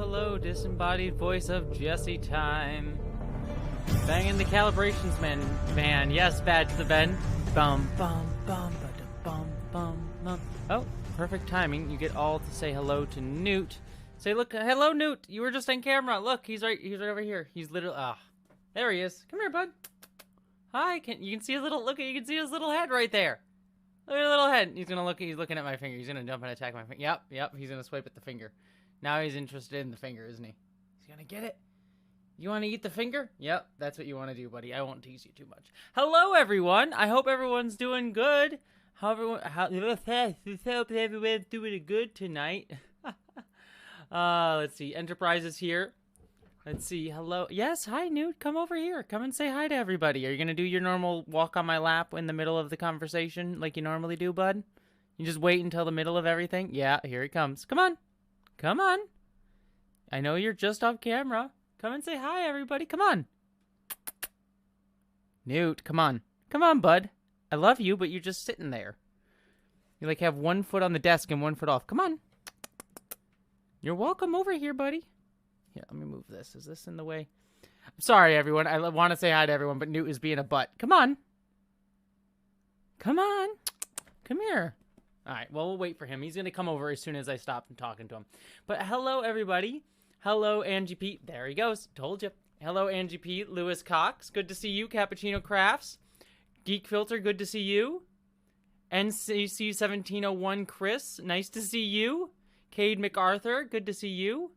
hello, disembodied voice of Jessie time. Banging the calibrations man. Yes, badge the Ben. Bum, bum, bum, bum, bum, bum. Oh, perfect timing. You get all to say hello to Newt. Say, look, hello, Newt. You were just on camera. Look, he's right over here. He's literally, there he is. Come here, bud. Hi, you can see his little, you can see his little head right there. Look at his little head. He's looking at my finger. He's gonna jump and attack my finger. Yep, he's gonna swipe at the finger. Now he's interested in the finger, isn't he? He's gonna get it. You want to eat the finger? Yep, that's what you want to do, buddy. I won't tease you too much. Hello, everyone. I hope everyone's doing good. Let's hope everyone's doing good tonight. Let's see. Enterprise is here. Let's see. Hello. Yes, hi, Newt. Come over here. Come and say hi to everybody. Are you gonna do your normal walk on my lap in the middle of the conversation like you normally do, bud? You just wait until the middle of everything? Yeah, here he comes. Come on. Come on. I know you're just off camera. Come and say hi, everybody. Come on. Newt, come on. Come on, bud. I love you, but you're just sitting there. You like have one foot on the desk and one foot off. Come on. You're welcome over here, buddy. Here, let me move this. Is this in the way? I'm sorry, everyone. I want to say hi to everyone, but Newt is being a butt. Come on. Come on. Come here. All right, well, we'll wait for him. He's going to come over as soon as I stop talking to him. But hello, everybody. Hello, Angie P. There he goes. Told you. Hello, Angie P. Lewis Cox. Good to see you. Cappuccino Crafts. Geek Filter. Good to see you. NCC 1701 Chris. Nice to see you. Cade MacArthur. Good to see you.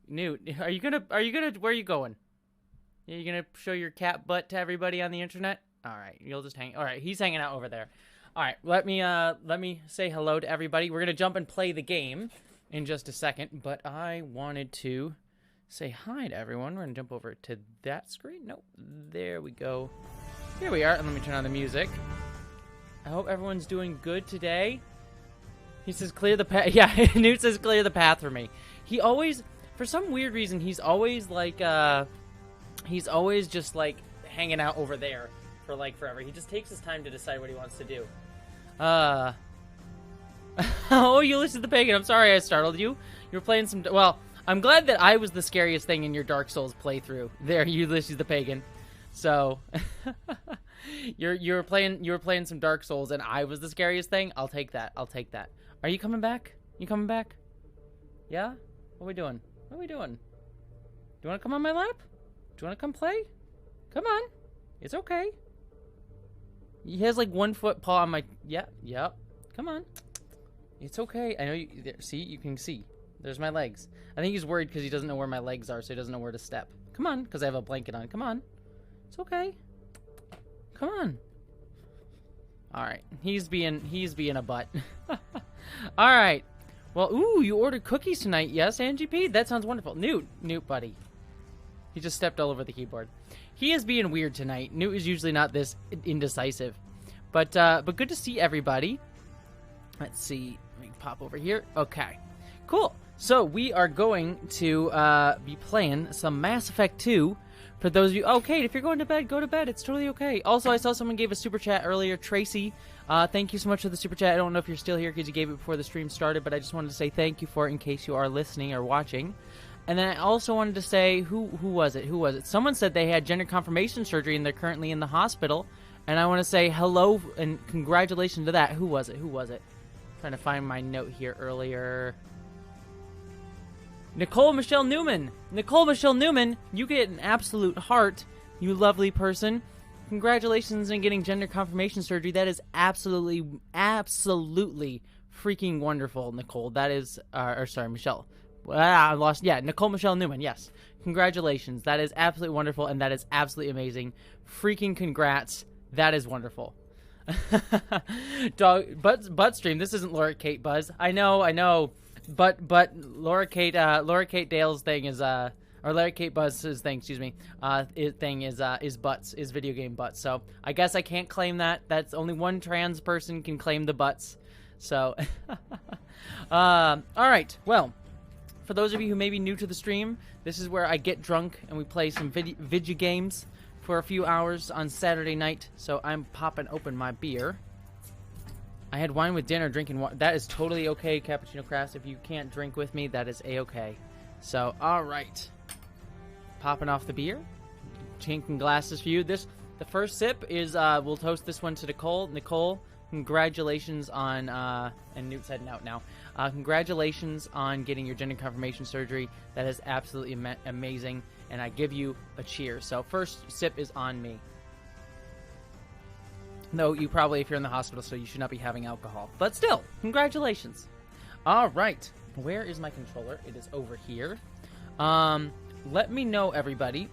Newt, where are you going? Are you gonna show your cat butt to everybody on the internet? All right, you'll just hang. All right, he's hanging out over there. All right, let me say hello to everybody. We're gonna jump and play the game in just a second, but I wanted to say hi to everyone. We're gonna jump over to that screen. Nope, there we go. Here we are, and let me turn on the music. I hope everyone's doing good today. He says clear the path. Yeah, Newt says clear the path for me. He always, for some weird reason, he's always like, he's always just like hanging out over there for like forever. He just takes his time to decide what he wants to do. Oh, Ulysses the Pagan. I'm sorry I startled you. You were playing some, well, I'm glad that I was the scariest thing in your Dark Souls playthrough. There, Ulysses the Pagan. So, you were playing some Dark Souls and I was the scariest thing. I'll take that. I'll take that. Are you coming back? You coming back? Yeah? What are we doing? What are we doing? Do you want to come on my lap? Do you want to come play? Come on. It's okay. He has like 1 foot paw on my... Yeah. Come on. It's okay. I know you... There, see? You can see. There's my legs. I think he's worried because he doesn't know where my legs are, so he doesn't know where to step. Come on, because I have a blanket on. Come on. It's okay. Come on. Alright. He's being a butt. Alright. Well, ooh, you ordered cookies tonight. Yes, Angie P? That sounds wonderful. Newt, buddy. He just stepped all over the keyboard. He is being weird tonight. Newt is usually not this indecisive. But good to see everybody. Let's see. Let me pop over here. Okay. Cool. So, we are going to be playing some Mass Effect 2. For those of you... Oh, Kate, if you're going to bed, go to bed. It's totally okay. Also, I saw someone gave a super chat earlier. Tracy, thank you so much for the super chat. I don't know if you're still here because you gave it before the stream started, but I just wanted to say thank you for it in case you are listening or watching. And then I also wanted to say, who was it? Who was it? Someone said they had gender confirmation surgery and they're currently in the hospital. And I want to say hello and congratulations to that. Who was it? Trying to find my note here earlier. Nicole Michelle Newman, you get an absolute heart, you lovely person. Congratulations on getting gender confirmation surgery. That is absolutely freaking wonderful, Nicole. That is, sorry, Michelle. I lost, yeah, Nicole Michelle Newman, yes. Congratulations. That is absolutely wonderful, and that is absolutely amazing. Freaking congrats. That is wonderful. Buttstream, this isn't Laura Kate Buzz. I know. But Laura Kate Dale's thing is or Laura Kate Buzz's thing, excuse me, is butts, is video game butts. So I guess I can't claim that. That's only one trans person can claim the butts. So all right. Well, for those of you who may be new to the stream, this is where I get drunk and we play some video games for a few hours on Saturday night. So I'm popping open my beer. I had wine with dinner, drinking water. That is totally okay, Cappuccino Crafts. If you can't drink with me, that is a-okay. So, all right. Popping off the beer. Chinking glasses for you. The first sip is, we'll toast this one to Nicole. Nicole, congratulations on, and Newt's heading out now. Congratulations on getting your gender confirmation surgery. That is absolutely amazing, and I give you a cheer. So first sip is on me. No, you probably, if you're in the hospital, so you should not be having alcohol. But still, congratulations. All right. Where is my controller? It is over here. Let me know, everybody.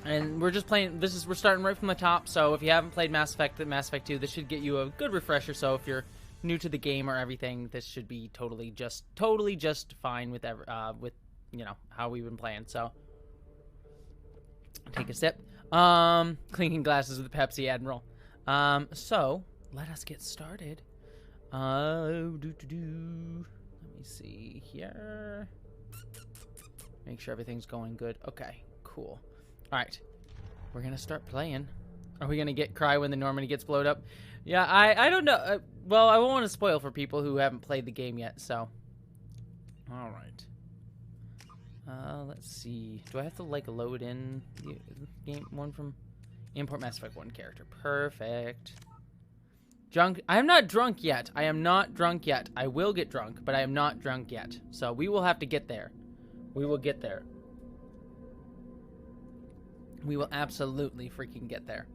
And we're just playing, we're starting right from the top, so if you haven't played Mass Effect 2, this should get you a good refresher. So if you're new to the game or everything, this should be totally just fine with you know, how we've been playing. So take a sip. Clinking glasses with Pepsi, Admiral. So let us get started. Let me see here. Make sure everything's going good. Okay, cool. All right, we're gonna start playing. Are we gonna cry when the Normandy gets blowed up? Yeah, I don't know. Well, I won't want to spoil for people who haven't played the game yet. So, all right. Let's see. Do I have to like load in the game one from import Mass Effect 1 character? Perfect. Drunk. I am not drunk yet. I am not drunk yet. I will get drunk, but I am not drunk yet. So we will have to get there. We will get there. We will absolutely freaking get there.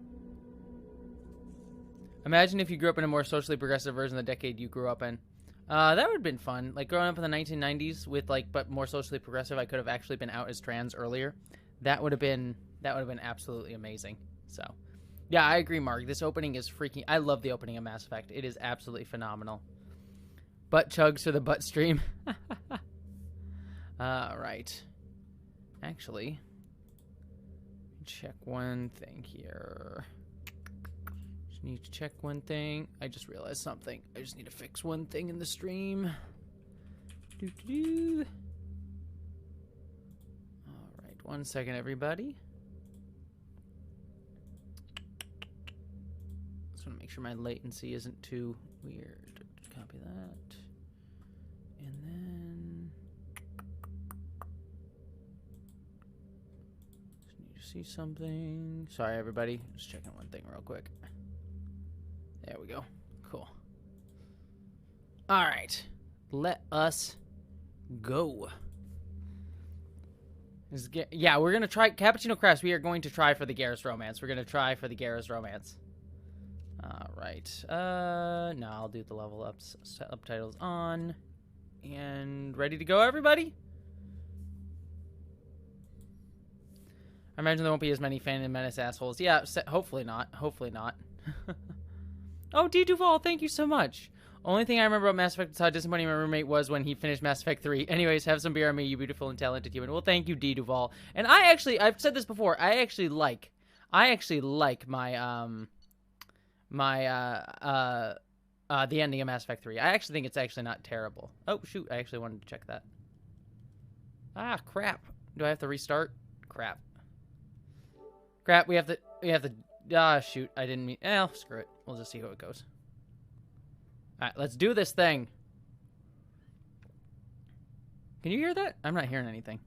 Imagine if you grew up in a more socially progressive version of the decade you grew up in. That would have been fun. Like growing up in the 1990s with but more socially progressive, I could have actually been out as trans earlier. That would have been absolutely amazing. So, yeah, I agree, Mark. This opening is freaking. I love the opening of Mass Effect. It is absolutely phenomenal. Butt chugs for the butt stream. Right. Actually, check one thing here. Just need to check one thing. I just realized something. I just need to fix one thing in the stream. All right, 1 second, everybody. Just want to make sure my latency isn't too weird. Copy that. And then just need to see something. Sorry, everybody. Just checking one thing real quick. There we go. Cool. All right. Let us go. Yeah, we're going to try Cappuccino Crafts. We are going to try for the Garrus romance. We're going to try for the Garrus romance. All right. No, I'll do the level ups. Subtitles on. And ready to go, everybody? I imagine there won't be as many Phantom Menace assholes. Yeah, hopefully not. Hopefully not. Oh, D. Duval, thank you so much. Only thing I remember about Mass Effect is how disappointing my roommate was when he finished Mass Effect 3. Anyways, have some beer on me, you beautiful and talented human. Well, thank you, D. Duval. And I've said this before, I actually like my, the ending of Mass Effect 3. I actually think it's actually not terrible. Oh, shoot, I actually wanted to check that. Ah, crap. Do I have to restart? Crap. Crap, we have to, ah, shoot, I didn't mean, screw it. We'll just see how it goes. Alright, let's do this thing. Can you hear that? I'm not hearing anything.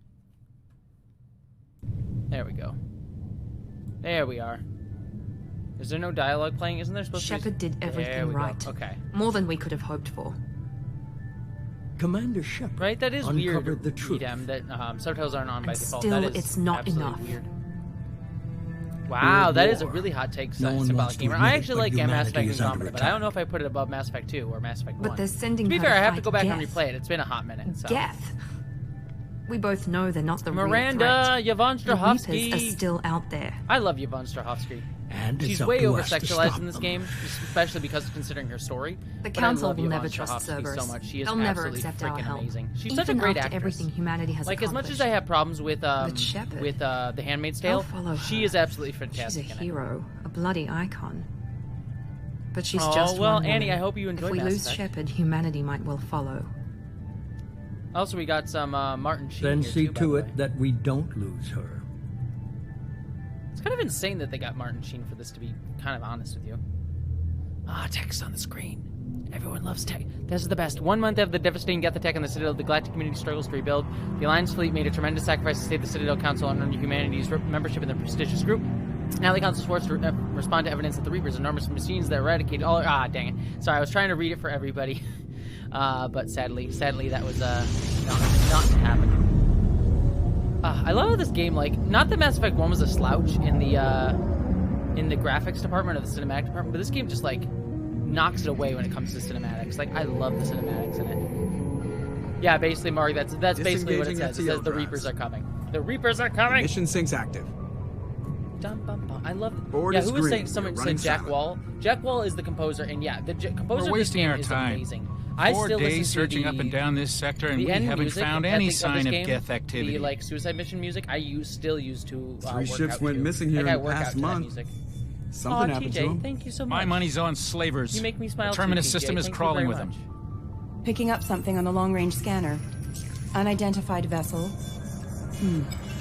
There we go. There we are. Is there no dialogue playing? Isn't there supposed to be? Shepard did everything right. Okay. More than we could have hoped for. Commander Shepard, right, that is weird. The truth. That subtitles aren't on by default. Still, that is it's not enough. Weird. Wow, that is a really hot take, Symbolic Gamer. I actually like Mass Effect Andromeda, but I don't know if I put it above Mass Effect 2 or Mass Effect 1. But they're sending to be her fair, I have to fight go back and Geth. replay it. It's been a hot minute. So. Geth. We both know they're not the Miranda, real threat. Yvonne Strahovski. The Reapers are still out there. I love Yvonne Strahovski. And she's way over-sexualized in this game, especially because considering her story. The Council will never Yvonne trust Strahovski Cerberus. so much. She is They'll never absolutely accept our freaking help. amazing. She's Even such a great after actress. everything humanity has as much as I have problems with The Handmaid's Tale, she is absolutely fantastic. She's a hero, a bloody icon. But she's just just well, one Annie, woman. I hope you enjoy If we Mass lose Effect. Shepard, humanity might well follow. Also, we got some Martin Sheen Then here see too, by to the it way. that we don't lose her. It's kind of insane that they got Martin Sheen for this, to be kind of honest with you. Ah, text on the screen. Everyone loves tech. This is the best. 1 month of the devastating death attack on the Citadel, the galactic community struggles to rebuild. The Alliance fleet made a tremendous sacrifice to save the Citadel Council and earn humanity's membership in the prestigious group. Now the Council is forced to respond to evidence that the Reapers, enormous machines that eradicate all... Ah, dang it. Sorry, I was trying to read it for everybody. But sadly, that was not to happen. I love how this game, like, not that Mass Effect 1 was a slouch in the graphics department or the cinematic department, but this game just, like, knocks it away when it comes to cinematics. Like, I love the cinematics in it. Yeah, basically, Mark, that's basically what it says. It says the Reapers are coming. The Reapers are coming! Mission syncs active. Dum, bum, bum. I love it. Board Yeah, is who was green. saying, someone You're said running Jack silent. Wall. Jack Wall is the composer, and yeah, the composer We're of this wasting game our is time. amazing. I 4 still days listen to searching the, up and down this sector, and the we end haven't music found at any this sign of game, death activity. The like suicide mission music, still use to Three work ships out went to. missing here Like, I in the work past out to that month. music. Something happened to TJ, him. thank you so much. My money's on slavers. You make me smile The Terminus too, TJ. system is Thank you crawling very with much. them. Picking up something on the long-range scanner. Unidentified vessel.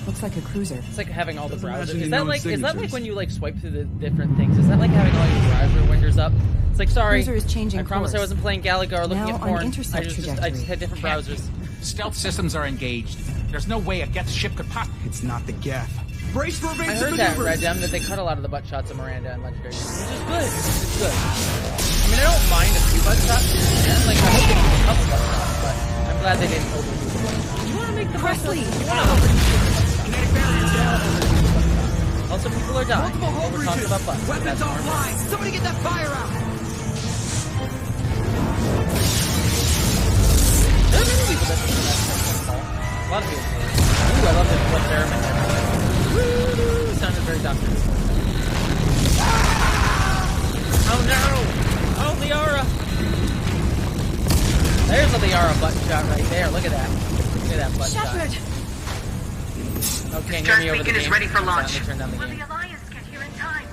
Looks like a cruiser. It's like having all the Doesn't browsers. match any Is that known like signatures. when you like swipe through the different things? Is that like having all your browser windows up? It's like, sorry, Cruiser is changing I promise I course. wasn't playing Galaga or looking Now at on porn. intercept I just trajectory. had different Can't browsers. be. Stealth systems are engaged. There's no way a Geth ship could pop. It's not the Geth. Brace for I evasive heard that, maneuvers. Redem, that they cut a lot of the butt shots of Miranda and Legendary, which is good. It's good. I mean, I don't mind a few butt shots. Yeah, like, I hope they do a couple butt shots, but I'm glad they didn't overdo it. You want to make the Presley! Kinetic barriers down. Also, people are dying. Multiple hull We're talking breaches. about butts. Weapons That's normal. offline. Somebody get that fire out. There are many people that think that's Paul. A lot of people do. Ooh, I love the flip theremin. Woo! Sounded very Doctor Who. Oh no! Oh, Liara! There's a Liara butt shot right there. Look at that. Look at that butt Shepard! shot. Oh, can't hear me over the beacon game. is ready for launch. Let me turn down the Will game. the Alliance get here in time?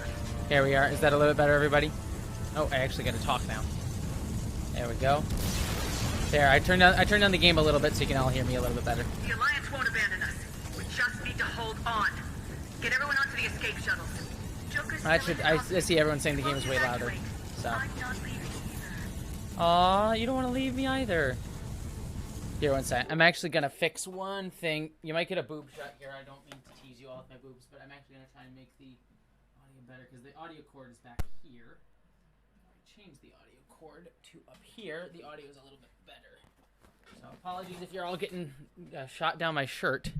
Here we are. Is that a little bit better, everybody? Oh, I actually got to talk now. There we go. There, I turned down the game a little bit so you can all hear me a little bit better. The Alliance won't abandon us. We just need to hold on. Get everyone onto the escape shuttles. Joker's I see everyone saying the game is way louder. So. I'm not leaving either. Aw, you don't want to leave me either. Here, one sec. I'm actually gonna fix one thing. You might get a boob shot here. I don't mean to tease you all with my boobs, but I'm actually gonna try and make the audio better because the audio cord is back here. If I change the audio cord to up here, the audio is a little bit better. So apologies if you're all getting shot down my shirt.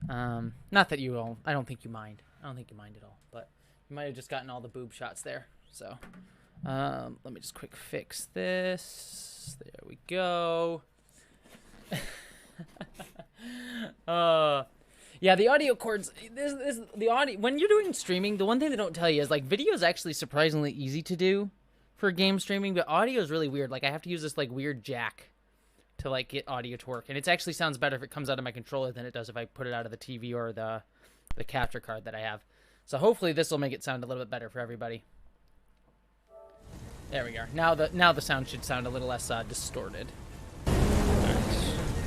Not that you all. I don't think you mind. I don't think you mind at all. But you might have just gotten all the boob shots there. So let me just quick fix this. There we go. Yeah, the audio cords. The audio when you're doing streaming. The one thing they don't tell you is like video is actually surprisingly easy to do for game streaming, but audio is really weird. Like I have to use this like weird jack to like get audio to work, and it actually sounds better if it comes out of my controller than it does if I put it out of the TV or the capture card that I have. So hopefully this will make it sound a little bit better for everybody. There we are. Now the sound should sound a little less distorted. I'm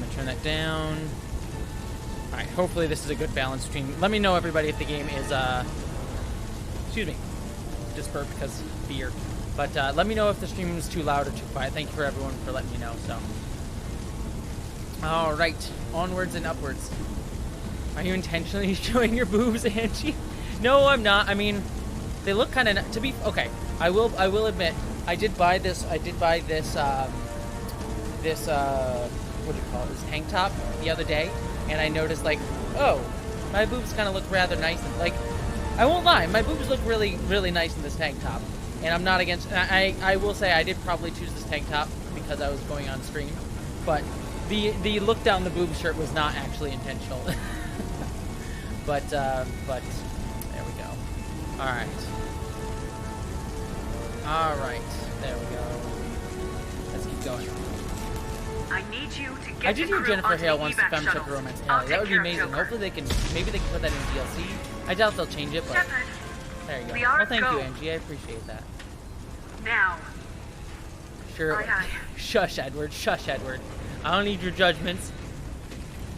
gonna turn that down. Alright, hopefully this is a good balance between... Let me know, everybody, if the game is, excuse me. Just burped because beer. But, let me know if the stream is too loud or too quiet. Thank you for everyone for letting me know, so... Alright, onwards and upwards. Are you intentionally showing your boobs, Angie? No, I'm not. I mean, they look kind of... To be... Okay, I will admit, I did buy this, what do you call it, this tank top the other day, and I noticed, like, oh, my boobs kind of look rather nice, and, like, I won't lie, my boobs look really, really nice in this tank top, and I'm not against, I will say I did probably choose this tank top because I was going on stream, but the look down the boob shirt was not actually intentional, but, there we go, alright, there we go, let's keep going. I need you to get I did the hear crew Jennifer onto Hale the wants to evac femcheck shuttles. Romance I'll Alley. That take would be care of amazing. Joker. Hopefully maybe they can put that in DLC. I doubt they'll change it, but Shepard, there you go. we are Well, thank go. you, Angie. I appreciate that. now. Sure. Aye, aye. Shush, Edward. Shush, Edward. I don't need your judgments.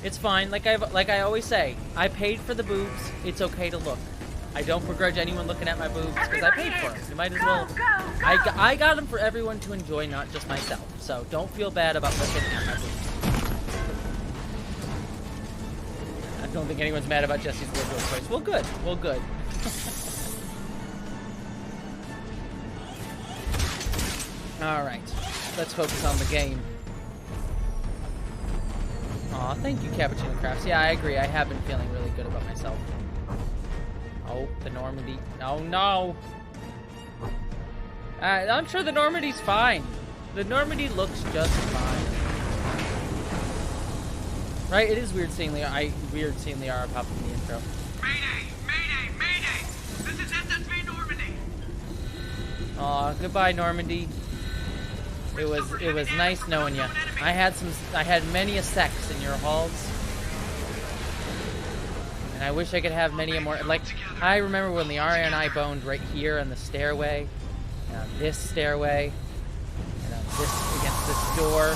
It's fine. Like I always say, I paid for the boobs. It's okay to look. I don't begrudge anyone looking at my boobs because I paid for them. You might as well. I got them for everyone to enjoy, not just myself. So don't feel bad about looking at my boobs. I don't think anyone's mad about Jessie's wardrobe choice. Well, good. Well, good. All right. Let's focus on the game. Aw, thank you, Cappuccino Crafts. Yeah, I agree. I have been feeling really good about myself. Oh, the Normandy. Oh, no. I'm sure the Normandy's fine. The Normandy looks just fine. Right? It is weird seeing Liara pop in the intro. Mayday! Mayday! Mayday! This is SSV Normandy! Aw, goodbye, Normandy. It was nice knowing you. I had many a sex in your halls. And I wish I could have many more. Like, I remember when Liara and I boned right here on the stairway, and on this stairway, and on this, against this door.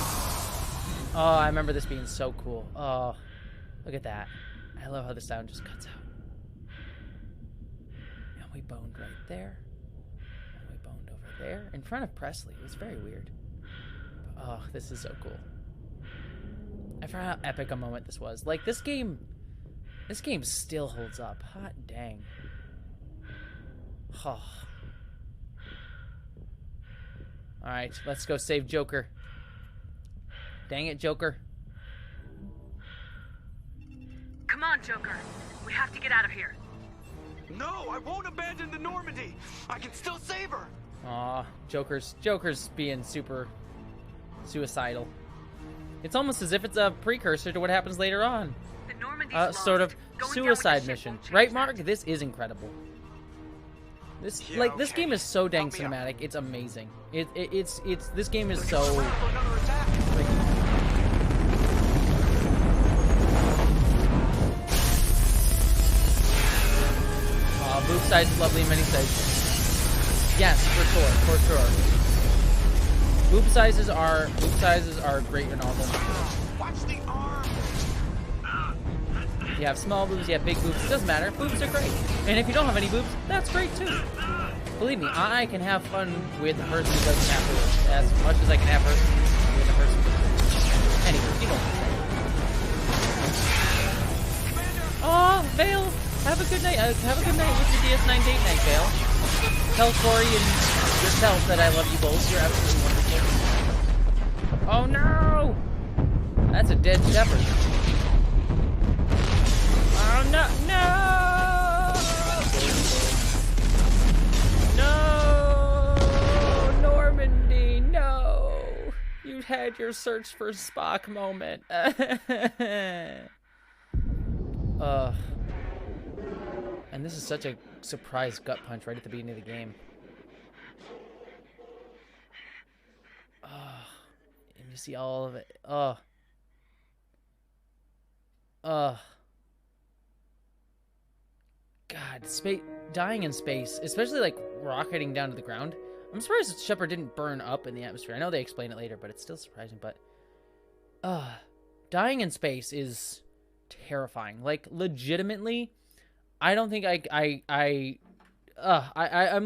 Oh, I remember this being so cool. Oh, look at that. I love how the sound just cuts out. And we boned right there. And we boned over there, in front of Presley. It was very weird. But, oh, this is so cool. I forgot how epic a moment this was. Like, this game still holds up. Hot dang. Oh. Alright, let's go save Joker. Dang it, Joker. Come on, Joker. We have to get out of here. No, I won't abandon the Normandy. I can still save her. Aw, Joker's being super suicidal. It's almost as if it's a precursor to what happens later on. The Normandy's Sort of lost. suicide mission, right, Mark? This is incredible. This this game is so dang cinematic. It's amazing. It's this game is so. Boob size is lovely in many sizes. Yes, for sure. Boob sizes are great in all of them. Watch the arm. If you have small boobs, you have big boobs, it doesn't matter. Boobs are great. And if you don't have any boobs, that's great too. Believe me, I can have fun with a person who doesn't have boobs as much as I can have fun with a person who doesn't. Anyway, you know what I'm saying. Oh, Vale, have a good night. Have a good night with your DS9 date night, Vale. Tell Corey and yourself that I love you both. You're absolutely wonderful. Oh no! That's a dead shepherd. Oh no! No! No! Normandy, no! You had your search for Spock moment. And this is such a surprise gut punch right at the beginning of the game. And you see all of it. God, dying in space, especially like rocketing down to the ground. I'm surprised Shepard didn't burn up in the atmosphere. I know they explain it later, but it's still surprising. But dying in space is terrifying. Like, legitimately, I don't think I'm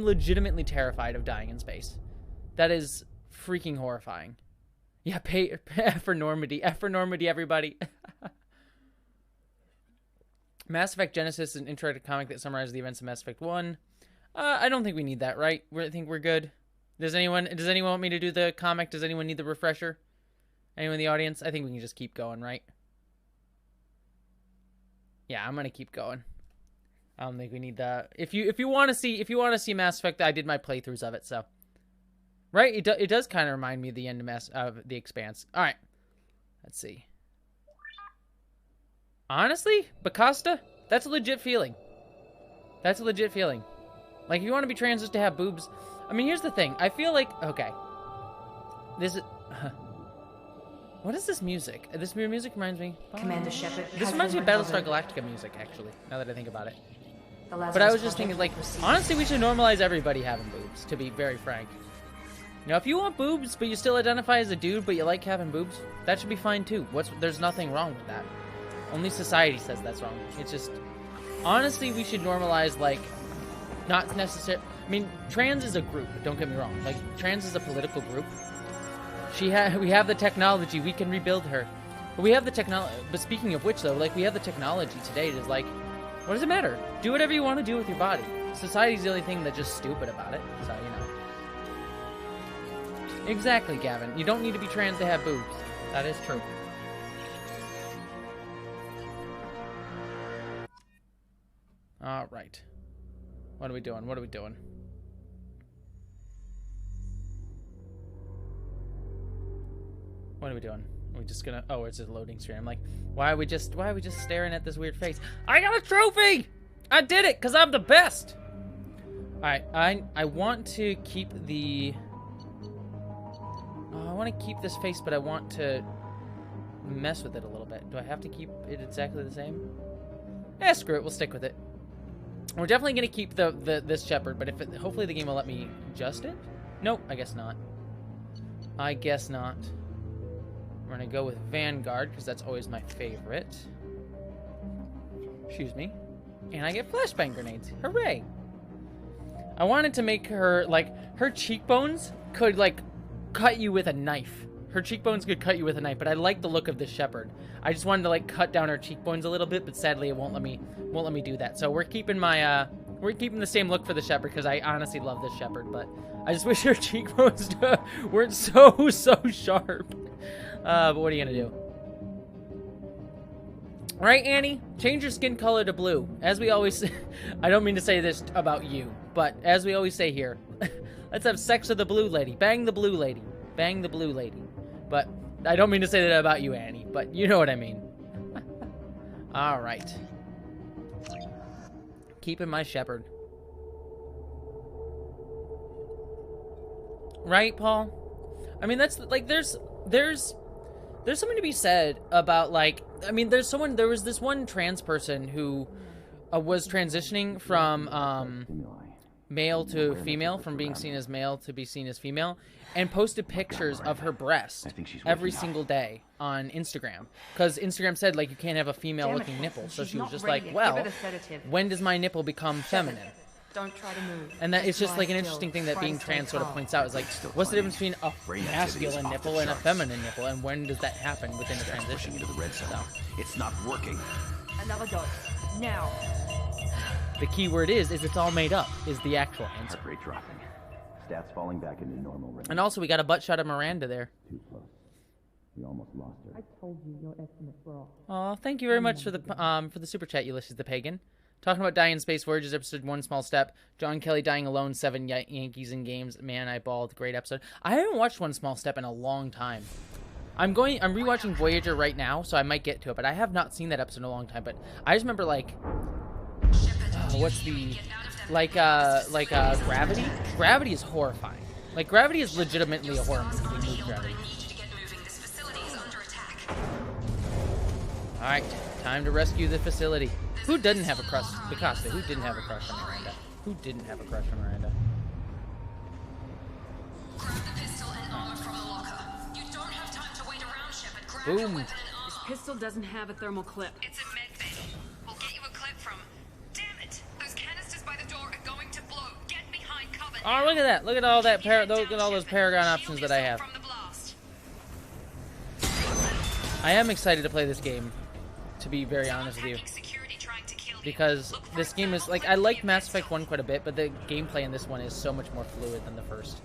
legitimately terrified of dying in space. That is freaking horrifying. Yeah, pay F for Normandy. F for Normandy, everybody. Mass Effect Genesis is an interactive comic that summarizes the events of Mass Effect 1. I don't think we need that, right? I think we're good. Does anyone want me to do the comic? Does anyone need the refresher? Anyone in the audience? I think we can just keep going, right? Yeah, I'm gonna keep going. I don't think we need that. If you want to see Mass Effect, I did my playthroughs of it, so right. It does kind of remind me of the end of the Expanse. All right, let's see. Honestly, Bacasta, that's a legit feeling. That's a legit feeling. Like, if you want to be trans just to have boobs, I mean, here's the thing. I feel like, okay, this is. What is this music? This music reminds me. Commander Shepard. This reminds me of Battlestar Galactica music, actually. Now that I think about it. But I was just thinking, like, honestly, we should normalize everybody having boobs, to be very frank. You know, if you want boobs, but you still identify as a dude, but you like having boobs, that should be fine, too. There's nothing wrong with that. Only society says that's wrong. It's just, honestly, we should normalize, like, Not necessary. I mean, trans is a group. Don't get me wrong. Like, trans is a political group. We have the technology. We can rebuild her. But we have the technology. But speaking of which, though, like, we have the technology today to, like, what does it matter? Do whatever you want to do with your body. Society's the only thing that's just stupid about it. So, you know. Exactly, Gavin. You don't need to be trans to have boobs. That is true. All right. What are we doing? What are we doing? What are we doing? Are we just gonna... Oh, it's a loading screen. I'm like, why are we just staring at this weird face? I got a trophy! I did it, because I'm the best! Alright, I want to keep the... I want to keep this face, but I want to mess with it a little bit. Do I have to keep it exactly the same? Eh, screw it. We'll stick with it. We're definitely going to keep this shepherd, but hopefully the game will let me adjust it? Nope, I guess not. I guess not. We're going to go with Vanguard, because that's always my favorite. Excuse me. And I get flashbang grenades. Hooray! I wanted to make her, like, her cheekbones could, like, cut you with a knife. Her cheekbones could cut you with a knife, but I like the look of this shepherd. I just wanted to, like, cut down her cheekbones a little bit, but sadly it won't let me do that. So we're keeping we're keeping the same look for the shepherd, because I honestly love this shepherd, but I just wish her cheekbones weren't so sharp. But what are you gonna do? All right, Annie, change your skin color to blue. As we always say, I don't mean to say this about you, but as we always say here, let's have sex with the blue lady. Bang the blue lady. Bang the blue lady. But I don't mean to say that about you, Annie, but you know what I mean. All right. Keeping my shepherd. Right, Paul? I mean, that's, like, there's something to be said about, like, I mean, there was this one trans person who was transitioning from male to female, from being seen as male to be seen as female, and posted pictures of her breast every single day on Instagram. Because Instagram said, like, you can't have a female-looking nipple. So she was just like, well, when does my nipple become feminine? Don't try to move. And that it's just like an interesting thing that being trans sort of points out is like, what's the difference between a masculine nipple and a feminine nipple, and when does that happen within a transition? Into the red zone. It's not working. Another dose. Now. The key word is it's all made up, is the actual answer. Heart rate dropping. Stats falling back into normal range. And also, we got a butt shot of Miranda there. Too close. We almost lost her. I told you your estimates were off. Aw, thank you very much for the super chat, Ulysses the Pagan. Talking about dying in space, Voyager's episode One Small Step. John Kelly dying alone, 7 Yankees in games. Man, I bawled. Great episode. I haven't watched One Small Step in a long time. I'm rewatching Voyager right now, so I might get to it, but I have not seen that episode in a long time. But I just remember, like, what's the, like Gravity? Gravity is horrifying. Like, Gravity is legitimately a horror movie. Gravity. Alright, time to rescue the facility. Who didn't have a crush? Picasso, who didn't have a crush on Miranda? Who didn't have a crush on Miranda? Grab the pistol and armor from the locker. You don't have time to wait around, Shepard. Grab Boom. your weapon and armor. This pistol doesn't have a thermal clip. It's a med bay. We'll get you a clip from... Damn it! Those canisters by the door are going to blow. Get behind cover. Oh, look at that! Look at all that look at all those Paragon options that I have. From the blast. I am excited to play this game, to be very honest with you. Because this game is, like, I liked Mass Effect 1 quite a bit, but the gameplay in this one is so much more fluid than the first.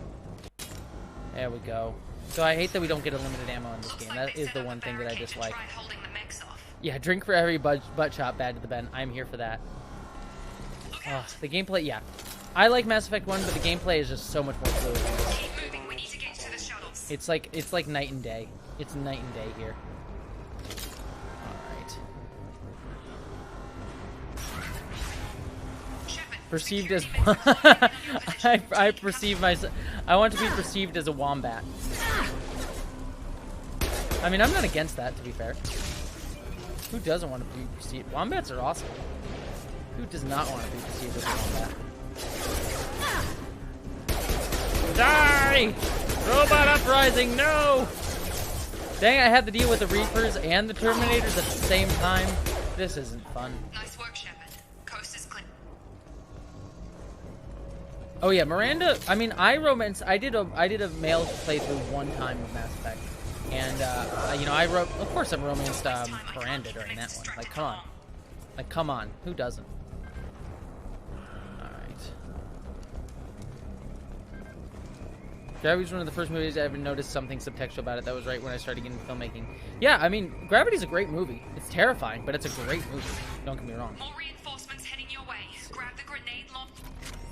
There we go. So I hate that we don't get unlimited ammo in this game. That is the one thing that I dislike. Yeah, drink for every butt shot, bad to the bend. I'm here for that. Oh, the gameplay, yeah. I like Mass Effect 1, but the gameplay is just so much more fluid. It's like night and day. It's night and day here. Perceived as I perceive myself. I want to be perceived as a wombat. I mean, I'm not against that, to be fair. Who doesn't want to be perceived? Wombats are awesome. Who does not want to be perceived as a wombat? Die! Robot uprising, no! Dang, I had to deal with the Reapers and the Terminators at the same time. This isn't fun. Nice work, Shepard. Coast is clear. Oh yeah, Miranda. I mean, I did a male playthrough one time of Mass Effect, and you know, of course, I romanced Miranda during that one. Like, come on, who doesn't? All right. Gravity's one of the first movies I ever noticed something subtextual about it. That was right when I started getting into filmmaking. Yeah, I mean, Gravity's a great movie. It's terrifying, but it's a great movie. Don't get me wrong. More reinforcements heading your way. Grab the grenade launcher.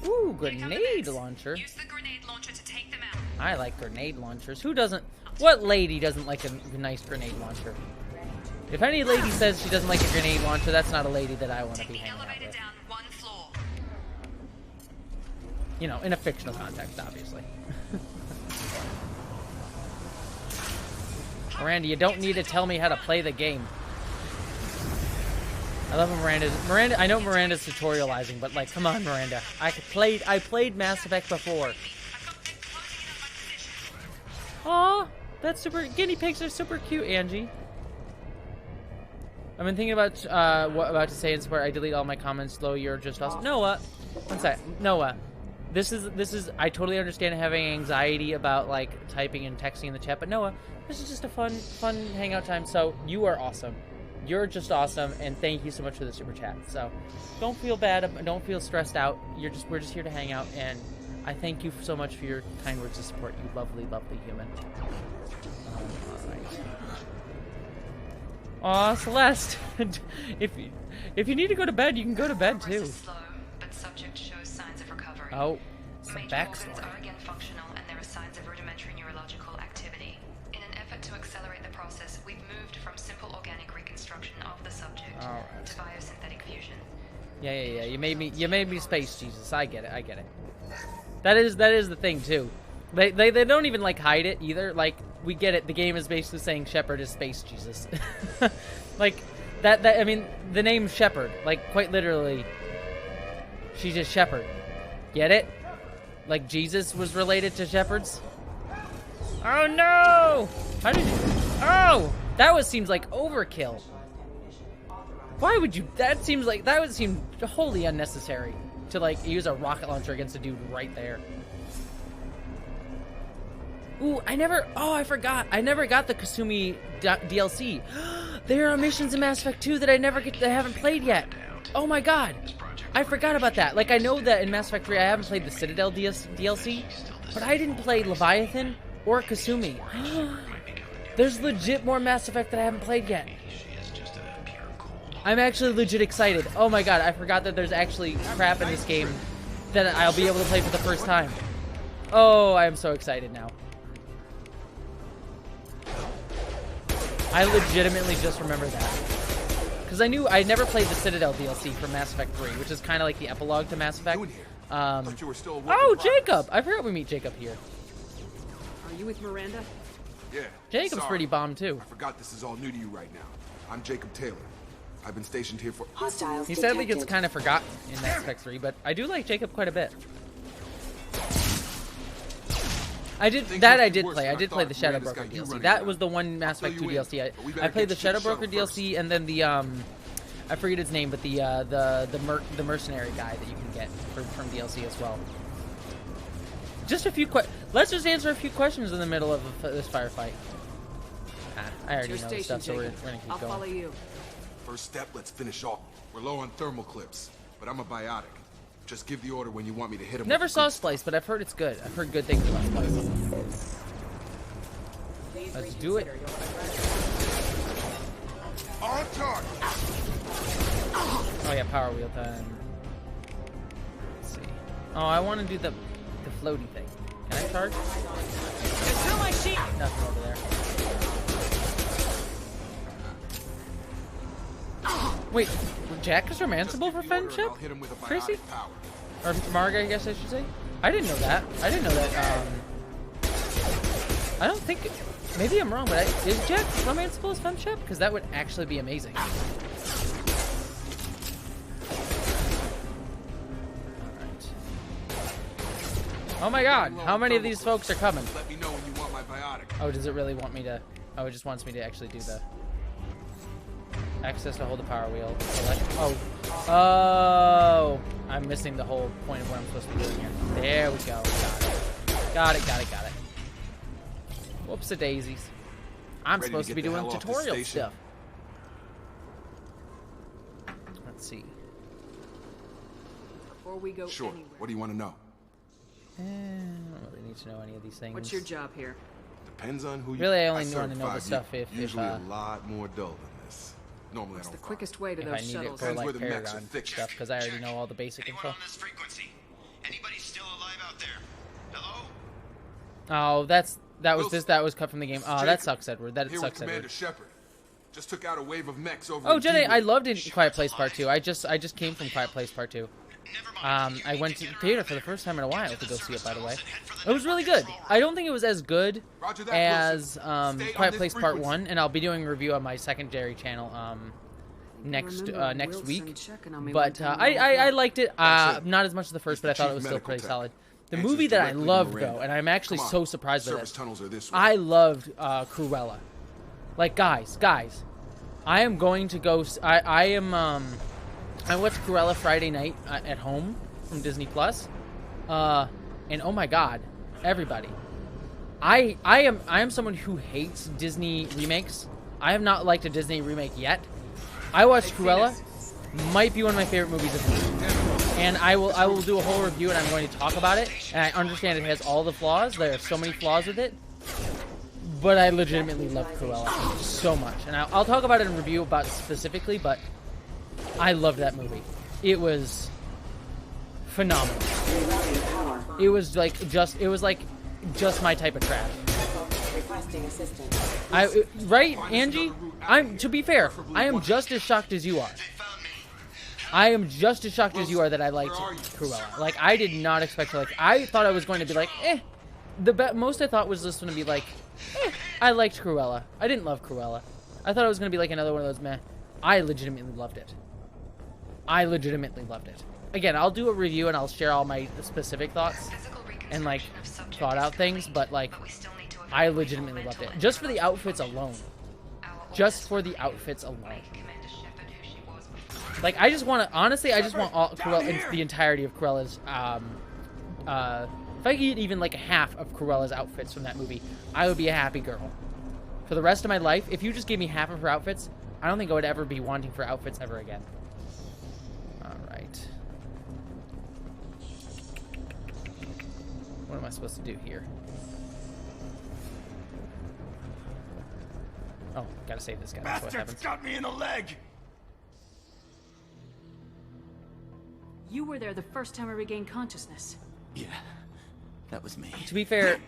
Ooh, grenade launcher. Use the grenade launcher to take them out. I like grenade launchers. Who doesn't? What lady doesn't like a nice grenade launcher? If any lady says she doesn't like a grenade launcher, that's not a lady that I want to be hanging out with. Down one floor. You know, in a fictional context, obviously. Miranda, you don't need to tell me how to play the game. I love Miranda. I know Miranda's tutorializing, but like, come on, Miranda. I played Mass Effect before. Aw, that's super. Guinea pigs are super cute, Angie. I've been thinking about what about to say in support. I delete all my comments. Slow, you're just awesome. Noah, one sec. Noah, this is. I totally understand having anxiety about like typing and texting in the chat, but Noah, this is just a fun hangout time. So you are awesome. You're just awesome, and thank you so much for the super chat. So don't feel bad. Don't feel stressed out. We're just here to hang out, and I thank you so much for your kind words of support. You lovely, lovely human. All right. Aw, Celeste. if you need to go to bed, you can go to bed too. Slow, but subject shows signs of recovery. Oh, some Major backstory. organs are again functional, and there are signs of rudimentary neurological activity. In an effort to accelerate the process, we've moved from simple organic reconstruction of the subject to biosynthetic fusion. Yeah. You made me space Jesus. I get it. That is the thing too. They don't even like hide it either. Like, we get it. The game is basically saying Shepard is space Jesus. Like that. I mean, the name Shepard. Like, quite literally, she's just Shepard. Get it? Like Jesus was related to shepherds. Oh no! How did you? Oh, seems like overkill. Why would you? That would seem wholly unnecessary to like use a rocket launcher against a dude right there. Ooh, I forgot. I never got the Kasumi DLC. There are missions in Mass Effect 2 that I haven't played yet. Oh my god. I forgot about that. Like, I know that in Mass Effect 3 I haven't played the Citadel DLC, but I didn't play Leviathan or Kasumi. There's legit more Mass Effect that I haven't played yet. I'm actually legit excited. Oh my god, I forgot that there's actually crap in this game that I'll be able to play for the first time. Oh, I am so excited now. I legitimately just remember that. Because I never played the Citadel DLC for Mass Effect 3, which is kind of like the epilogue to Mass Effect. Oh, Jacob! I forgot we meet Jacob here. Are you with Miranda? Yeah. Jacob's pretty bomb too. I forgot this is all new to you right now. I'm Jacob Taylor. I've been stationed here for... He sadly gets kind of forgotten in Mass Effect 3, but I do like Jacob quite a bit. I did play. I did play the Shadow Broker DLC. That was the one Mass Effect 2 DLC. I played the Shadow Broker DLC and then the I forget his name, but the mercenary guy that you can get from DLC as well. Just a few let's just answer a few questions in the middle of this firefight. I already know this stuff, so we're gonna keep going. I'll follow you. First step, let's finish off. We're low on thermal clips, but I'm a biotic. Just give the order when you want me to hit him. Never saw Splice, but I've heard it's good. I've heard good things about Splice. Let's do it. On target. Oh yeah, power wheel time. Let's see. Oh, I want to do the floaty thing. Can I charge? Nothing over there. Wait, Jack is romanceable for friendship? Tracy? Or Marga, I guess I should say? I didn't know that. I don't think... Maybe I'm wrong, but is Jack romanceable as friendship? Because that would actually be amazing. Alright. Oh my god, how many of these folks are coming? Let me know when you want my biotic. Oh, does it really want me to... Oh, it just wants me to actually do the... Access to hold the power wheel. Select. Oh. I'm missing the whole point of what I'm supposed to be doing here. There we go. Got it. Whoops a daisies. I'm supposed to be doing tutorial stuff. Let's see. Before we go Sure. anywhere. What do you want to know? I don't really need to know any of these things. What's your job here? Depends on who you... Really, I only want served to know the 5 stuff years. if Usually a lot more dull than this. Normally What's I the don't quickest way to if I those need it shuttles? for Depends like where the mechs are Paragon thickest. stuff, because I already know all the basic info. Anyone on this frequency? Anybody still alive out there? Hello? Oh, that was cut from the game. Oh, that sucks, Edward. That Here sucks, with Commander Edward. Shepard. Just took out a wave of mechs over. Oh, in Jenny, D-Wing. I loved Quiet Place Part 2. I just came from Quiet Place Part 2. I went to the theater for the first time in a while to go see it, by the way. It was really good. I don't think it was as good as Quiet Place Part 1, and I'll be doing a review on my secondary channel next week. But I liked it. Not as much as the first, but I thought it was still pretty solid. The movie that I loved, though, and I'm actually so surprised by this, I loved Cruella. Like, guys, I am going to go... I watched Cruella Friday night at home from Disney Plus, and oh my God, everybody, I am someone who hates Disney remakes. I have not liked a Disney remake yet. I watched Cruella, might be one of my favorite movies of the year, and I will do a whole review and I'm going to talk about it. And I understand it has all the flaws. There are so many flaws with it. But I legitimately love Cruella so much. And I'll talk about it in review about it specifically, but I loved that movie. It was phenomenal. It was like just my type of trash. Right, Angie? To be fair, I am just as shocked as you are. I am just as shocked as you are that I liked Cruella. Like, I did not expect to like. I thought I was going to be like, eh. The most I thought was this one to be like, I liked Cruella. I didn't love Cruella. I thought it was going to be like another one of those meh. I legitimately loved it. Again, I'll do a review and I'll share all my specific thoughts and like thought out things, but like I legitimately loved it. Just for the outfits alone. Like, I just want to, honestly, I just want all Cruella, the entirety of Cruella's, if I could get even like half of Cruella's outfits from that movie, I would be a happy girl. For the rest of my life, if you just gave me half of her outfits, I don't think I would ever be wanting for outfits ever again. Alright. What am I supposed to do here? Oh, gotta save this guy. That's what happens. Got me in the leg! You were there the first time I regained consciousness. Yeah, that was me. To be fair...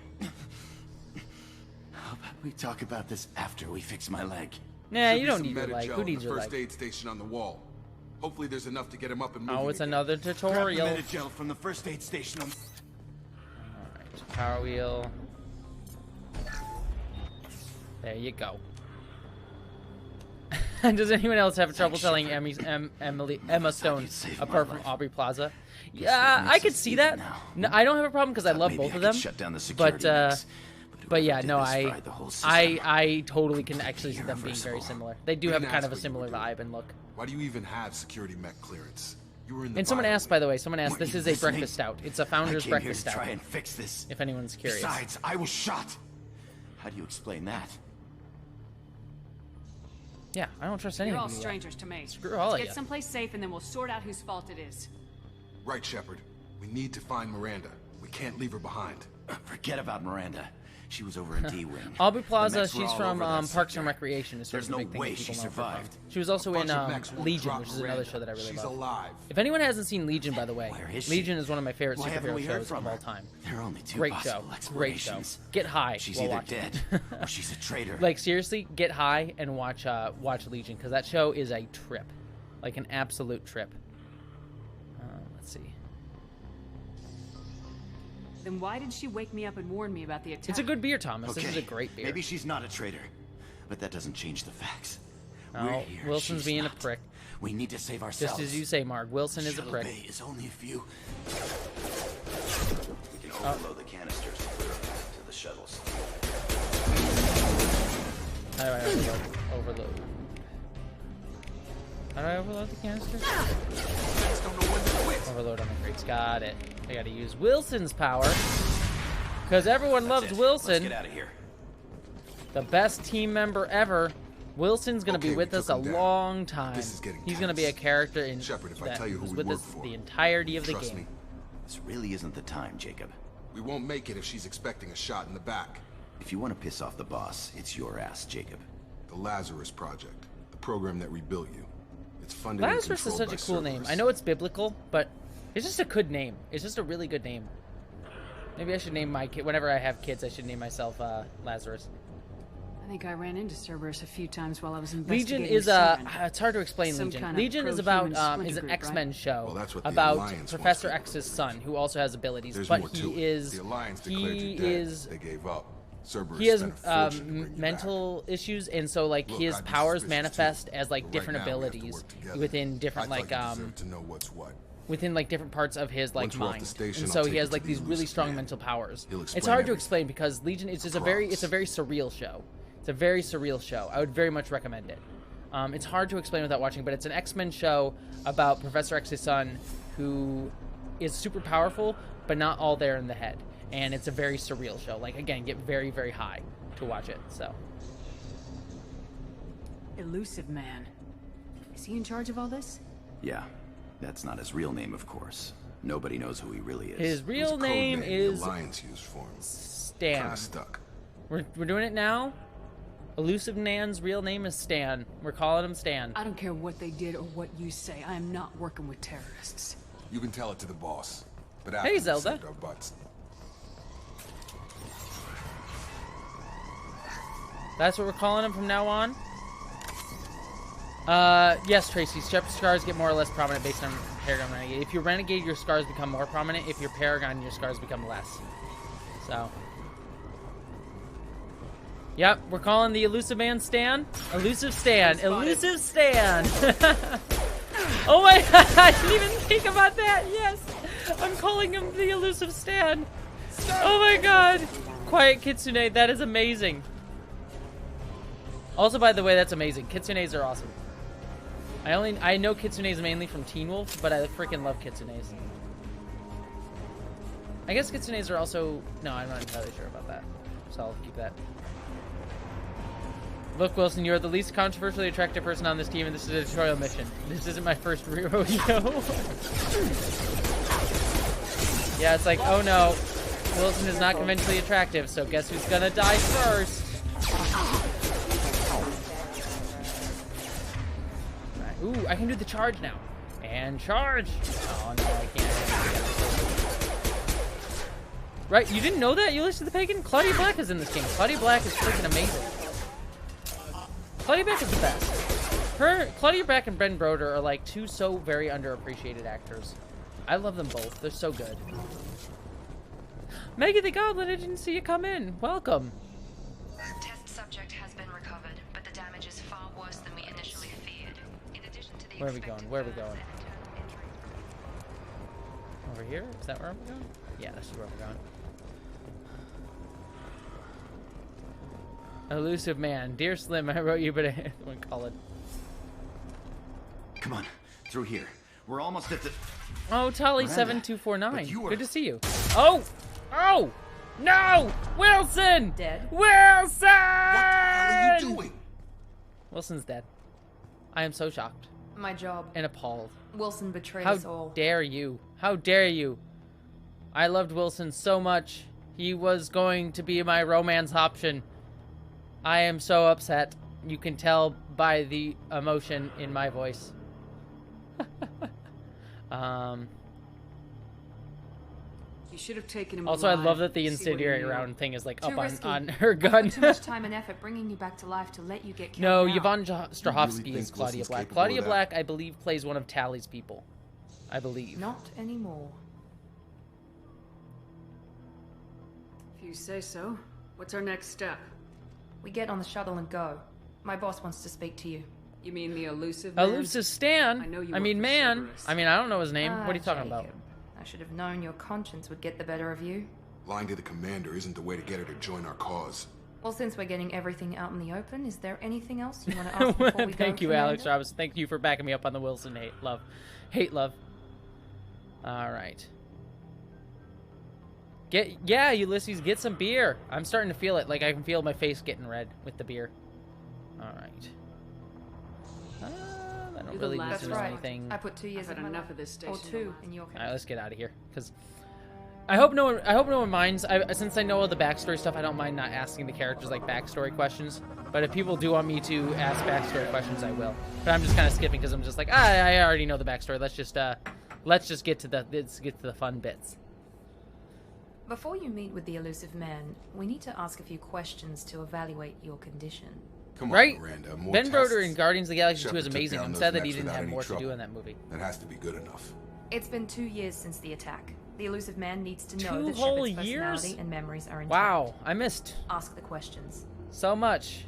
How about we talk about this after we fix my leg? Nah, you don't need your leg. Who needs your leg? First aid station on the wall. Hopefully there's enough to get him up and moving. Oh, it's another tutorial. Grab the Metagel from the first aid station on... Alright, power wheel. There you go. Does anyone else have trouble telling Emma Stone apart from Aubrey Plaza? Yeah, I could see that. No, I don't have a problem because I love both of them. But yeah, no, I totally can actually see them being very similar. They do have kind of a similar vibe and look. Why do you even have security mech clearance? You were in the and someone asked, by the way, this is a breakfast stout. It's a founder's breakfast stout. Try and fix this. If anyone's curious. Besides, I was shot. How do you explain that? Yeah, I don't trust anyone. You're all strangers to me. Screw all of you. Get someplace safe and then we'll sort out whose fault it is. Right, Shepard. We need to find Miranda. We can't leave her behind. Forget about Miranda. She was over in D-Wing. Aubrey Plaza, she's from Parks and Recreation. Is sort There's of the no big way thing she people know her from. survived. She was also in Legion, which is another show that I really She's love. alive. If anyone hasn't seen Legion, by the way, Where is she? Legion is one of my favorite Why haven't superhero we heard shows from of her? all time. There are only two Great possible show. Great show. explanations. Get high She's while either watching dead it. or she's a traitor. Like, seriously, get high and watch Legion, because that show is a trip. Like, an absolute trip. Let's see. Then why did she wake me up and warn me about the attack? It's a good beer, Thomas. Okay, This is a great beer. maybe she's not a traitor, but that doesn't change the facts. Oh, We're here, Wilson's she's being not. a prick. We need to save ourselves. Just as you say, Mark. Wilson is a Shuttle prick. Bay is only a few. We can overload the canisters and put them back to the shuttles. How do I overload? How do I overload the canisters? Mechs don't know when to quit. Overload on the crates. Got it. I gotta use Wilson's power. Because everyone loves Wilson. Let's get out of here. The best team member ever. Wilson's gonna be with us a long time. He's gonna be a character in Shepard, if that I tell you who was we with work us for, the entirety of the trust game. me. This really isn't the time, Jacob. We won't make it if she's expecting a shot in the back. If you want to piss off the boss, it's your ass, Jacob. The Lazarus Project, the program that rebuilt you. It's funded Lazarus is such a cool name. I know it's biblical, but it's just a good name. It's just a really good name. Maybe I should name my kid. Whenever I have kids, I should name myself Lazarus. I think I ran into Cerberus a few times while I was investigating. Legion is it's hard to explain. Some Legion. kind of Legion is about pro-human is an splinter X-Men group, show Well, that's what the about Alliance Professor wants to X's son, who also has abilities, There's but more to he it. is The Alliance declared you dead. They gave up. Cerberus he has spent a fortune to bring you mental issues, and so like Look, his I'd be powers suspicious manifest too, as like but different right now we have to abilities work together. within different I like thought you deserved to know what's what. within like different parts of his like Once we're off the mind, station, and I'll so take he you has to like the these really elusive strong man. mental powers. He'll It's explain hard to everything. explain because Legion is just a very surreal show. It's a very surreal show. I would very much recommend it. It's hard to explain without watching, but it's an X-Men show about Professor X's son, who is super powerful, but not all there in the head. And it's a very surreal show. Like, again, get very, very high to watch it. So, Elusive Man. Is he in charge of all this? Yeah, that's not his real name, of course. Nobody knows who he really is. his real name is The Alliance used for him. Stan. Kinda stuck. We're doing it now. Elusive Nan's real name is Stan. We're calling him Stan. I don't care what they did or what you say. I am not working with terrorists. You can tell it to the boss. But Hey, after we Zelda. saved our butts. That's what we're calling him from now on? Yes, Tracy. Scars get more or less prominent based on Paragon Renegade. If you're Renegade, your scars become more prominent. If you're Paragon, your scars become less. So. Yep, we're calling the Elusive Man Stan. Elusive Stan. Elusive Stan. Oh my god, I didn't even think about that. Yes. I'm calling him the Elusive Stan. Oh my god. Quiet Kitsune, that is amazing. Also, by the way, that's amazing. Kitsunes are awesome. I know Kitsunes mainly from Teen Wolf, but I freaking love Kitsunes. I guess Kitsunes are also... No, I'm not entirely sure about that. So I'll keep that. Look, Wilson, you are the least controversially attractive person on this team, and this is a tutorial mission. This isn't my first rodeo. Yeah, it's like, oh no. Wilson is not conventionally attractive, so guess who's gonna die first? Ooh, I can do the charge now. And charge! Oh, no, I can't. Right, you didn't know that, Ulysses the Pagan? Claudia Black is in this game. Claudia Black is freaking amazing. Claudia Black is the best. Claudia Black and Ben Broder are like two so very underappreciated actors. I love them both. They're so good. Maggie the Goblin, I didn't see you come in. Welcome. Test subject has been recovered, but the damage is far worse than we initially feared. In addition to the Where are we going? Where are we going? Over here? Is that where I'm going? Yeah, that's where we're going. Elusive Man. Dear Slim, I wrote you, but I won't call it. Come on, through here. We're almost at the... Oh, Tally Miranda, 7249. but you were- Good to see you. Oh! Oh! No! Wilson! Dead? Wilson! What the hell are you doing? Wilson's dead. I am so shocked My job. and appalled. Wilson betrayed How us all. dare you? How dare you? I loved Wilson so much. He was going to be my romance option. I am so upset. You can tell by the emotion in my voice. You should have taken him Also, I alive. love that the See what he incendiary knew. round thing is like Too up risky. on her I gun. put too much time and effort bringing you back to life to let you get killed. No, now. Yvonne You Strahovski really is think Claudia Wilson's Black. capable Claudia of that? Black, I believe, plays one of Tally's people. I believe. Not anymore. If you say so. What's our next step? We get on the shuttle and go. My boss wants to speak to you. You mean the elusive man? Elusive Stan. I know you I mean, work for man. Cerberus. I mean, I don't know his name. What are you talking about? Jacob. I should have known your conscience would get the better of you. Lying to the commander isn't the way to get her to join our cause. Well, since we're getting everything out in the open, is there anything else you want to ask before we go? Thank you, Alex Commander? Robinson. Thank you for backing me up on the Wilson hate love. All right. Yeah, Ulysses, get some beer. I'm starting to feel it. Like, I can feel my face getting red with the beer. All right. I don't really need to know anything. I put 2 years I've had enough of this station. Or 2 in your case. All right, let's get out of here, because I hope no one minds. Since I know all the backstory stuff, I don't mind not asking the characters like backstory questions. But if people do want me to ask backstory questions, I will. But I'm just kind of skipping because I'm just like, I already know the backstory. Let's just get to the fun bits. Before you meet with the elusive man, we need to ask a few questions to evaluate your condition. Come on, Right? Miranda, more Ben tests. Broder in Guardians of the Galaxy 2 Shepard is took amazing. down I'm those sad that he mechs didn't without have any more to trouble. do in that movie. That has to be good enough. It's been 2 years since the attack. The elusive man needs to know 2 that whole Shepard's years? personality and memories are intact. Wow, I missed Ask the questions. so much.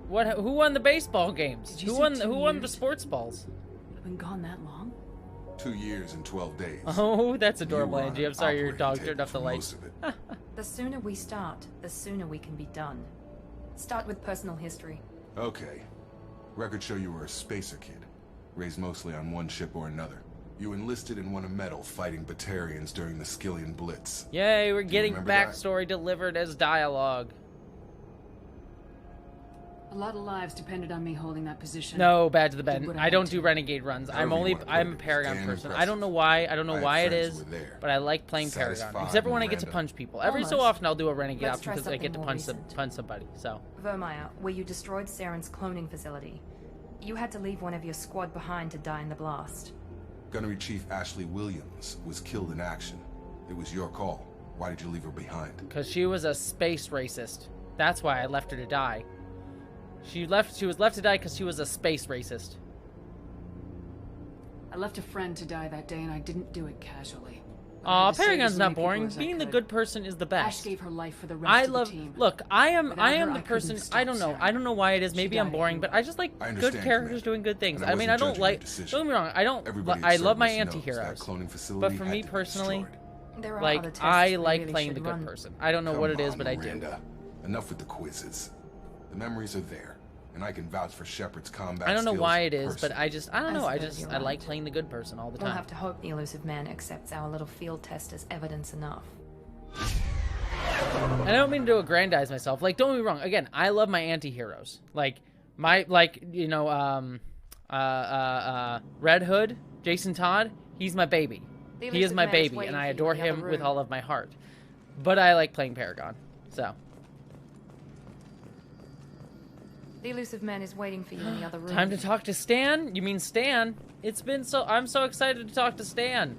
Who won the baseball games? Who won the sports balls? I've been gone that long? 2 years and 12 days. Oh, that's adorable, You were Angie. I'm on sorry your operating dog table turned off the for lights. most of it. The sooner we start, the sooner we can be done. Start with personal history. Okay. Records show you were a spacer kid, raised mostly on one ship or another. You enlisted and won a medal fighting Batarians during the Skillian Blitz. Yay, we're getting remember that? backstory delivered as dialogue. A lot of lives depended on me holding that position. No, Badge of the Did Ben. what I I don't had do to. renegade runs. However you wanna put I'm a it, Paragon damn person. I impressive. don't know why. I don't know I had why it friends is, who were there. but I like playing Paragon. Satisfied, Except for when I get to Miranda. punch people. Every so Almost. often I'll do a renegade Let's option try because I get to something more recent. punch somebody. So Vermeer, where you destroyed Saren's cloning facility. You had to leave one of your squad behind to die in the blast. Gunnery Chief Ashley Williams was killed in action. It was your call. Why did you leave her behind? because she was a space racist. That's why I left her to die. She was left to die because she was a space racist. I left a friend to die that day, and I didn't do it casually. But I Aw, had to save Paragon's as not many people boring. as I Being the could. good person is the Ash best. gave her life for the rest I of love. the team. Look, I am Without her, the I person. couldn't I stop don't know. Saren. I don't know why it is. She Maybe I'm died boring, but I just like I good understand, characters Commander. doing good things. And I I mean, wasn't I don't judging like. your decision. Don't get me wrong. I don't. Everybody I in love my service knows anti-heroes. that cloning facility But for had me to be personally, destroyed. There are like other tests I we like really playing the should good run. person. I don't know Come what it is, on, but I do. Miranda. Enough with the quizzes. The memories are there, and I can vouch for Shepard's combat I don't know skills why it is, but personally. I don't know. I suppose you're I like right. playing the good person all the We'll time. have to hope the elusive man accepts our little field test as evidence enough. And I don't mean to aggrandize myself. Like, don't get me wrong. Again, I love my anti-heroes. Like Red Hood, Jason Todd. He's my baby. The He is elusive my man is baby, waiting and I for you adore in the other him with room. all of my heart. But I like playing Paragon. So The elusive man is waiting for you in the other room. time to talk to Stan. You mean Stan? It's been so. I'm so excited to talk to Stan.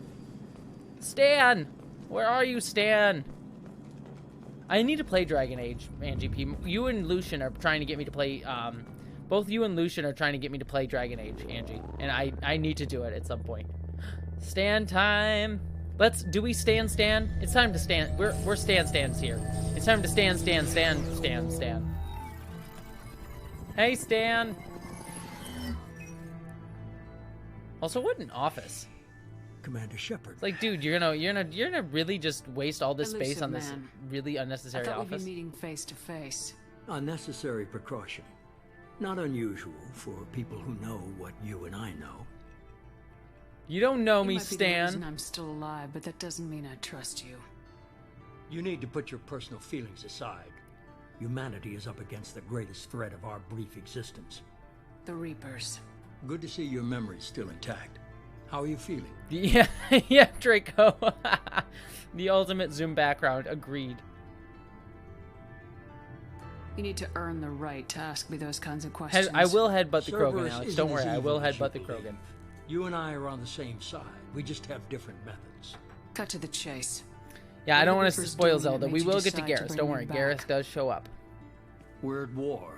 Stan, where are you, Stan? I need to play Dragon Age, Angie P. You and Lucian are trying to get me to play. Both you and Lucian are trying to get me to play Dragon Age, Angie, and I need to do it at some point. Stan time. Do we stand? It's time to stand. We're stands here. It's time to stand. Hey, Stan. Also, what an office. Commander Shepard. It's like, dude, you're gonna really just waste all this space Elusive on this man. really I unnecessary thought we'd office. be meeting face to face. Unnecessary precaution. Not unusual for people who know what you and I know. You don't know You me, might be the reason Stan. I'm still alive, but that doesn't mean I trust you. You need to put your personal feelings aside. Humanity is up against the greatest threat of our brief existence. The Reapers. Good to see your memory's still intact. How are you feeling? Yeah, yeah, Draco. The ultimate Zoom background. Agreed. You need to earn the right to ask me those kinds of questions. I will headbutt the Krogan, Cerberus Alex. isn't Don't as worry, I evil will as you headbutt the believe. Krogan. You and I are on the same side. We just have different methods. Cut to the chase. Yeah, What I are don't the want to Reapers spoil doing that Zelda. made We you will get to decide to Garrus. bring Don't me worry, back? Garrus does show up. We're at war.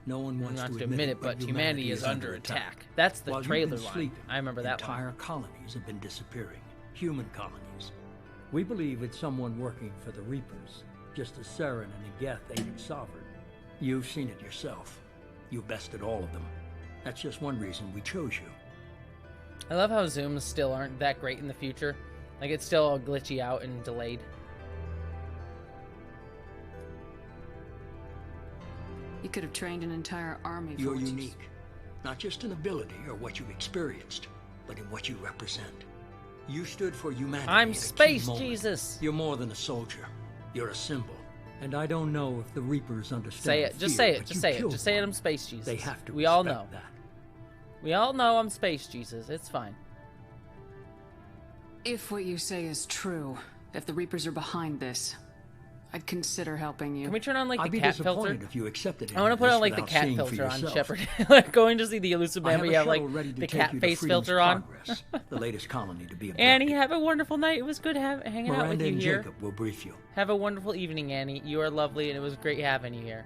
No one wants Not to to admit it, but humanity is under attack. That's the While you've trailer been line. sleeping, I remember that entire line. colonies have been disappearing. Human colonies. We believe it's someone working for the Reapers, just as Saren and Igeth aided Sovereign. You've seen it yourself. You bested all of them. That's just one reason we chose you. I love how zooms still aren't that great in the future. Like, it's still all glitchy out and delayed. You could have trained an entire army for You're what you- unique. Not just in ability or what you've experienced, but in what you represent. You stood for humanity. I'm at a key Space moment. Jesus. You're more than a soldier. You're a symbol. And I don't know if the Reapers understand. Say it. Just fear, say it. but Just you say it. killed Just say it. one. I'm Space Jesus. They have to We all respect know. that. We all know I'm Space Jesus. It's fine. If what you say is true, if the Reapers are behind this, I'd consider helping you. Can we turn on like I'd the be cat filter? disappointed if you accepted I want to put this on like the without cat seeing for filter on yourself. Shepard. Like going to see the elusive I man. have We a have like shuttle ready to the take cat you to face Freedom's filter on. Progress, the latest colony to be abducted. Annie, have a wonderful night. It was good hanging out with Miranda you and here. Jacob will brief you. Have a wonderful evening, Annie. You are lovely, and it was great having you here.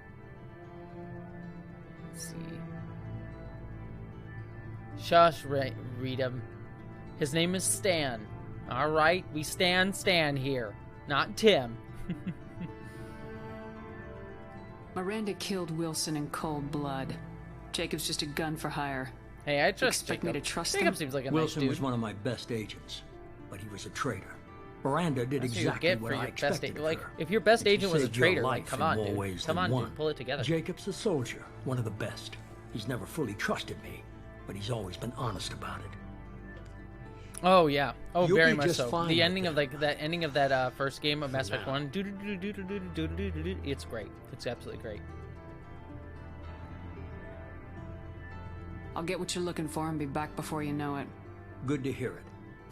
Let's see. Shush, read him. His name is Stan. All right, we Stan here, not Tim. Miranda killed Wilson in cold blood. Jacob's just a gun for hire. Hey, I trust Expect Jacob. me to trust Jacob him? seems like a Wilson nice dude. was one of my best agents, but he was a traitor. Miranda did That's what exactly you get what for I your best expected agent. of Like, her. if your best And she agent was a saved your traitor, like, life come in on, more dude. ways Come than on, one. dude. Pull it together. Jacob's a soldier, one of the best. He's never fully trusted me, but he's always been honest about it. Oh yeah. Oh, You'll very be much just so. fine The with ending of like that ending of that first game of Mass Effect now. 1. It's great. It's absolutely great. I'll get what you're looking for and be back before you know it. Good to hear it.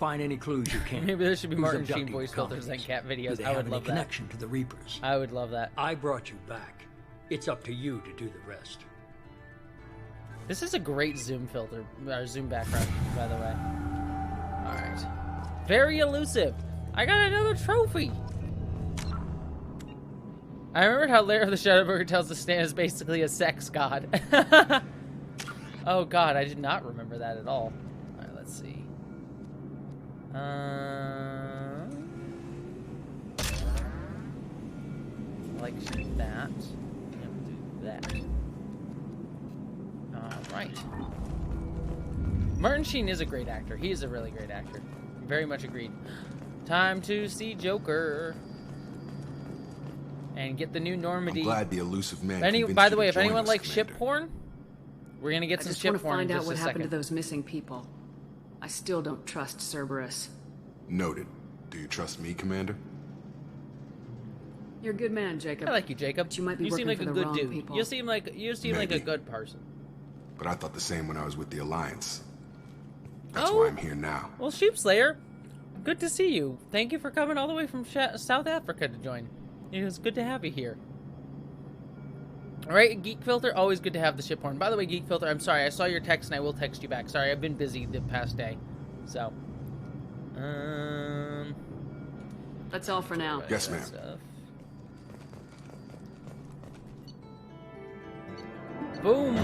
Find any clues you can. Maybe there should be Who's Martin Sheen abducting voice the filters than colonies? cat Do videos. they I have would any love that. connection to the Reapers? I would love that. I brought you back. It's up to you to do the rest. This is a great zoom filter, or zoom background, by the way. Alright. Very elusive. I got another trophy. I remembered how Lair of the Shadowburger tells us Stan is basically a sex god. Oh god, I did not remember that at all. Alright, let's see. I like that. And do that. Alright. Martin Sheen is a great actor. He is a really great actor. Very much agreed. Time to see Joker. And get the new Normandy. I'm glad the elusive man By the convinced way, you to if join anyone us, likes Commander. ship porn, we're gonna get I some just ship want to porn in find out just what a happened to second. those missing people. I still don't trust Cerberus. Noted. Do you trust me, Commander? You're a good man, Jacob. I like you, Jacob. But you might be You seem working like a for the good wrong dude. people. You seem like a Maybe. good person. But I thought the same when I was with the Alliance. That's Oh. why I'm here now. Well, Sheep Slayer, good to see you. Thank you for coming all the way from South Africa to join. It was good to have you here. All right, Geek Filter, always good to have the ship horn. By the way, Geek Filter, I'm sorry, I saw your text and I will text you back. Sorry, I've been busy the past day. So, That's all for now. Yes, ma'am. stuff. Boom!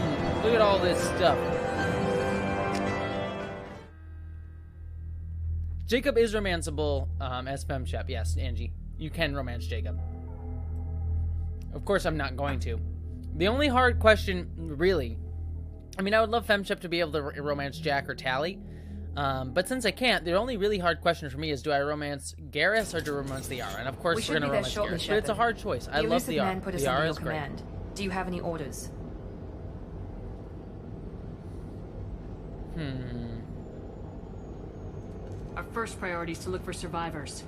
Look at all this stuff. Jacob is romanceable as FemShep. Yes, Angie. You can romance Jacob. Of course, I'm not going to. The only hard question, really... I mean, I would love FemShep to be able to romance Jack or Tally. But since I can't, the only really hard question for me is, do I romance Garrus or do I romance the Yara? And of course, we're going to romance Garrus. But it's a hard choice. I love the Yara. The Yara is great. Do you have any orders? Our first priority is to look for survivors.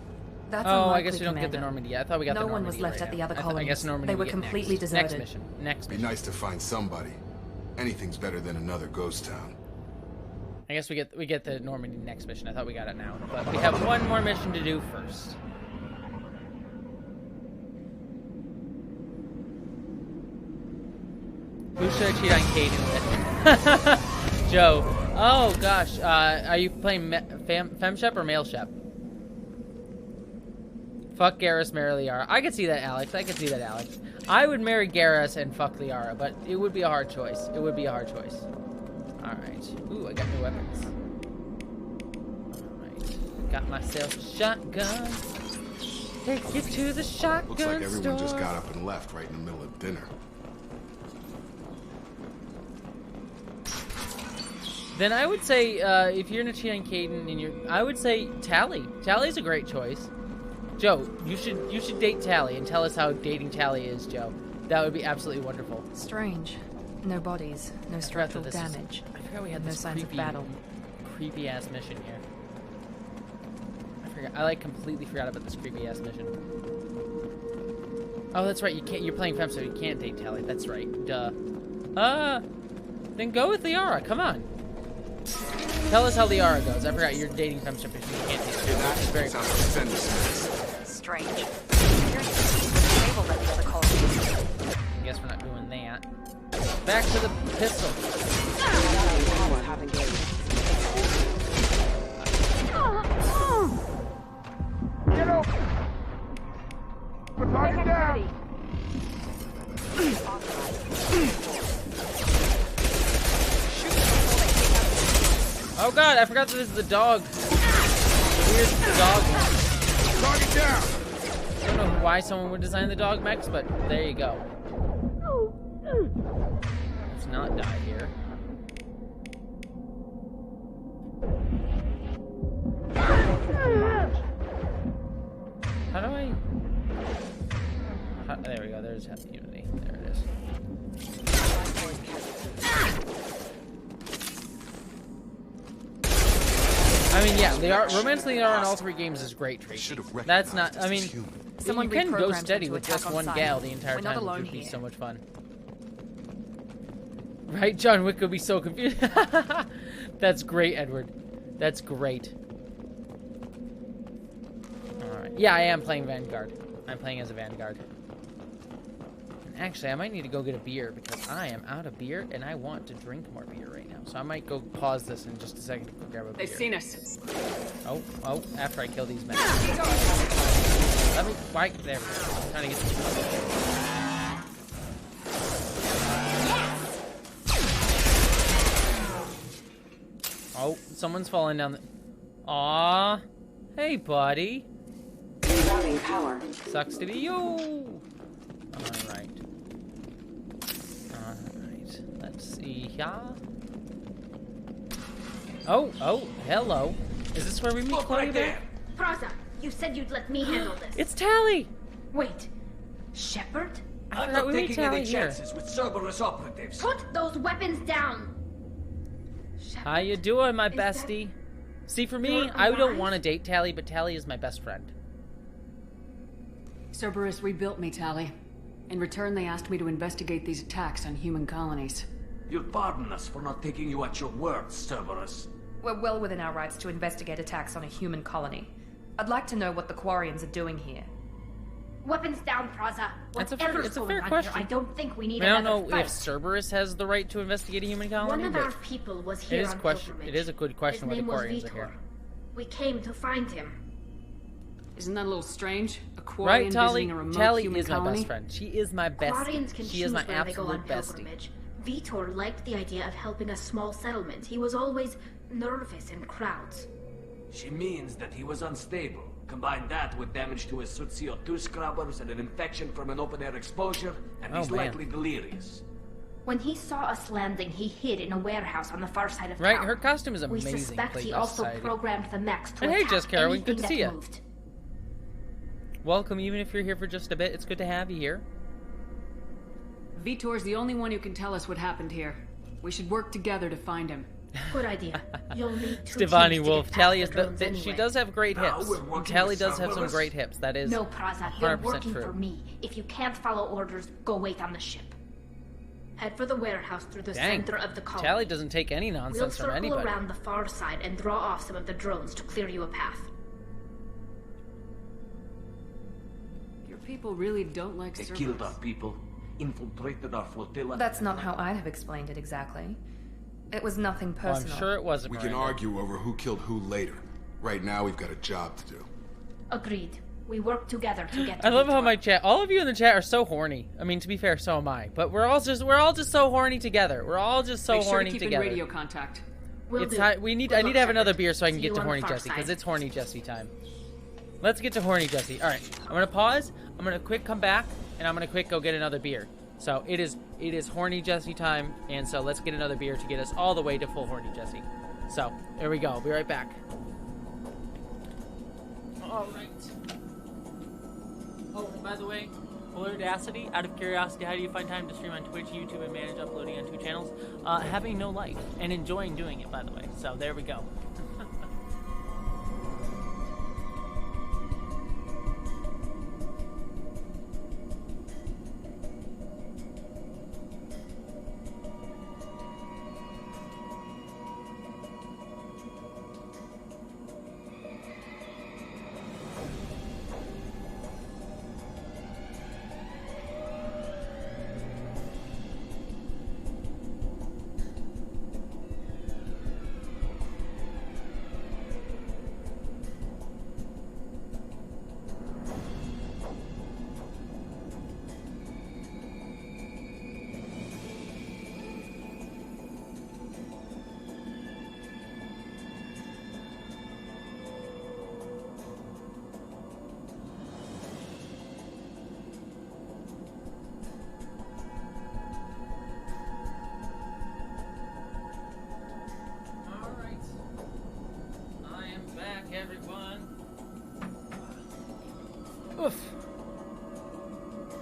That's Oh, I unlikely, guess we don't get the Commander. Normandy yet. I thought we got the No Normandy. one was left right at the now. other I guess colonies. Normandy They we were get completely next. deserted. Next mission. Next Be mission. nice to find somebody. Anything's better than another ghost town. I guess we get the Normandy next mission. I thought we got it now, but we have one more mission to do first. Who should I cheat on Caden with? Joe. Oh gosh, are you playing FemShep or MaleShep? Fuck Garrus, marry Liara. I could see that, Alex. I could see that, Alex. I would marry Garrus and fuck Liara, but it would be a hard choice. It would be a hard choice. Alright. Ooh, I got new weapons. Alright. Got myself a shotgun. Take you to the shotgun Looks like everyone just store. got up and left right in the middle of dinner. Then I would say, if you're gonna cheat on Caden, and I would say Tally. Tally's a great choice. Joe, you should date Tally and tell us how dating Tally is, Joe. That would be absolutely wonderful. Strange. No bodies, no structural damage. I forgot we had no this signs of battle. creepy ass mission here. I completely forgot about this creepy ass mission. Oh, that's right. You can't. You're playing Fem, so you can't date Tally. That's right. Duh. Then go with Liara. Come on. Tell us how Liara goes. I forgot you're dating Fem, so you can't date Tally. It's very strange. I guess we're not doing that. Back to the pistol. Get over! Put target down! Oh god, I forgot that this is the dog. Weird dog. Target down! I don't know why someone would design the dog mechs, but there you go. Let's not die here. How do I... there we go, there's Happy Unity. There it is. I mean, yeah, Romance Liara in all three games is great, Tracy. That's not, I mean, you can go steady with just one gal the entire time, which would be so much fun. Right? John Wick would be so confused. That's great, Edward. That's great. Alright. Yeah, I am playing Vanguard. I'm playing as a Vanguard. Actually, I might need to go get a beer because I am out of beer and I want to drink more beer right now. So I might go pause this in just a second to go grab a beer. They've seen us. Oh, after I kill these men. Let me, why, there we go. I'm trying to get this. Oh, someone's falling down the... Aww. Hey, buddy. Power. Sucks to be you. Alright. Alright. Let's see here. Oh, hello. Is this where we meet Chloe there? Praza, you said you'd let me handle this. It's Tally! Wait. Shepard? I'm not taking any chances with Cerberus operatives. Put those weapons down! How you doing, my bestie? See, for me, I don't want to date Tally, but Tally is my best friend. Cerberus rebuilt me, Tally. In return, they asked me to investigate these attacks on human colonies. You'll pardon us for not taking you at your word, Cerberus. We're well within our rights to investigate attacks on a human colony. I'd like to know what the Quarians are doing here. Weapons down, Praza. It's a fair question. I don't think we need I don't another know fight. if Cerberus has the right to investigate a human colony. One of our people was here on pilgrimage. It is a good question why the Quarians are here. We came to find him. Isn't that a little strange? A Quarian right, visiting a remote Tally human is colony? my best friend. She is my bestie. Quarians can she is my choose where they go on absolute bestie. pilgrimage. Vitor liked the idea of helping a small settlement. He was always nervous in crowds. She means that he was unstable. Combine that with damage to his suit CO2 scrubbers and an infection from an open-air exposure, and he's likely delirious. When he saw us landing, he hid in a warehouse on the far side of town. Right, her costume is amazing. We suspect he also programmed the mechs to attack. Hey, Jessica, good to see you. Moved. Welcome, even if you're here for just a bit. It's good to have you here. Vitor's the only one who can tell us what happened here. We should work together to find him. Good idea. You'll need two Stevani teams Wolf. to Tally is anyway. she does have great hips. Tally does have some great hips. That is no, Praza, you're working true. for me. If you can't follow orders, go wait on the ship. Head for the warehouse through the center of the colony. Tally doesn't take any nonsense from anybody. We'll circle around the far side and draw off some of the drones to clear you a path. Your people really don't like They Cerberus. killed our people, infiltrated our flotilla. That's not how I'd have explained it exactly. It was nothing personal. I'm sure it wasn't. We can argue over who killed who later. Right now, we've got a job to do. Agreed. We work together to get to I love Vitor. how my chat, all of you in the chat are so horny. I mean, to be fair, so am I. But we're all just so horny together. We're all just so Make sure horny to keep together. In radio contact. It's time. I need to have another beer so I can get to horny Jessie, because it's horny Jessie time. Let's get to horny Jessie. All right, I'm gonna pause. I'm gonna quick come back, and I'm gonna quick go get another beer. So it is horny Jessie time, and so let's get another beer to get us all the way to full horny Jessie. So there we go. I'll be right back. All right. Oh, and by the way, full audacity, out of curiosity, how do you find time to stream on Twitch, YouTube, and manage uploading on 2 channels? Having no life and enjoying doing it, by the way. So there we go.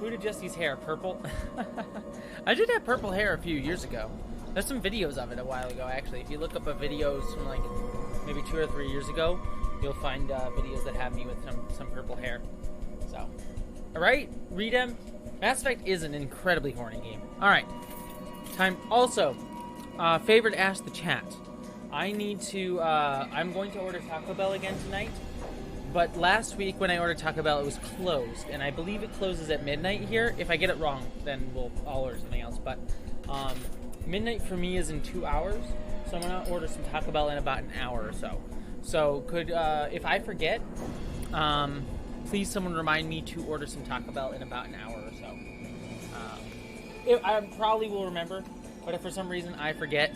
Who did Jessie's hair? Purple? I did have purple hair a few years ago. There's some videos of it a while ago, actually. If you look up videos from like maybe 2 or 3 years ago, you'll find videos that have me with some purple hair. So, alright, Redem. Mass Effect is an incredibly horny game. Alright, time. Also, favorite Ask the Chat. I need to, I'm going to order Taco Bell again tonight. But last week when I ordered Taco Bell, it was closed. And I believe it closes at midnight here. If I get it wrong, then I'll order something else. But midnight for me is in 2 hours. So I'm going to order some Taco Bell in about an hour or so. So could, if I forget, please someone remind me to order some Taco Bell in about an hour or so. I probably will remember. But if for some reason I forget,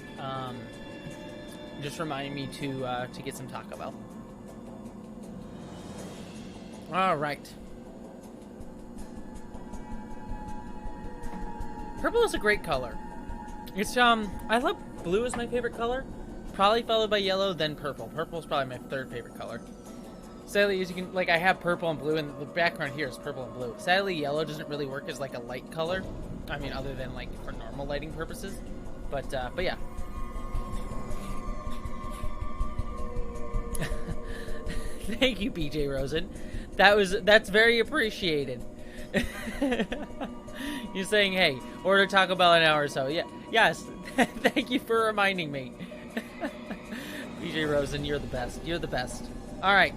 just remind me to get some Taco Bell. All right. Purple is a great color. It's I love blue is my favorite color, probably followed by yellow, then purple. Purple is probably my third favorite color. Sadly, as you can, like, I have purple and blue, and the background here is purple and blue. Sadly, yellow doesn't really work as like a light color. I mean, other than like for normal lighting purposes. But yeah. Thank you, BJ Rosen. That's very appreciated. You're saying, hey, order Taco Bell in an hour or so. Yeah, yes. Thank you for reminding me. BJ Rosen, you're the best. You're the best. All right.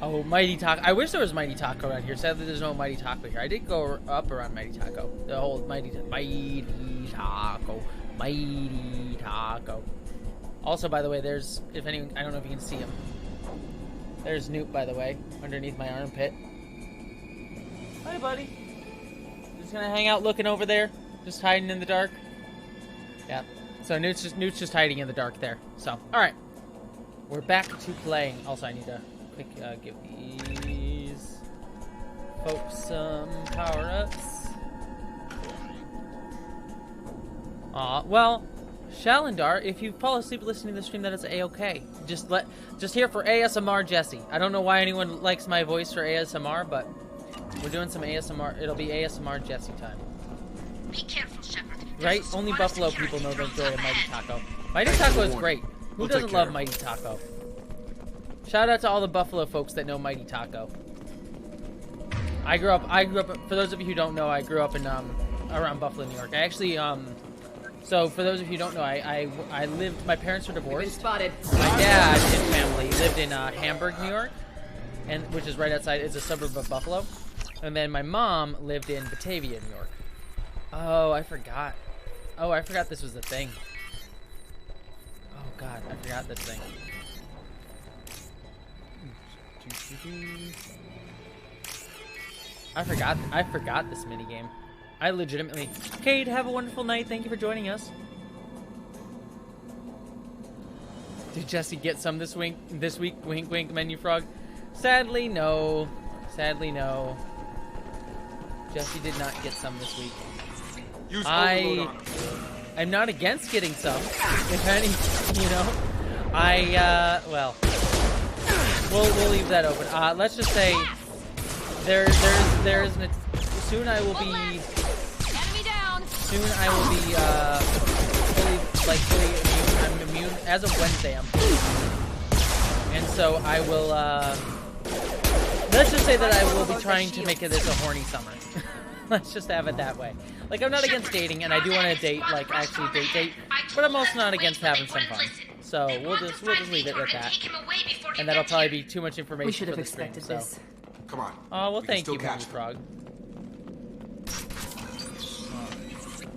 Oh, Mighty Taco. I wish there was Mighty Taco around here. Sadly, there's no Mighty Taco here. I did go up around Mighty Taco. The whole Mighty Taco. Also, by the way, there's, if anyone, I don't know if you can see him. There's Newt, by the way, underneath my armpit. Hi, buddy. Just gonna hang out looking over there, just hiding in the dark. Yeah. So Newt's just hiding in the dark there. So, all right, we're back to playing. Also, I need to quick give these folks some power-ups. Well, Shalindar, if you fall asleep listening to the stream, that is a-okay. Just here for ASMR Jessie. I don't know why anyone likes my voice for ASMR, but we're doing some ASMR. It'll be ASMR Jessie time. Be careful, Shepard. Right? Only Buffalo people know the joy of Mighty Taco. Mighty Taco is great. Who doesn't love Mighty Taco? Shout out to all the Buffalo folks that know Mighty Taco. I grew up, for those of you who don't know, I grew up in, around Buffalo, New York. I actually, so for those of you who don't know, I lived, my parents were divorced. Spotted. My dad and family lived in Hamburg, New York, and which is right outside, it's a suburb of Buffalo. And then my mom lived in Batavia, New York. Oh, I forgot. Oh, I forgot this was the thing. Oh God, I forgot this thing. I forgot this minigame. I legitimately... Kate, have a wonderful night. Thank you for joining us. Did Jessie get some this week? Wink, wink, Menu Frog. Sadly, no. Sadly, no. Jessie did not get some this week. I'm not against getting some. If any, you know. Well, we'll leave that open. Let's just say there's an... Soon I will be... Soon I will be, fully immune. I'm immune. As of Wednesday, I'm fully immune. And so I will, let's just say that I will be trying to make this a horny summer. Let's just have it that way. Like, I'm not against dating, and I do want to date, like, actually date, but I'm also not against having some fun. So we'll just leave it at that. And that'll probably be too much information for the stream, so. Come on. Oh, well, thank you, Mini Frog.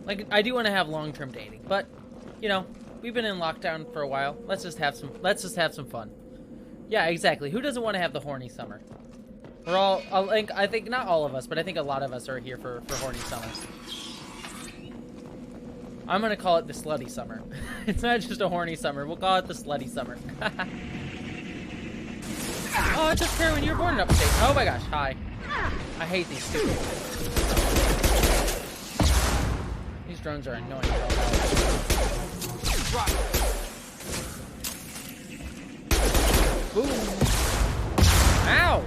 Like, I do want to have long-term dating, but, you know, we've been in lockdown for a while. Let's just have some fun. Yeah, exactly. Who doesn't want to have the horny summer? We're all, I think not all of us, but I think a lot of us are here for horny summer. I'm gonna call it the slutty summer. It's not just a horny summer. We'll call it the slutty summer. Oh, it's just when you were born in upstate. Oh my gosh, hi. I hate these stupid. These drones are annoying. Boom. Ow.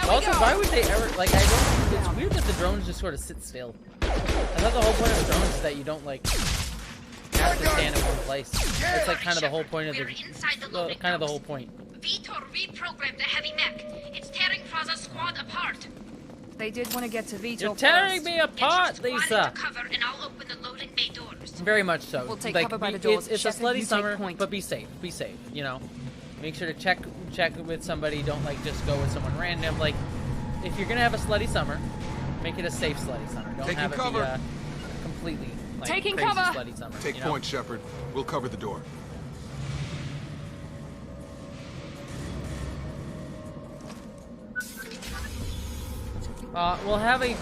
Also, why would they ever like. I don't. It's weird that the drones just sort of sit still. I thought the whole point of drones is that you don't like have to stand in one place. That's like kind of the whole point of the kind of the whole point. Vitor reprogrammed the heavy mech. It's tearing Fraza's squad apart. They did want to get to Vitor. You're tearing me apart, Lisa. Cover and I'll open the loading bay doors. Very much so. We'll take like, cover by the doors. It's a Shepard, slutty you summer, take point. but be safe. Be safe. You know, make sure to check with somebody. Don't like just go with someone random. Like, if you're gonna have a slutty summer, make it a safe slutty summer. Don't Taking have it cover. be completely like, Taking crazy cover. slutty summer. Take point, Shepard. We'll cover the door. We'll have a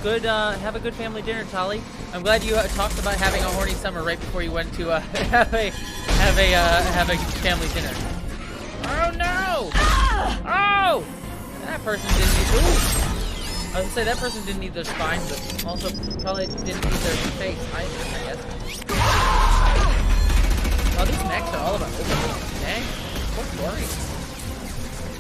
good family dinner, Tali. I'm glad you talked about having a horny summer right before you went to have a family dinner. Oh no! Oh! That person didn't need. Ooh! I was gonna say that person didn't need their spine, but also probably didn't need their face either, I guess. Oh, these mechs are all about open. Dang, so boring.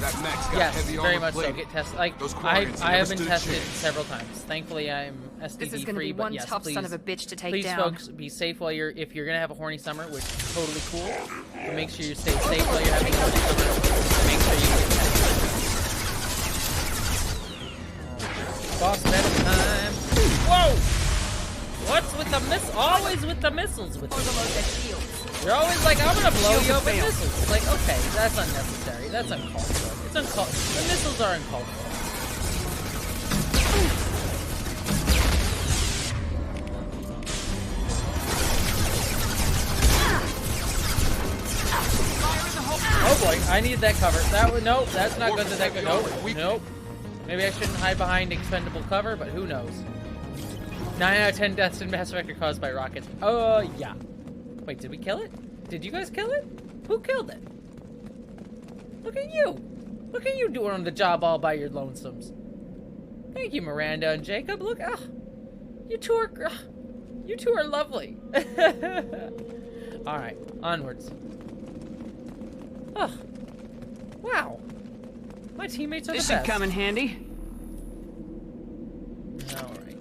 That mech's got Yes, heavy very armor much so. plating. Get tested. Like Those I coordinates have never been stood a tested chance. several times. Thankfully, I'm STD This is gonna free. be one but yes, tough please, son of a bitch to take please, down. folks, be safe while if you're gonna have a horny summer, which is totally cool. But make sure you stay safe while you're having a horny summer. And make sure you get tested. Boss battle time. Whoa! What's with the always with the missiles with you? You're always like, I'm gonna blow you up with missiles. It's like, okay, that's unnecessary. That's uncalled for. It's uncalled. The missiles are uncalled for. Oh boy, I need that cover. That would nope. That's not good. That good. Nope. Nope. Maybe I shouldn't hide behind expendable cover, but who knows? 9 out of 10 deaths in Mass Effect are caused by rockets. Oh yeah. Wait, did we kill it? Did you guys kill it? Who killed it? Look at you. Look at you doing the job all by your lonesomes. Thank you, Miranda and Jacob. Look, you two are lovely. All right, onwards. Oh, wow. My teammates are This the best. should come in handy. All right.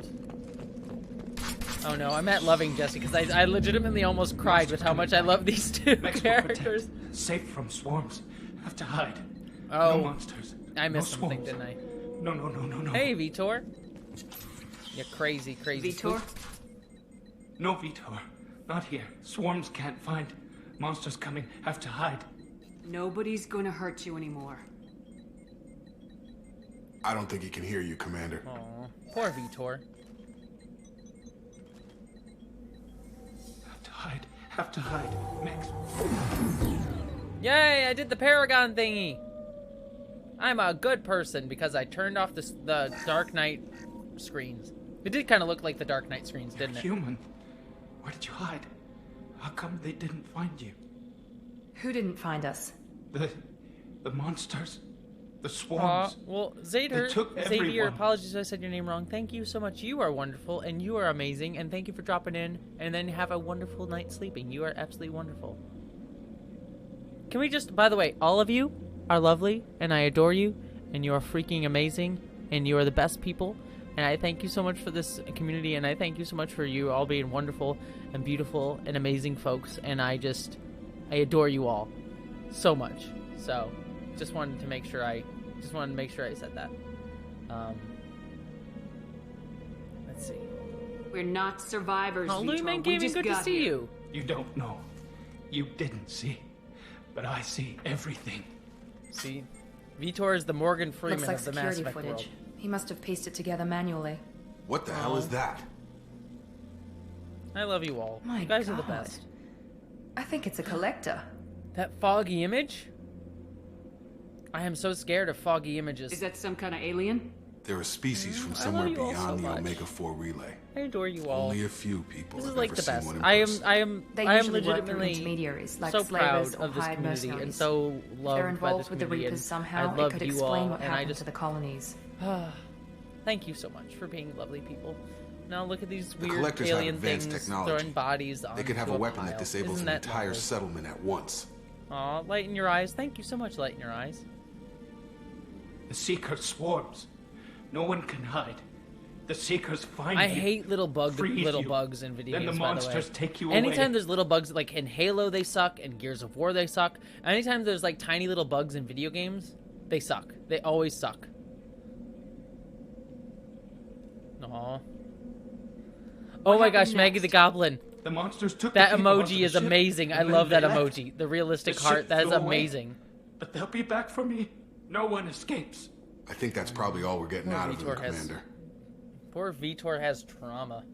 Oh no, I'm at loving Jessie because I legitimately almost cried with how much I love these two characters. Safe from swarms. Have to hide. Oh, No monsters. I missed no something, swarms. didn't I? No. Hey, Vitor. You crazy Vitor? spook. No, Vitor. Not here. Swarms can't find. Monsters coming. Have to hide. Nobody's gonna hurt you anymore. I don't think he can hear you, Commander. Aw, poor Vitor. Have to hide. Max. Yay, I did the Paragon thingy. I'm a good person because I turned off the Dark Knight screens. It did kind of look like the Dark Knight screens, didn't it? Human. Where did you hide? How come they didn't find you? Who didn't find us? The monsters. The swarms. Well, They took Xavier, everyone. apologies if I said your name wrong. Thank you so much. You are wonderful, and you are amazing, and thank you for dropping in, and then have a wonderful night sleeping. You are absolutely wonderful. Can we just, by the way, all of you are lovely, and I adore you, and you are freaking amazing, and you are the best people, and I thank you so much for this community, and I thank you so much for you all being wonderful, and beautiful, and amazing folks, and I adore you all so much. So, just wanted to make sure I said that. Let's see. We're not survivors, Oh, Vitor. Louis Man We Gaming, just good to got see here. you. You don't know. You didn't see. But I see everything. See? Vitor is the Morgan Freeman Looks like of the Mass security Effect footage. world. He must have pieced it together manually. What the hell is that? I love you all. My you guys are the God. best. I think it's a collector. That foggy image? I am so scared of foggy images. Is that some kind of alien? They're a species from I love somewhere you all beyond so the much. Omega-4 relay. I adore you all. Only a few people This is have like ever the seen best. one in I person. am They I am usually work through legitimately intermediaries, like so proud slavers or of this hired community and mercenaries. so If loved they're by involved this with the community. Reapers And somehow, I love it could you explain all, what and I happened just to the colonies. thank you so much for being lovely people. Now look at these The weird collectors have alien advanced things technology. throwing bodies on. They could have a weapon that disables Isn't an that entire lovely? settlement at once. Aw, light in your eyes. Thank you so much, light in your eyes. The Seeker swarms. No one can hide. The Seekers find I you. hate little bugs in video games, by the way. Take you Anytime away. there's little bugs, like in Halo they suck, in Gears of War they suck. Anytime there's like tiny little bugs in video games, they suck. They always suck. Aww. Oh my gosh, Maggie the Goblin. The monsters took that the people onto emoji the is ship, amazing. I and then love they that left. emoji. The realistic The heart. ship That is flew away. amazing. But they'll be back for me. No one escapes. I think that's probably all we're getting out of them, Commander. Poor Vitor has trauma.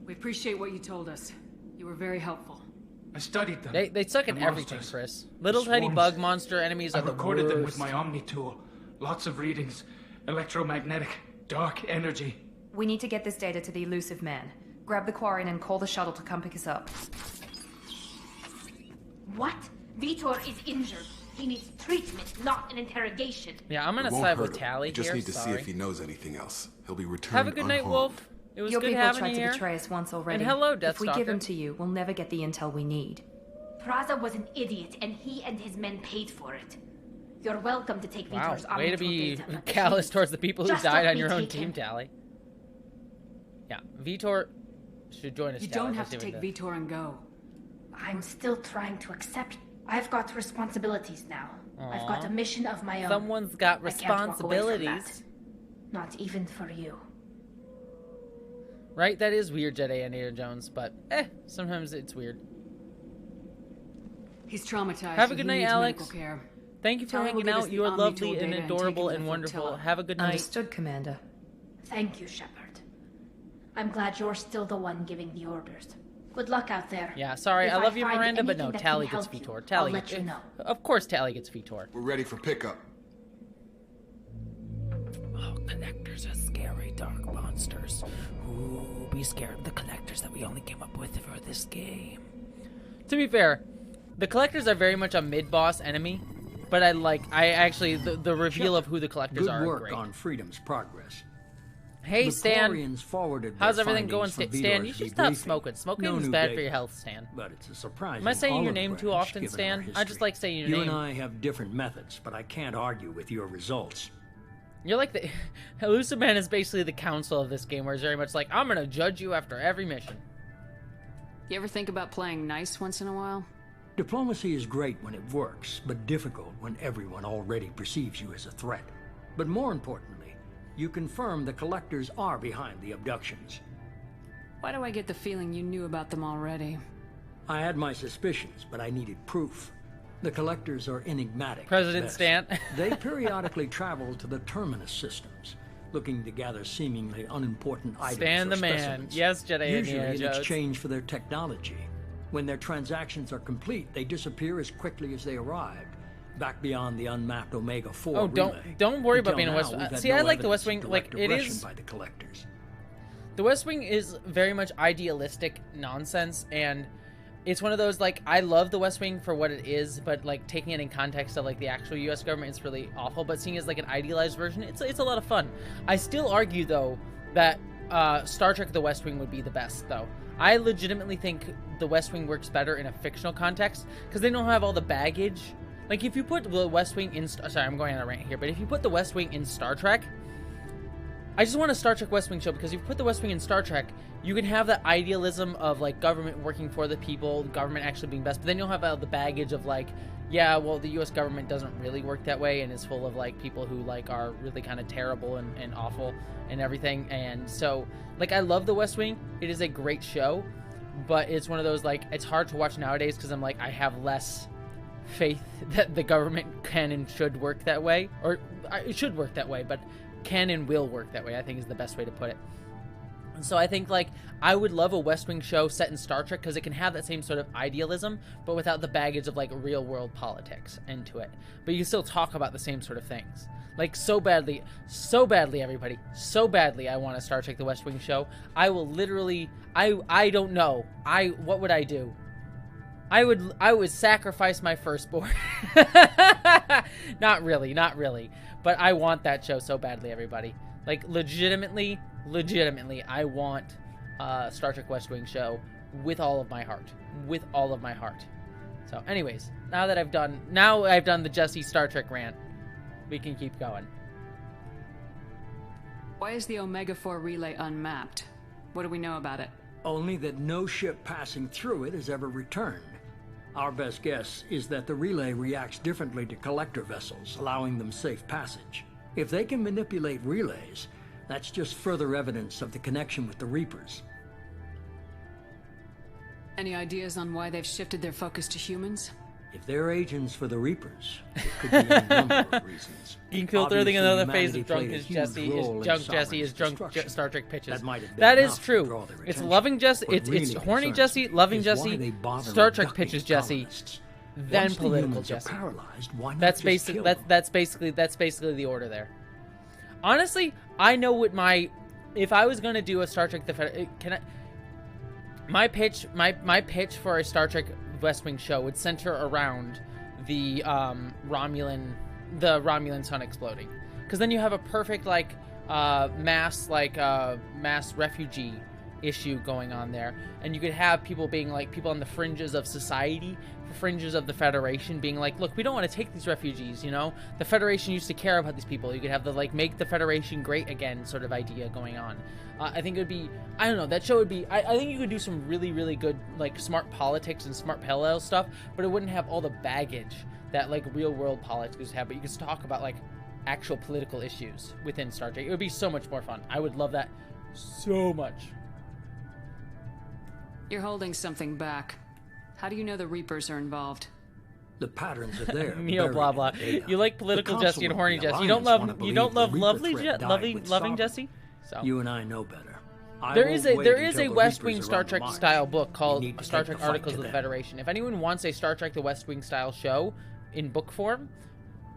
We appreciate what you told us. You were very helpful. I studied them. They suck at The everything, monsters. Chris. Little The tiny swarms. bug monster enemies I are the worst. recorded them with my Omni tool. Lots of readings. Electromagnetic. Dark energy. We need to get this data to the elusive man. Grab the Quarian and call the shuttle to come pick us up. What? Vitor is injured. He needs treatment, not an interrogation. Yeah, I'm gonna It won't side hurt with him. Tally We just here. need to see Sorry. if he knows anything else. He'll be returned Have a good night, unharmed. Wolf. It was Your good people having tried you to here. betray us once already. And hello, If we give Deathstalker. him to you, we'll never get the intel we need. Praza was an idiot, and he and his men paid for it. You're welcome to take Wow, Vitor's way to omnitool be data, but callous please, towards the people who just died let on me your own take team, him. Tally. Yeah, Vitor should join us. You Tally, don't for have to doing take that. Vitor and go. I'm still trying to accept. I've got responsibilities now. I've got Aw. a mission of my own. Someone's got I can't walk away from responsibilities. that. Not even for you. Right? That is weird, Jedi Indiana Jones, but sometimes it's weird. He's traumatized. Have a and good he night, needs Alex. medical care. Thank you for Tally will hanging give us out. the You are Omnitool lovely data and and adorable take it to and the wonderful. flotilla. Have a good night. Understood, Commander. Thank you, Shepard. I'm glad you're still the one giving the orders. Good luck out there. Yeah, sorry, If I love you, find Miranda, but no, anything that Tally can gets help you, Vitor. I'll Tally let you know. Of course, Tally gets Vitor. We're ready for pickup. Oh, collectors are scary, dark monsters. Ooh, be scared of the collectors that we only came up with for this game. To be fair, the collectors are very much a mid-boss enemy, but the reveal of who the collectors Good are work great. on Freedom's progress. Hey, The Stan. Quarians forwarded How's their everything going, findings for Stan? Vidor's You should stop debriefing. smoking. Smoking No is new bad data, for your health, Stan. But it's a surprising Am I saying your olive name too branch often, given Stan? our I just history. like saying your You name. and I have different methods, but I can't argue with your results. You're like the... Elusive Man is basically the council of this game, where it's very much like, I'm gonna judge you after every mission. You ever think about playing nice once in a while? Diplomacy is great when it works, but difficult when everyone already perceives you as a threat. But more importantly, you confirm the collectors are behind the abductions. Why do I get the feeling you knew about them already? I had my suspicions, but I needed proof. The collectors are enigmatic. at President best. Stan. They periodically travel to the terminus systems, looking to gather seemingly unimportant items Stan or the man. specimens. Yes, Jedi Usually Indiana in Jones. exchange for their technology. When their transactions are complete, they disappear as quickly as they arrived, back beyond the unmapped Omega 4 Oh, relay. don't worry about Until being a now, West. we've had See, no I like the evidence West of Wing. direct Like it aggression is. by the collectors. The West Wing is very much idealistic nonsense, and it's one of those, like, I love the West Wing for what it is, but, like, taking it in context of, like, the actual U.S. government, it's really awful, but seeing it as, like, an idealized version, it's a lot of fun. I still argue, though, that Star Trek The West Wing would be the best, though. I legitimately think The West Wing works better in a fictional context, because they don't have all the baggage. Like, if you put the West Wing in... Sorry, I'm going on a rant here, but if you put the West Wing in Star Trek... I just want a Star Trek West Wing show, because if you put the West Wing in Star Trek, you can have that idealism of, like, government working for the people, government actually being best, but then you'll have the baggage of, like, yeah, well, the U.S. government doesn't really work that way, and is full of, like, people who, like, are really kind of terrible and awful and everything, and so, like, I love the West Wing. It is a great show, but it's one of those, like, it's hard to watch nowadays, because I'm like, I have less faith that the government can and should work that way, or it should work that way, but can and will work that way, I think is the best way to put it. And so I think, like, I would love a West Wing show set in Star Trek, because it can have that same sort of idealism, but without the baggage of, like, real-world politics into it. But you can still talk about the same sort of things. Like, so badly, everybody, so badly I want a Star Trek The West Wing show. I will literally, I don't know. What would I do? I would sacrifice my firstborn. Not really. But I want that show so badly, everybody. Like, legitimately, I want a Star Trek West Wing show with all of my heart. With all of my heart. So, anyways, now I've done the Jessie Star Trek rant, we can keep going. Why is the Omega-4 relay unmapped? What do we know about it? Only that no ship passing through it has ever returned. Our best guess is that the relay reacts differently to collector vessels, allowing them safe passage. If they can manipulate relays, that's just further evidence of the connection with the Reapers. Any ideas on why they've shifted their focus to humans? If they're agents for the Reapers, it could be a number of reasons. You can feel third thing another phase of drunk is Jessie is drunk Star Trek pitches. That is true. It's loving Jessie, it's horny Jessie, loving Jessie, Star Trek pitches Jessie, then political Jessie. That's basically the order there. Honestly, I know what if I was going to do a Star Trek my pitch for a Star Trek West Wing show would center around the Romulan sun exploding, because then you have a perfect mass refugee issue going on there, and you could have people being like people on the fringes of society, fringes of the Federation being like, look, we don't want to take these refugees, you know, the Federation used to care about these people. You could have the make the Federation great again sort of idea going on. I think it would be, I don't know, that show would be, I think you could do some really, really good smart politics and smart parallel stuff, but it wouldn't have all the baggage that real world politics have, but you could talk about actual political issues within Star Trek. It would be so much more fun. I would love that so much. You're holding something back. How do you know the Reapers are involved? The patterns are there. Neo blah blah. You like political Jessie and horny Jessie. You don't love loving Jessie. So you and I know better. There is a West Wing Star Trek style book called Star Trek Articles of the Federation. If anyone wants a Star Trek the West Wing style show in book form,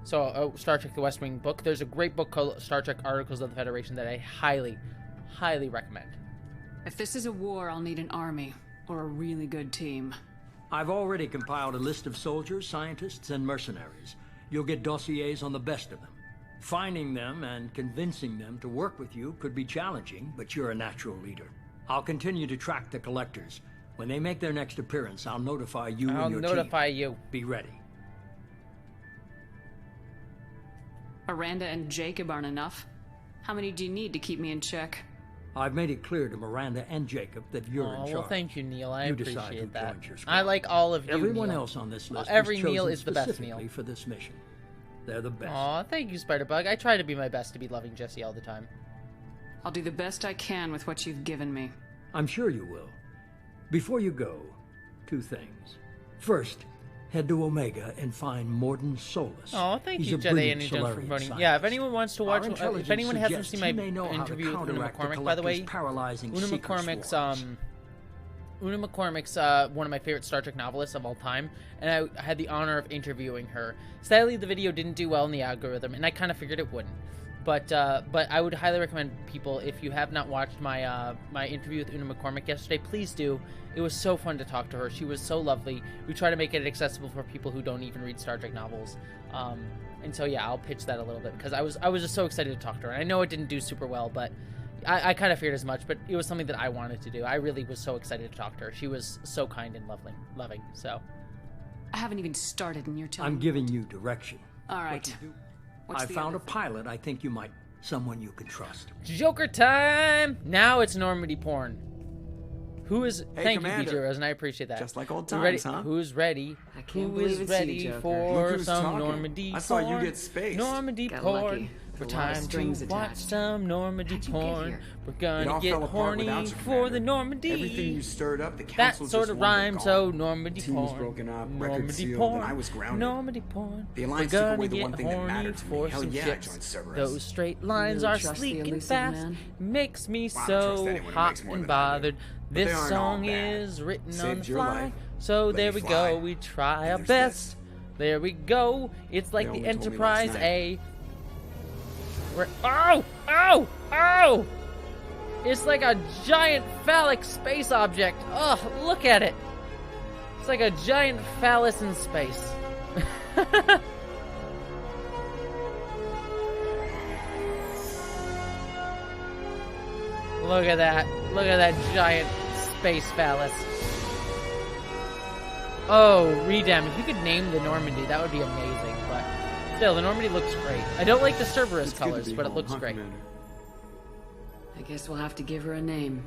so Star Trek the West Wing book, there's a great book called Star Trek Articles of the Federation that I highly, highly recommend. If this is a war, I'll need an army or a really good team. I've already compiled a list of soldiers, scientists, and mercenaries. You'll get dossiers on the best of them. Finding them and convincing them to work with you could be challenging, but you're a natural leader. I'll continue to track the collectors. When they make their next appearance, I'll notify you and your team. I'll notify you. Be ready. Miranda and Jacob aren't enough. How many do you need to keep me in check? I've made it clear to Miranda and Jacob that you're in charge. Well, thank you, Neil. I appreciate that. Your I like all of you, Everyone Neil. else on this list every Neil is the best Neil. For this mission. They're the best. Aw, thank you, Spider-Bug. I try to be my best to be loving Jessie all the time. I'll do the best I can with what you've given me. I'm sure you will. Before you go, 2 things. First, head to Omega and find Morden Solus. Oh, thank you, Jedi and Jones, for voting. Yeah, if anyone wants to watch, if anyone hasn't seen my interview with Una McCormick, by the way, Una McCormick's one of my favorite Star Trek novelists of all time, and I had the honor of interviewing her. Sadly, the video didn't do well in the algorithm, and I kind of figured it wouldn't. But I would highly recommend people, if you have not watched my my interview with Una McCormick yesterday, please do. It was so fun to talk to her. She was so lovely. We try to make it accessible for people who don't even read Star Trek novels. And so yeah, I'll pitch that a little bit because I was just so excited to talk to her. And I know it didn't do super well, but I kind of feared as much. But it was something that I wanted to do. I really was so excited to talk to her. She was so kind and loving. So I haven't even started, and you're telling me. I'm giving you direction. All right. I found a pilot I think you might... someone you can trust. Joker time! Now it's Normandy porn. Who is... Hey, thank Commander. you, BJ Rose, and I appreciate that. Just like old times, huh? Who's ready? I can't Who believe is it's ready you, Joker. for Look who's some talking. Normandy I saw porn? you get spaced. Normandy Got porn. lucky. We're A lot of time strings to watch attached. some Normandy porn. We're It gonna all get fell apart without horny you, for the Normandy. Everything you stirred up, the That council sort just of wanted it rhymes, gone. so Normandy Team porn. was broken up, record Normandy sealed, porn. and I was grounded. Normandy porn. The Alliance We're took gonna away the get one thing that horny mattered to me. for Hell some yeah, I chicks. joined Cerberus. Those straight lines really are trust the sleek and elusive fast. man? Makes me Well, I don't trust so anyone who hot makes more and than I do. bothered. But they This aren't all song bad. is written on Saved the your fly. life. So Let there you we fly. go. We try our there's best. There we go. It's like They the only told me Enterprise last A. Oh! It's like a giant phallic space object. Ugh, look at it. It's like a giant phallus in space. Look at that. Look at that giant space phallus. Oh, Redem, if you could name the Normandy, that would be amazing. But still, the Normandy looks great. I don't like the Cerberus colors, but it looks great. Commander? I guess we'll have to give her a name.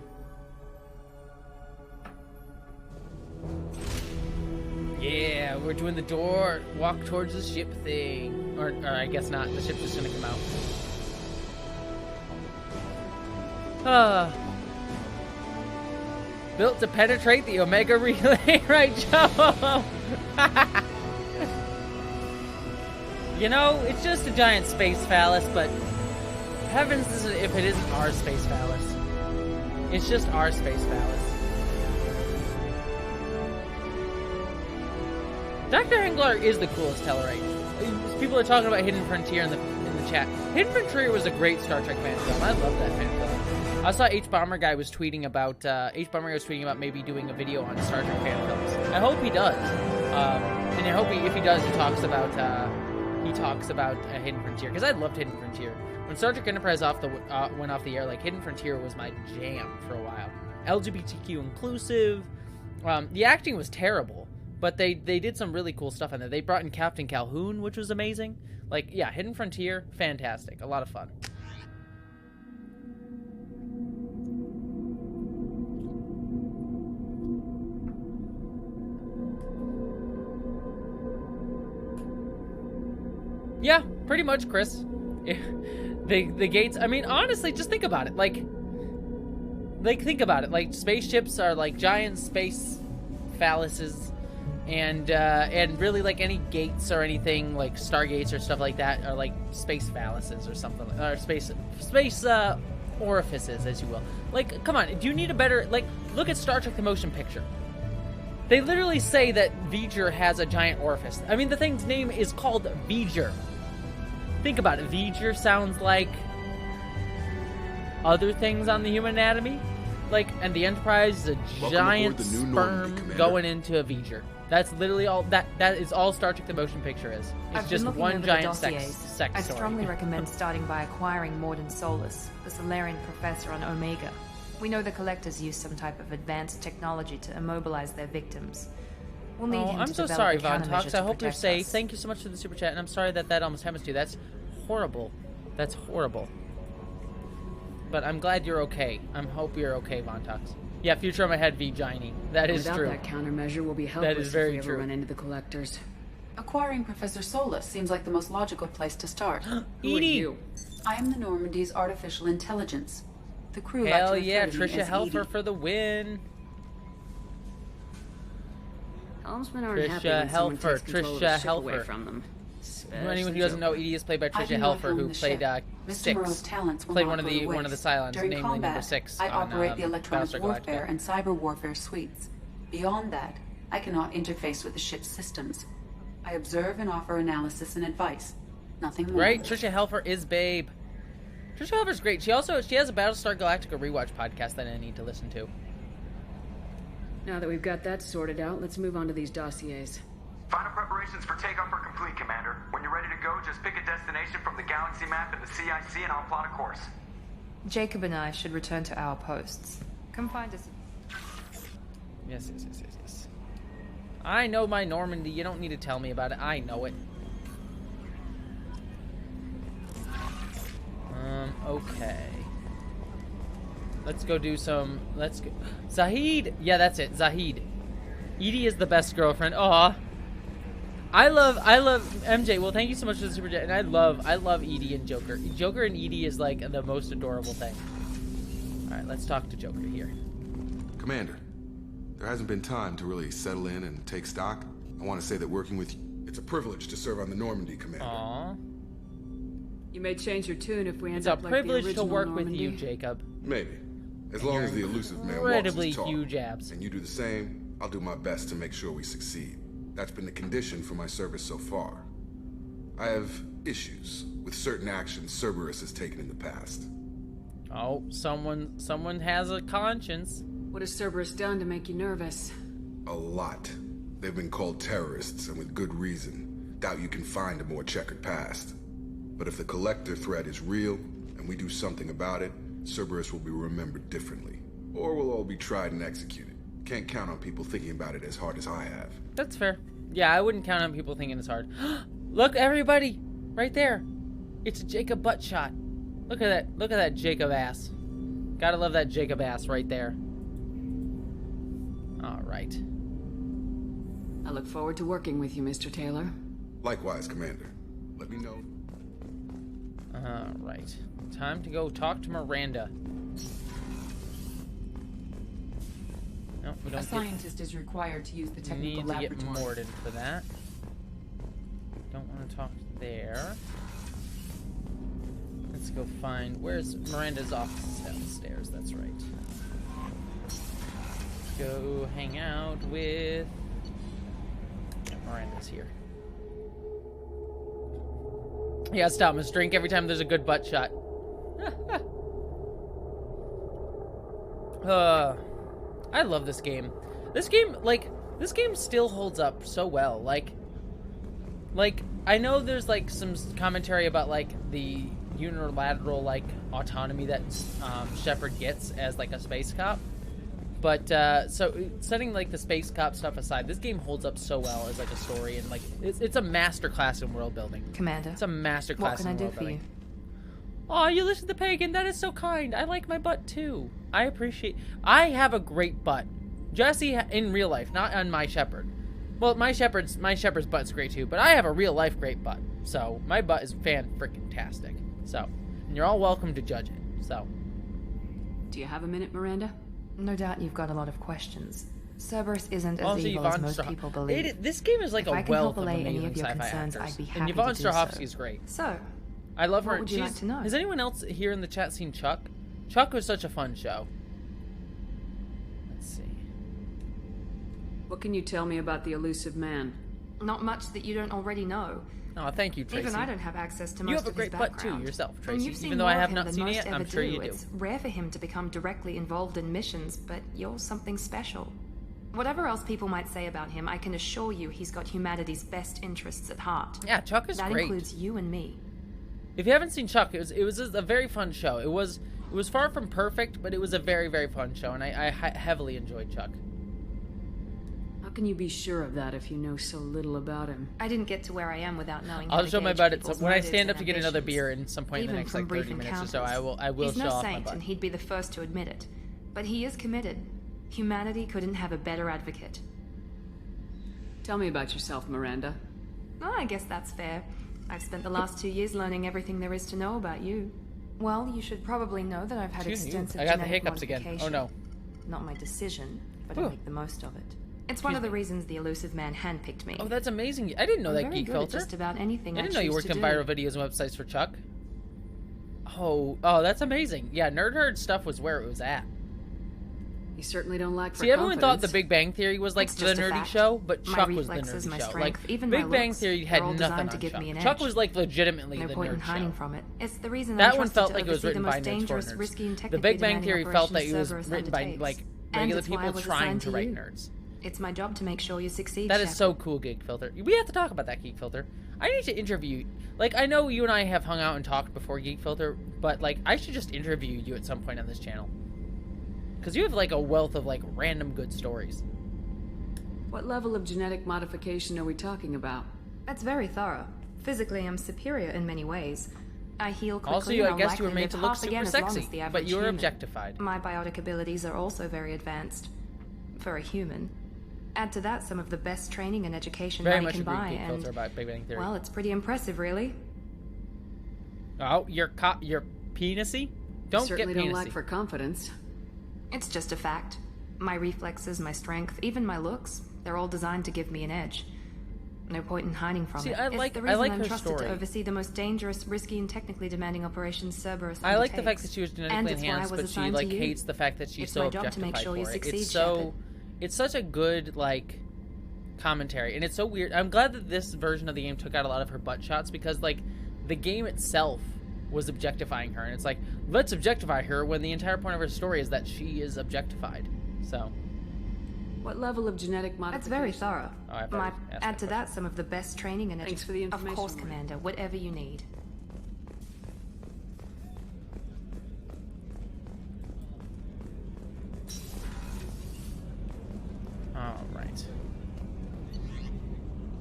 Yeah, we're doing the door walk towards the ship thing. Or I guess not. The ship's just gonna come out. Built to penetrate the Omega relay, right, Joe? You know, it's just a giant space phallus, but heavens if it isn't our space phallus. It's just our space phallus. Dr. Henglar is the coolest Tellarite. People are talking about Hidden Frontier in the chat. Hidden Frontier was a great Star Trek fan film. I love that fan film. I saw H-Bomber guy was tweeting about maybe doing a video on Star Trek fan films. I hope he does. And I hope if he does, he talks about Hidden Frontier, because I loved Hidden Frontier. When Star Trek Enterprise went off the air, like, Hidden Frontier was my jam for a while. LGBTQ inclusive. The acting was terrible, but they did some really cool stuff in there. They brought in Captain Calhoun, which was amazing. Like, yeah, Hidden Frontier, fantastic. A lot of fun. Yeah, pretty much, Chris. The gates, I mean, honestly, just think about it. Like, think about it. Like, spaceships are like giant space phalluses, and really, like, any gates or anything, like stargates or stuff like that, are like space phalluses or something, or space orifices, as you will. Like, come on, do you need a better, like, look at Star Trek the Motion Picture. They literally say that V'ger has a giant orifice. I mean, the thing's name is called V'ger. Think about it. V'ger sounds like other things on the human anatomy. Like, and the Enterprise is a giant sperm going into a V'ger. That's literally all, that is all Star Trek the Motion Picture is. It's just one giant sex story. I strongly recommend starting by acquiring Morden Solus, the Solarian professor on Omega. We know the Collectors use some type of advanced technology to immobilize their victims. We'll need him I'm to so develop sorry, a Von countermeasure Tox. to I hope you're protect safe. us. Thank you so much for the super chat, and I'm sorry that almost happens to you. That's horrible. That's horrible. But I'm glad you're okay. I hope you're okay, Von Tox. Yeah, future of my head, V'Giny. That is true. Without that countermeasure, we'll be helpless that is very if we true. ever run into the Collectors. Acquiring Professor Solus seems like the most logical place to start. Who are you? I am the Normandy's artificial intelligence. The crew Hell like to yeah, refer to me Trisha as Helfer Edie. for the win. Helmsmen aren't happy when Trisha someone Helfer. takes control of the ship away from them. Anyone who doesn't know, Edie is played by I Trisha do not Helfer, own who the played ship. Mr. Moreau's 6. talents will Played not one of go the to one of the waste. Cylons, During namely combat, number 6. I on, operate the electronic Battlestar warfare Galactica. and cyber warfare suites. Beyond that, I cannot interface with the ship's systems. I observe and offer analysis and advice. Nothing more. Right, Trisha Helfer is babe. Trisha Helfer's great. She has a Battlestar Galactica rewatch podcast that I need to listen to. Now that we've got that sorted out, let's move on to these dossiers. Final preparations for takeoff are complete, Commander. When you're ready to go, just pick a destination from the galaxy map and the CIC and I'll plot a course. Jacob and I should return to our posts. Come find us. Yes. I know my Normandy. You don't need to tell me about it. I know it. Okay. Let's go do some... Let's go... Zahid! Yeah, that's it. Zahid. Edie is the best girlfriend. Aw. I love MJ. Well, thank you so much for the super chat. And I love Edie and Joker. Joker and Edie is like the most adorable thing. Alright, let's talk to Joker here. Commander, there hasn't been time to really settle in and take stock. I want to say that working with you, it's a privilege to serve on the Normandy, Commander. Aww. You may change your tune if we end It's a up like privilege the to original work Normandy. with you, Jacob. Maybe. As long as the elusive man walks Incredibly his talk, huge abs. and you do the same, I'll do my best to make sure we succeed. That's been the condition for my service so far. I have issues with certain actions Cerberus has taken in the past. Oh, someone has a conscience. What has Cerberus done to make you nervous? A lot. They've been called terrorists, and with good reason. Doubt you can find a more checkered past. But if the Collector threat is real, and we do something about it, Cerberus will be remembered differently. Or we'll all be tried and executed. Can't count on people thinking about it as hard as I have. That's fair. Yeah, I wouldn't count on people thinking it's hard. Look, everybody! Right there! It's a Jacob butt shot. Look at that Jacob ass. Gotta love that Jacob ass right there. All right. I look forward to working with you, Mr. Taylor. Likewise, Commander. Let me know. All right. Time to go talk to Miranda. No, we don't. A scientist is required to use the technical laboratory. Need to get Morden for that. Don't want to talk there. Let's go find. Where's Miranda's office? Downstairs. That's right. Let's go hang out with. Yeah, Miranda's here. Yeah, stop. Must drink every time there's a good butt shot. I love this game. This game still holds up so well. Like, I know there's, like, some commentary about, like, the unilateral, like, autonomy that Shepard gets as, like, a space cop. But, so, setting, like, the space cop stuff aside, this game holds up so well as, like, a story. And, like, it's a masterclass in world building. Commander. It's a masterclass in world building. What can I do for you? Oh, Ulysses the Pagan, that is so kind. I like my butt, too. I appreciate... I have a great butt. Jessie, in real life, not on my Shepard. Well, my Shepard's butt's great, too, but I have a real-life great butt. So, my butt is fan-freaking-tastic. So, and you're all welcome to judge it. So. Do you have a minute, Miranda? No doubt you've got a lot of questions. Cerberus isn't as evil as most people believe. This game is like a wealth of amazing any of your sci-fi concerns, actors. I'd be And happy Yvonne to do Strahovski so. is great. So, I love her. what would you like to know? Has anyone else here in the chat seen Chuck? Chuck was such a fun show. Let's see. What can you tell me about the elusive man? Not much that you don't already know. Oh, thank you, Tracy. Even I don't have access to most You have a of his great butt background. too yourself, And Tracy. you've seen Even though I more have of him not than seen it most yet, ever I'm sure you do. It's rare for him to become directly involved in missions, but you're something special. Whatever else people might say about him, I can assure you he's got humanity's best interests at heart. Yeah, Chuck is that great. That includes you and me. If you haven't seen Chuck, it was a very fun show. It was far from perfect, but it was a very, very fun show, and I heavily enjoyed Chuck. How can you be sure of that if you know so little about him? I didn't get to where I am without knowing. I'll show my butt when I stand up to get ambitions. another beer in some point in the next like 30 minutes or so. I will He's show no off saint, my butt. And he'd be the first to admit it. But he is committed. Humanity couldn't have a better advocate. Tell me about yourself, Miranda. Oh, I guess that's fair. I've spent the last 2 years learning everything there is to know about you. Well, you should probably know that I've had extensive I got the genetic hiccups again. Oh no. Not my decision, but I make the most of it. It's one of the reasons the elusive man handpicked me. Oh, that's amazing. I didn't know that, Geek Filter. Just about anything I didn't know you worked on viral videos and websites for Chuck. Oh, that's amazing. Yeah, Nerd Herd stuff was where it was at. You certainly don't lack for See, everyone thought The Big Bang Theory was like the nerdy show, but Chuck was the nerdy show. Strength, like, even Big Bang Theory had nothing on Chuck. Chuck was like legitimately the nerd show. From it. It's the reason that one felt like it was written by nerds for nerds. The Big Bang Theory felt that it was written by like regular people trying to write nerds. It's my job to make sure you succeed. That is so cool, Geek Filter. We have to talk about that, Geek Filter. I need to interview. Like, I know you and I have hung out and talked before, Geek Filter, but like, I should just interview you at some point on this channel. Because you have like a wealth of like random good stories. What level of genetic modification are we talking about? That's very thorough. Physically, I'm superior in many ways. I heal quickly. Also, I guess you were made to look super sexy, but you were objectified. My biotic abilities are also very advanced. For a human. Add to that some of the best training and education money can buy, and about Big Bang Theory. Well, it's pretty impressive, really. Oh, you're penisy? Don't Certainly get penisy. Don't lack for confidence. It's just a fact. My reflexes, my strength, even my looks, they're all designed to give me an edge. No point in hiding from it. I like I'm her trusted story. to oversee the most dangerous, risky, and technically demanding operations Cerberus I like the fact that she was genetically enhanced, but she like hates the fact that she's so objectified for it. It's such a good like commentary, and it's so weird. I'm glad that this version of the game took out a lot of her butt shots, because like the game itself was objectifying her, and it's like, let's objectify her when the entire point of her story is that she is objectified. So what level of genetic modification? That's very thorough. Oh, add to that some of the best training and Thanks for the information. Of course, Commander, whatever you need. all right.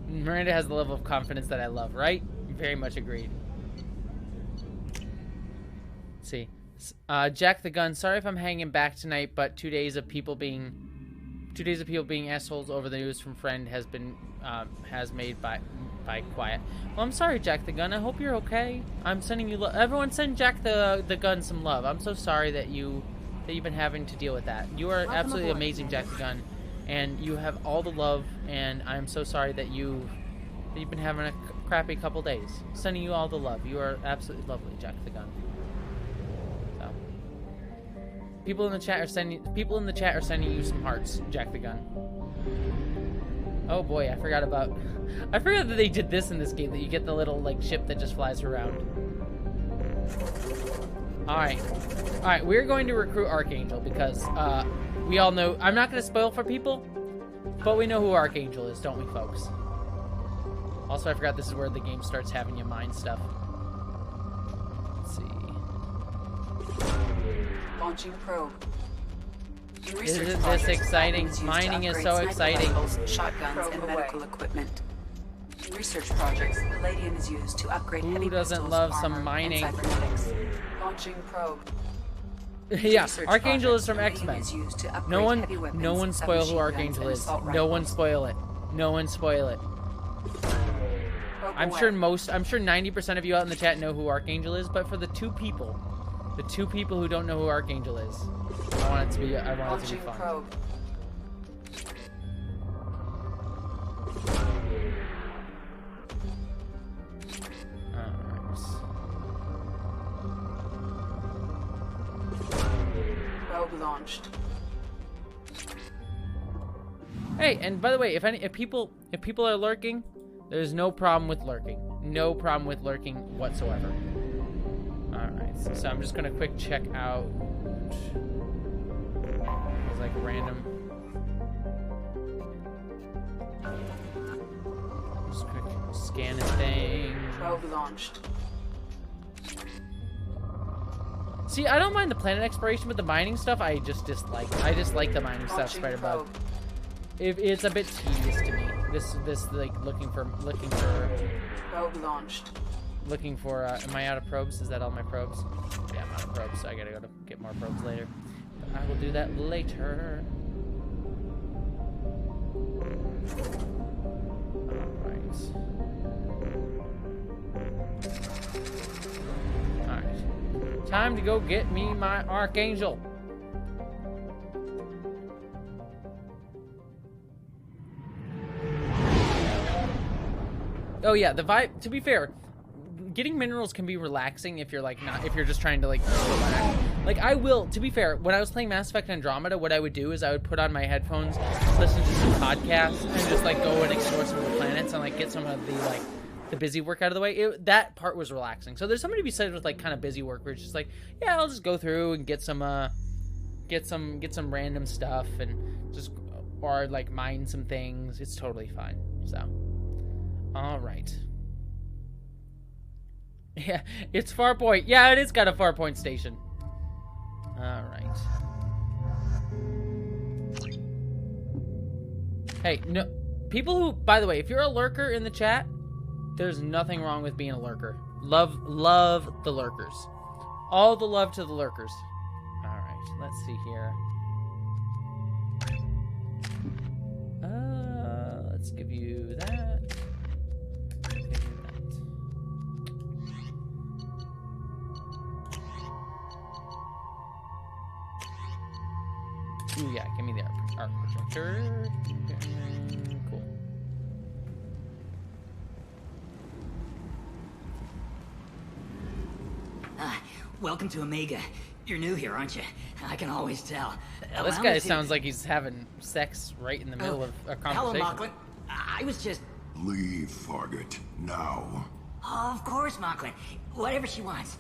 Miranda has the level of confidence that I love, right? Very much agreed. Let's see. Jack the Gun. Sorry if I'm hanging back tonight, but 2 days of people being assholes over the news from friend has been made by quiet. Well, I'm sorry, Jack the Gun. I hope you're okay. I'm sending you love. Everyone send Jack the Gun some love. I'm so sorry that you've been having to deal with that. You are absolutely amazing, Jack the Gun, and you have all the love. And I'm so sorry that you've been having a crappy couple days. Sending you all the love. You are absolutely lovely, Jack the Gun. So, people in the chat are sending you some hearts, Jack the Gun. Oh boy, I forgot that they did this in this game, that you get the little like ship that just flies around. Alright, we're going to recruit Archangel because we all know, I'm not going to spoil for people, but we know who Archangel is, don't we, folks? Also, I forgot this is where the game starts having you mine stuff. Let's see. Launching probe. Isn't this exciting? Mining is so exciting. Shotguns and medical equipment. In research projects, palladium is used to upgrade heavy Who doesn't love some mining? Launching probe. Yeah, Archangel is from X-Men. No one spoil who Archangel is. No one spoil it. No one spoil it. I'm sure 90% of you out in the chat know who Archangel is, but for the two people who don't know who Archangel is, I want it to be fun. Probe. Probe launched. Hey, and by the way, if people are lurking, there's no problem with lurking. No problem with lurking whatsoever. Alright, so I'm just gonna quick check out. It's like random. Just quick scan this thing. Probe launched. See, I don't mind the planet exploration, but the mining stuff I just dislike. I dislike the mining stuff, Spider-Bug. It's a bit tedious to me. This like looking for probe launched. Looking for am I out of probes? Is that all my probes? Yeah, I'm out of probes, so I gotta go to get more probes later. But I will do that later. Alright. Time to go get me my Archangel. Oh yeah, the vibe, to be fair, getting minerals can be relaxing if you're like if you're just trying to like relax. Like I will, to be fair, when I was playing Mass Effect Andromeda, what I would do is I would put on my headphones, listen to some podcasts, and just like go and explore some of the planets and like get some of the busy work out of the way. That part was relaxing. So there's something to be said with like kind of busy work where it's just like, yeah, I'll just go through and get some random stuff and just, or like mine some things. It's totally fine. So. All right. Yeah, it's Farpoint. Yeah, it is got a Farpoint station. All right. Hey, no, people who, by the way, if you're a lurker in the chat, there's nothing wrong with being a lurker. Love the lurkers. All the love to the lurkers. All right, let's see here. Let's give you that. Ooh, yeah, give me the arc projector. Cool. Welcome to Omega. You're new here, aren't you? I can always tell. Well, this guy sounds like he's having sex right in the middle of a conversation. Hello, Mocklin. I was just... Leave, Fargate. Now. Of course, Mocklin. Whatever she wants.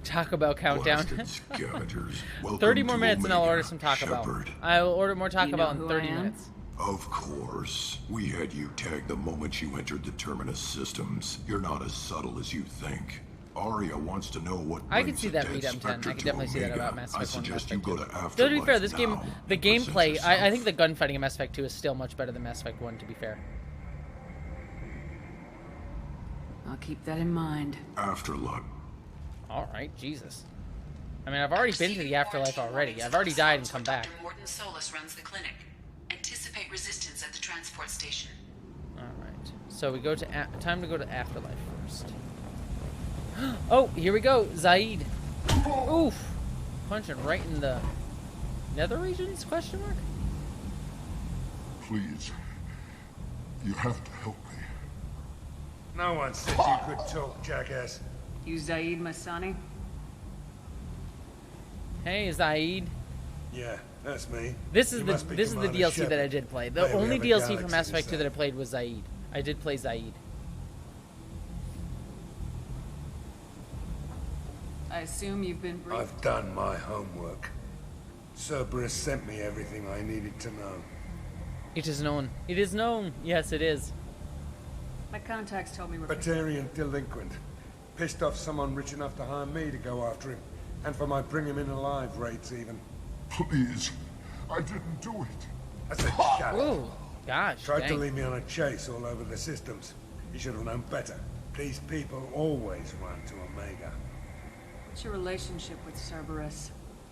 Taco Bell countdown. 30 more minutes and I'll order some Taco Bell. I will order more Taco Bell in 30 minutes. Of course. We had you tagged the moment you entered the Terminus systems. You're not as subtle as you think. Arya wants to know what I can see that read M10. I can definitely see that about Mass Effect 1 and Mass Effect 2. To be fair, this game, the gameplay, I think the gunfighting in Mass Effect 2 is still much better than Mass Effect 1, to be fair. I'll keep that in mind. Afterluck. Alright, Jesus. I mean, I've already been to the afterlife already. I've already died and come back. Dr. Morton Solus runs the clinic. Anticipate resistance at the transport station. Alright. So we go to... time to go to afterlife first. Oh, here we go. Zaid. Oof. Punching right in the... nether regions? Question mark? Please. You have to help me. No one said you could talk, jackass. You Zaid Masani? Hey, Zaid. Yeah, that's me. This is You the must be DLC Commander that I Shepard. did play. The Maybe we only have a DLC from galaxy Mass to Effect 2 save. that I played was Zaid. I did play Zaid. I assume you've been briefed. I've done my homework. Cerberus sent me everything I needed to know. It is known. It is known. Yes, it is. My contacts told me we're... Batarian delinquent. Pissed off someone rich enough to hire me to go after him. And for my bring him in alive rates even. Please. I didn't do it. I said shut up. Ooh, gosh. Tried to dang. lead me on a chase all over the systems. He should have known better. These people always run to Omega. What's your relationship with Cerberus?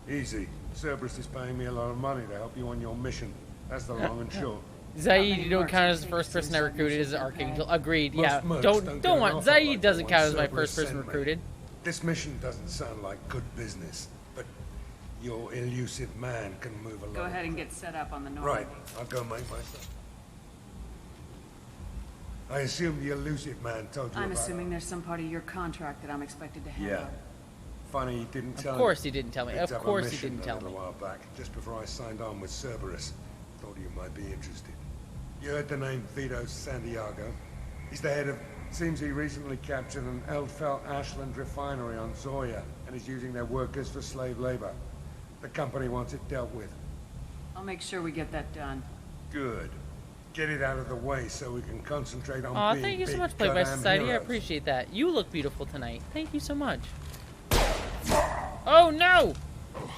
Easy. Cerberus is paying me a lot of money to help you on your mission. That's the long and short. Zaid, you don't count as the first person I recruited as Archangel. Agreed. Most Yeah. mercs Don't get an want. offer Zaid like doesn't the count one as my Cerberus first person sent me. recruited. This mission doesn't sound like good business, but your elusive man can move along. Go ahead and get set up on the normal. Right. I'll go make myself. I assume the elusive man told you I'm about assuming there's some part of your contract that I'm expected to handle. Yeah. Funny he didn't tell me. Of course he didn't tell me. Picked Of up a course he mission didn't a tell little me. while back, just before I signed on with Cerberus. Thought you might be interested. You heard the name Vito Santiago? He's the head of... Seems he recently captured an Eldfell Ashland refinery on Zoya, and is using their workers for slave labor. The company wants it dealt with. I'll make sure we get that done. Good. Get it out of the way so we can concentrate on Aw, being thank you so big much, Played by goddamn Society. I heroes. appreciate that. You look beautiful tonight. Thank you so much. Oh no!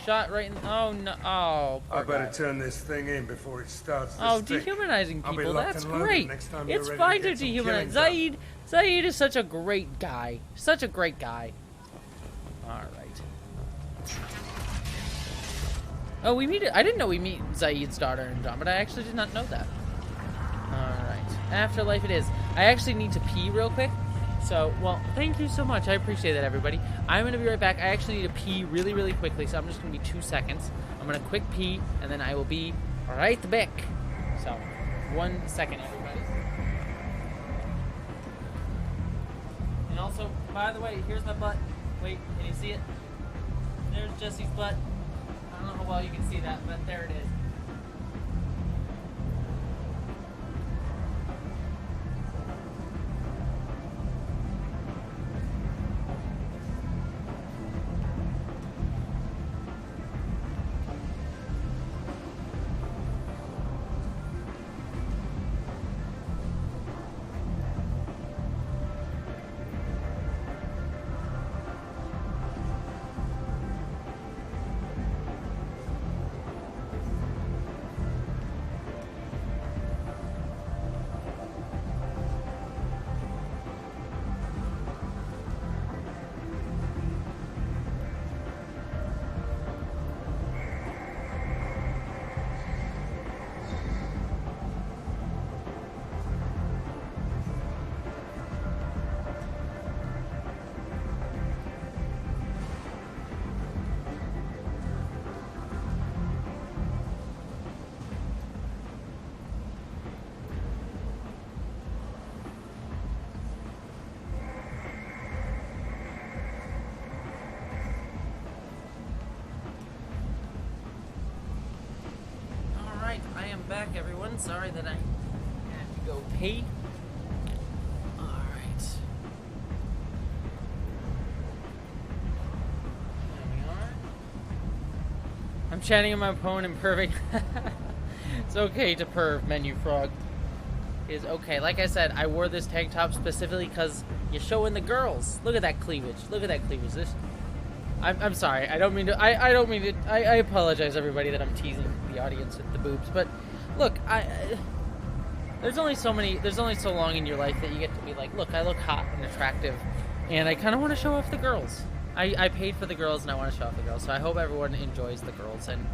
Shot right in. Oh no! Oh, I poor better guy. turn this thing in before it starts to Oh, stick. dehumanizing I'll be people. locked That's and loaded great. next time you're It's ready fine to get some dehumanize. killing done. Zaid is such a great guy. Such a great guy. All right. Oh, we meet. I didn't know we meet Zaid's daughter and John, but I actually did not know that. All right. Afterlife it is. I actually need to pee real quick. So, well, thank you so much. I appreciate that, everybody. I'm going to be right back. I actually need to pee really, really quickly, so I'm just going to be 2 seconds. I'm going to quick pee, and then I will be right back. So, 1 second, everybody. And also, by the way, here's my butt. Wait, can you see it? There's Jessie's butt. I don't know how well you can see that, but there it is. Back, everyone. Sorry that I had to go pee. Alright. There we are. I'm chatting on my phone and perving. It's okay to perv, Menu Frog. It is okay. Like I said, I wore this tank top specifically because you're showing the girls. Look at that cleavage. Look at that cleavage. I'm sorry. I don't mean to. I don't mean to. I apologize, everybody, that I'm teasing the audience with the boobs, but. Look, there's only so long in your life that you get to be like, look, I look hot and attractive, and I kind of want to show off the girls. I paid for the girls and I want to show off the girls, so I hope everyone enjoys the girls. And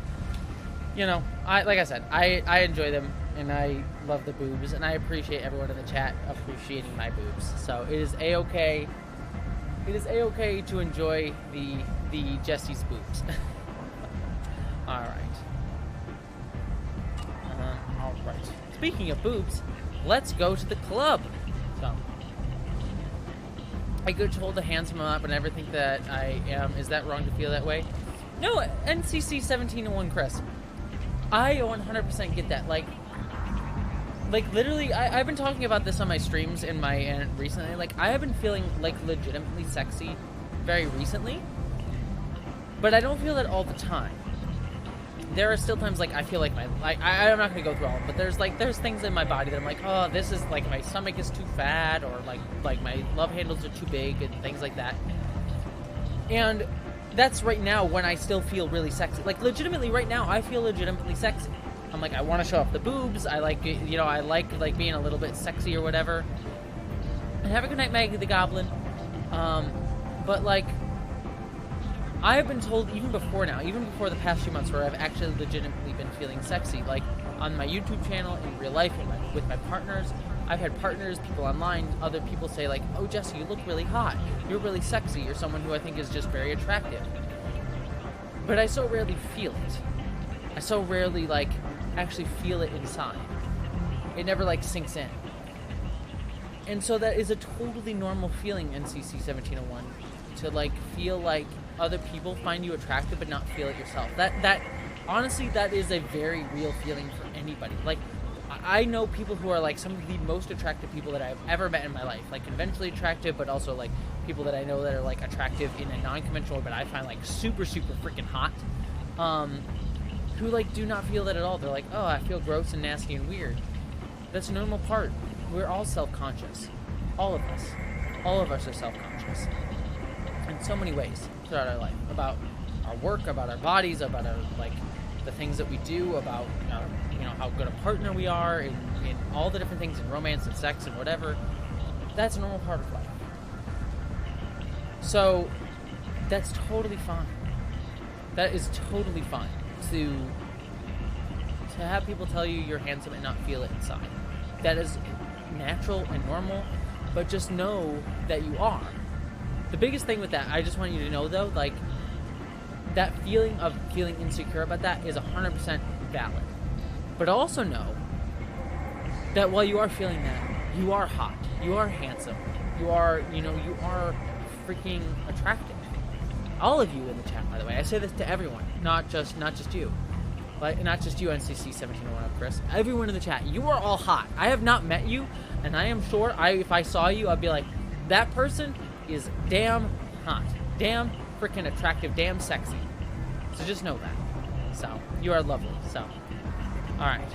you know, like I said, I enjoy them and I love the boobs, and I appreciate everyone in the chat appreciating my boobs. So it is a-okay. It is a-okay to enjoy the Jessie's boobs. All right. All right. Speaking of boobs, let's go to the club. So I get told to handsome up and everything that I am. Is that wrong to feel that way? No, NCC 1701 Chris. I 100% get that. Like literally, I've been talking about this on my streams and recently. Like, I have been feeling like legitimately sexy very recently, but I don't feel that all the time. There are still times like I feel like I'm not gonna go through all of them, but there's things in my body that I'm like, oh, this is like my stomach is too fat, or like my love handles are too big and things like that. And that's right now when I still feel really sexy. Like, legitimately right now I feel legitimately sexy. I'm like, I want to show off the boobs. I like, you know, I like being a little bit sexy or whatever. And have a good night, Maggie the Goblin. But like, I have been told even before the past few months, where I've actually legitimately been feeling sexy, like on my YouTube channel, in real life, with my partners. I've had partners, people online, other people say like, oh, Jessie, you look really hot. You're really sexy. You're someone who I think is just very attractive. But I so rarely feel it. I so rarely, like, actually feel it inside. It never, like, sinks in. And so that is a totally normal feeling, NCC 1701, to, like, feel like other people find you attractive but not feel it yourself. That honestly, that is a very real feeling for anybody. Like, I know people who are, like, some of the most attractive people that I've ever met in my life. Like, conventionally attractive, but also, like, people that I know that are, like, attractive in a non-conventional way, but I find, like, super, super freaking hot. Who, like, do not feel that at all. They're like, oh, I feel gross and nasty and weird. That's a normal part. We're all self-conscious. All of us. All of us are self-conscious. In so many ways throughout our life. About our work, about our bodies, about our, like, the things that we do, about our, you know, how good a partner we are, in all the different things in romance and sex and whatever. That's a normal part of life. So, that's totally fine. That is totally fine. To have people tell you you're handsome and not feel it inside. That is natural and normal, but just know that you are. The biggest thing with that, I just want you to know though, like, that feeling of feeling insecure about that is 100% valid. But also know that while you are feeling that, you are hot, you are handsome, you are, you know, you are freaking attractive. All of you in the chat, by the way. I say this to everyone, not just you. Like, not just you, NCC 1701, Chris. Everyone in the chat, you are all hot. I have not met you, and I am sure if I saw you, I'd be like, that person is damn hot, damn freaking attractive, damn sexy. So just know that. So, you are lovely. So, alright.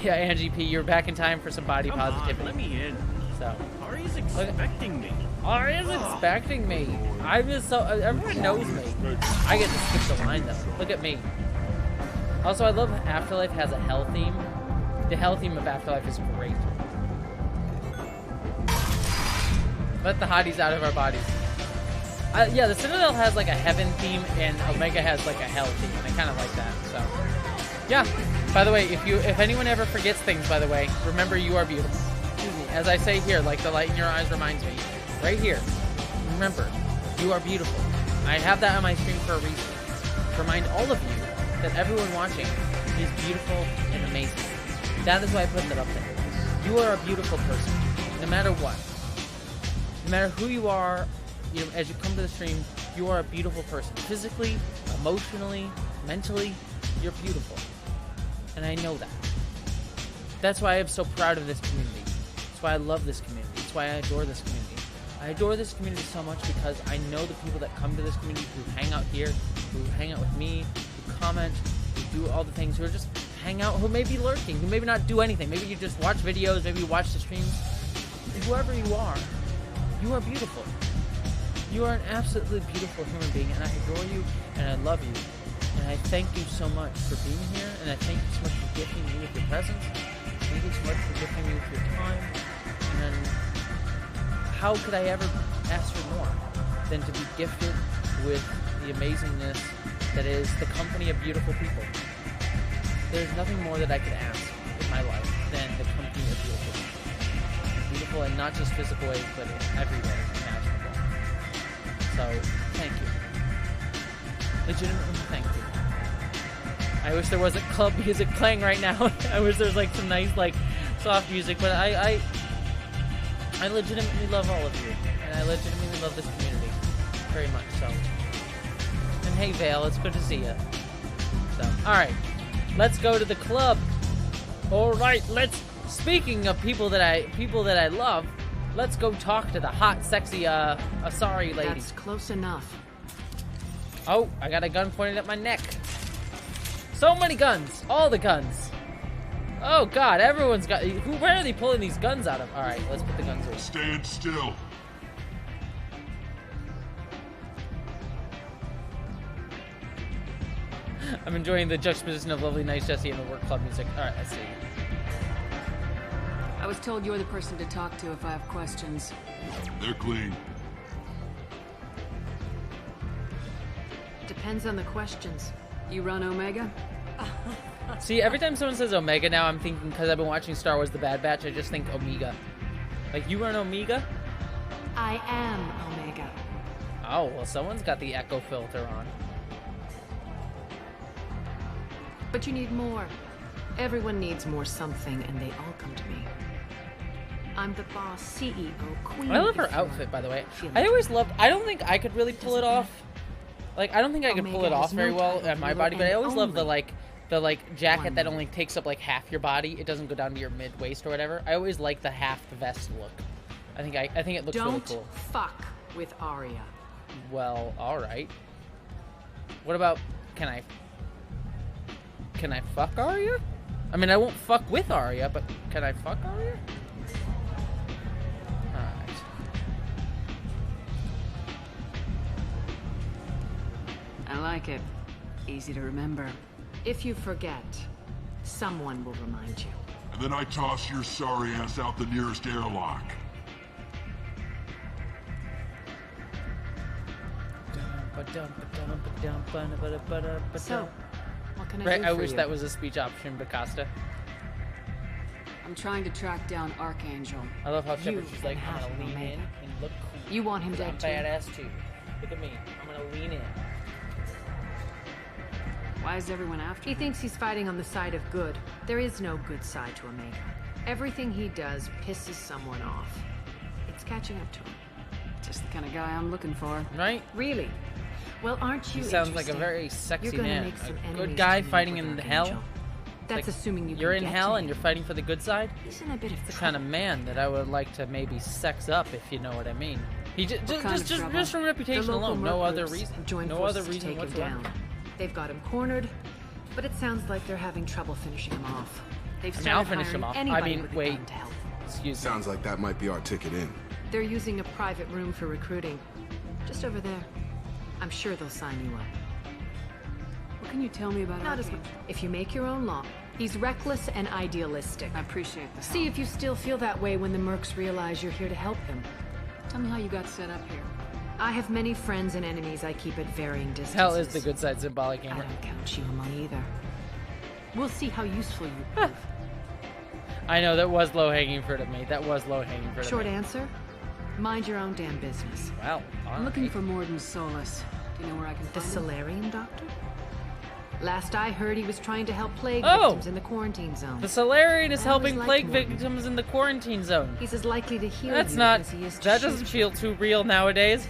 Yeah, Angie P, you're back in time for some body positivity. Let me in. So, Ari's expecting me. Ari's expecting me. I'm just so, everyone knows me. I get to skip the line though. Look at me. Also, I love Afterlife has a hell theme. The hell theme of Afterlife is great. Let the hotties out of our bodies. Yeah, the Citadel has like a heaven theme, and Omega has like a hell theme. I kind of like that. So, yeah. By the way, if anyone ever forgets things, by the way, remember you are beautiful. Excuse me. As I say here, like the light in your eyes reminds me. Right here. Remember, you are beautiful. I have that on my screen for a reason. To remind all of you that everyone watching is beautiful and amazing. That is why I put that up there. You are a beautiful person, no matter what. No matter who you are, you know, as you come to the stream, you are a beautiful person. Physically, emotionally, mentally, you're beautiful. And I know that. That's why I'm so proud of this community. That's why I love this community. That's why I adore this community. I adore this community so much because I know the people that come to this community, who hang out here, who hang out with me, who comment, who do all the things, who are just hang out, who may be lurking, who maybe not do anything. Maybe you just watch videos, maybe you watch the streams. Whoever you are beautiful. You are an absolutely beautiful human being, and I adore you, and I love you. And I thank you so much for being here, and I thank you so much for gifting me with your presence. Thank you so much for gifting me with your time. And how could I ever ask for more than to be gifted with the amazingness that is the company of beautiful people. There's nothing more that I could ask in my life than the company of beautiful people. Beautiful in not just physical ways, but in every way imaginable. So, thank you. Legitimately, thank you. I wish there wasn't club music playing right now. I wish there was like some nice like soft music, but I legitimately love all of you, and I legitimately love this community very much. So, and hey Vale, it's good to see you. So, all right, let's go to the club. All right, let's. Speaking of people that I love, let's go talk to the hot, sexy Asari lady. That's close enough. Oh, I got a gun pointed at my neck. So many guns. All the guns. Oh, God. Everyone's got... Where are they pulling these guns out of? All right, let's put the guns away. Stand still. I'm enjoying the juxtaposition of lovely, nice Jessie and the work club music. All right, let's see. I was told you're the person to talk to if I have questions. They're clean. Depends on the questions. You run Omega? See, every time someone says Omega now, I'm thinking, because I've been watching Star Wars The Bad Batch, I just think Omega. Like, you run Omega? I am Omega. Oh, well, someone's got the echo filter on. But you need more. Everyone needs more something, and they all come to me. I'm the boss, CEO, queen. I love her outfit, by the way. I always loved... I don't think I could really pull it off. Like, I don't think I could pull it off very well at my body, but I always love the jacket that only takes up like half your body. It doesn't go down to your mid waist or whatever. I always like the half the vest look. I think it looks really cool. Don't fuck with Arya. Well, all right. What about can I fuck Arya? I mean, I won't fuck with Arya, but can I fuck Arya? I like it. Easy to remember. If you forget, someone will remind you. And then I toss your sorry ass out the nearest airlock. So, what can I right, do I for wish you? that was a speech option, Bacasta. I'm trying to track down Archangel. I love how Shepard, You she's like, and I'm gonna lean Omega. in and look cool. You want him 'Cause dead I'm too? badass too. Look at me. I'm gonna lean in. Why is everyone after him? He thinks he's fighting on the side of good. There is no good side to Omega. Everything he does pisses someone off. It's catching up to him. Just the kind of guy I'm looking for. Right? Really? Well, aren't you He sounds like a interesting? very sexy You're gonna man. make some A enemies good guy to me fighting with in Archangel. hell. That's assuming you You're can in get hell to and me. you're fighting for the good side? He's in a bit of The trouble. kind of man that I would like to maybe sex up, if you know what I mean. He What kind of trouble? just from reputation The local alone, no merc other groups reason. joined No forces other reason to take him whatsoever. down. They've got him cornered, but it sounds like they're having trouble finishing him off. They've I mean, started I'll finish hiring him off. I anybody mean, with a wait. gun to help. Excuse me. Sounds like that might be our ticket in. They're using a private room for recruiting. Just over there. I'm sure they'll sign you up. What can you tell me about Not as Archangel? much. If you make your own law, he's reckless and idealistic. I appreciate the help. See if you still feel that way when the mercs realize you're here to help them. Tell me how you got set up here. I have many friends and enemies I keep at varying distances. Hell is the good side symbolic I gamer. don't count you among either. We'll see how useful you prove. I know, that was low-hanging fruit of me. That was low-hanging fruit Short of me. answer, mind your own damn business. Well, I'm looking for Morden Solus. Do you know where I can The find him? Solarian doctor? Last I heard, he was trying to help plague Oh! victims in the quarantine zone. The Solarian is I helping always plague liked Morton. victims in the quarantine zone. He's as likely to heal That's you not... as he is to That shoot doesn't you. feel too real nowadays.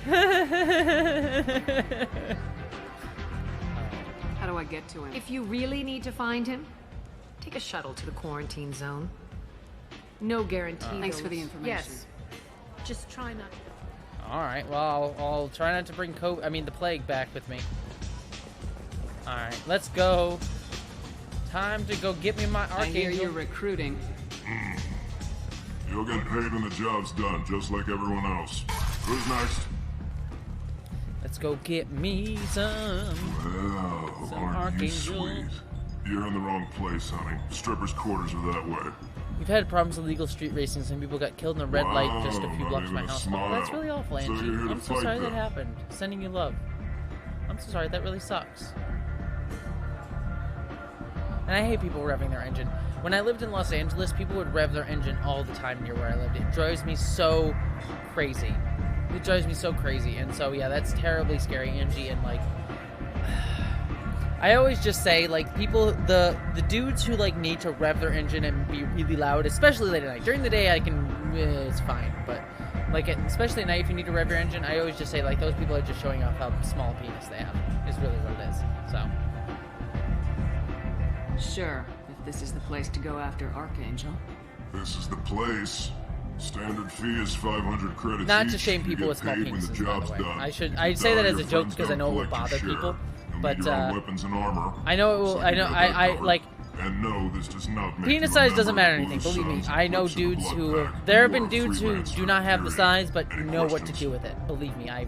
How do I get to him? If you really need to find him, take a shuttle to the quarantine zone. No guarantee. Thanks for the those- information. Yes. Just try not to. Alright, well, I'll try not to bring the plague back with me. Alright, let's go. Time to go get me my I hear Archangel. you're recruiting. You'll get paid when the job's done, just like everyone else. Who's next? Let's go get me some. Well, Some aren't you Archangel. sweet? You're in the wrong place, honey. Strippers' quarters are that way. We've had problems with illegal street racing. Some people got killed in a red light just a few blocks from my house. Oh, that's really awful, Angie. I'm so sorry that happened. Sending you love. I'm so sorry. That really sucks. And I hate people revving their engine. When I lived in Los Angeles, people would rev their engine all the time near where I lived. It drives me so crazy. It drives me so crazy. And so, yeah, that's terribly scary, Angie. And, like, I always just say, like, people, the dudes who, like, need to rev their engine and be really loud, especially late at night. During the day, I can, it's fine. But, like, especially at night, if you need to rev your engine, I always just say, like, those people are just showing off how small a penis they have. Is really what it is. So. Sure, if this is the place to go after Archangel. This is the place. Standard fee is 500 credits. Not each. to shame people with small penises, by the way. Done. I'd say that as a joke because I know it will bother people. But weapons and armor. I know it will. I like. And no, this does not make penis size doesn't matter anything. Believe me, I know dudes who. There have been dudes who do not have the size, but know what to do with it. Believe me, I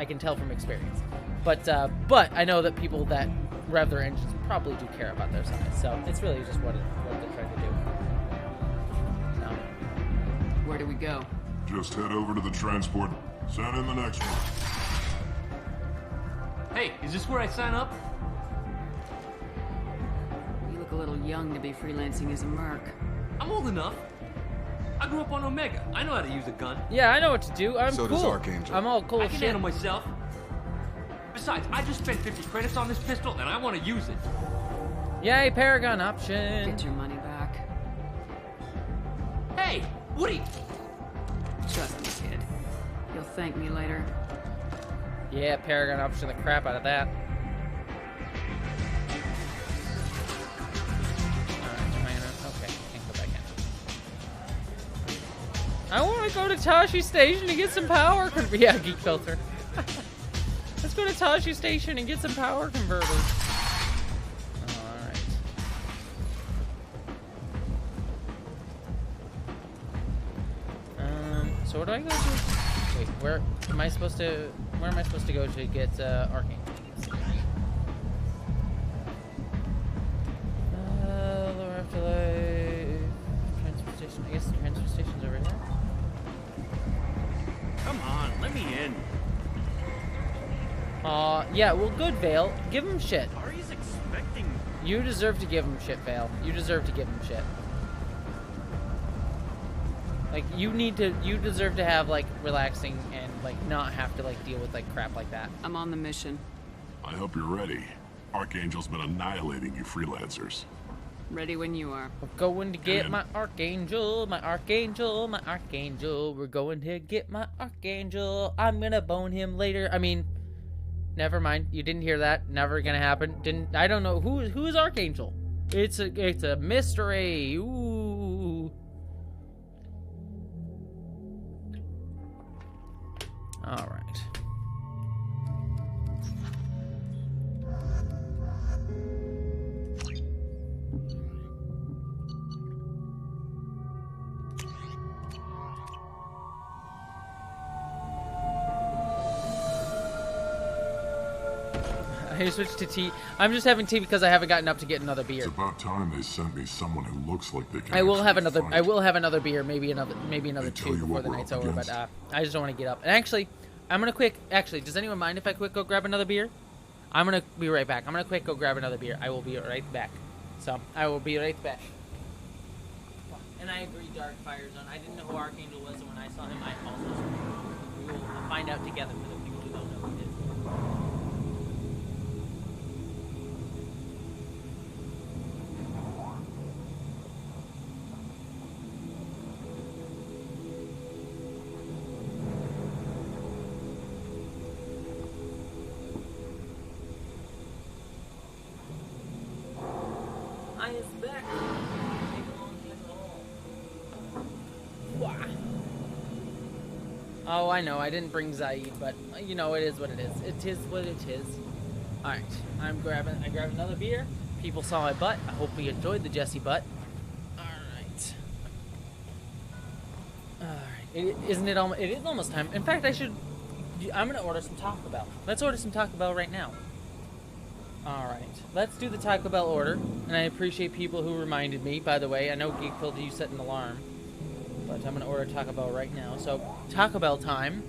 can tell from experience. But I know that people that rev their engines probably do care about their size. So it's really just what they're trying to do. So. Where do we go? Just head over to the transport. Send in the next one. Hey, is this where I sign up? You look a little young to be freelancing as a merc. I'm old enough. I grew up on Omega. I know how to use a gun. Yeah, I know what to do. I'm so cool. Does Archangel. I'm all cool I as can shit. handle myself. Besides, I just spent 50 credits on this pistol, and I want to use it. Yay, Paragon option. Get your money back. Hey, Woody! Trust me, kid. You'll thank me later. Yeah, Paragon option the crap out of that. Okay, can't go back in. I want to go to Tashi Station to get some power. Yeah, Geek Filter. Let's go to Tashi Station and get some power converters. Alright. So what do I go to? Wait, where am I supposed to go to get Archangel? Lower afterlife. Transfer station. I guess the transfer station's over here. Come on, let me in. Yeah, well, good, Vale. Give him shit. Ari's expecting me. You deserve to give him shit, Vale. You deserve to give him shit. Like, you deserve to have, like, relaxing and, like, not have to, like, deal with, like, crap like that. I'm on the mission. I hope you're ready. Archangel's been annihilating you freelancers. Ready when you are. We're going to get my Archangel, my Archangel, my Archangel. We're going to get my Archangel. I'm gonna bone him later. I mean, never mind. You didn't hear that. Never gonna happen. I don't know who is Archangel. It's a mystery. Ooh. All right. I switched to tea. I'm just having tea because I haven't gotten up to get another beer. It's about time they sent me someone who looks like they can. I will have another. Fight. I will have another beer, maybe another two before the night's over. But I just don't want to get up. And actually, I'm gonna quick. Actually, does anyone mind if I quick go grab another beer? I'm gonna be right back. I'm gonna quick go grab another beer. I will be right back. So I will be right back. And I agree, Dark Fire Zone. I didn't know who Archangel was, and when I saw him, I also saw him. We will find out together for the people who don't know who he is. I is back. Oh, I know. I didn't bring Zaid, but you know, it is what it is. It is what it is. All right, I grabbed another beer. People saw my butt. I hope we enjoyed the Jessie butt. All right. All right. It is almost time. In fact, I'm gonna order some Taco Bell. Let's order some Taco Bell right now. Alright, let's do the Taco Bell order. And I appreciate people who reminded me, by the way. I know Geek told you set an alarm. But I'm going to order Taco Bell right now. So, Taco Bell time.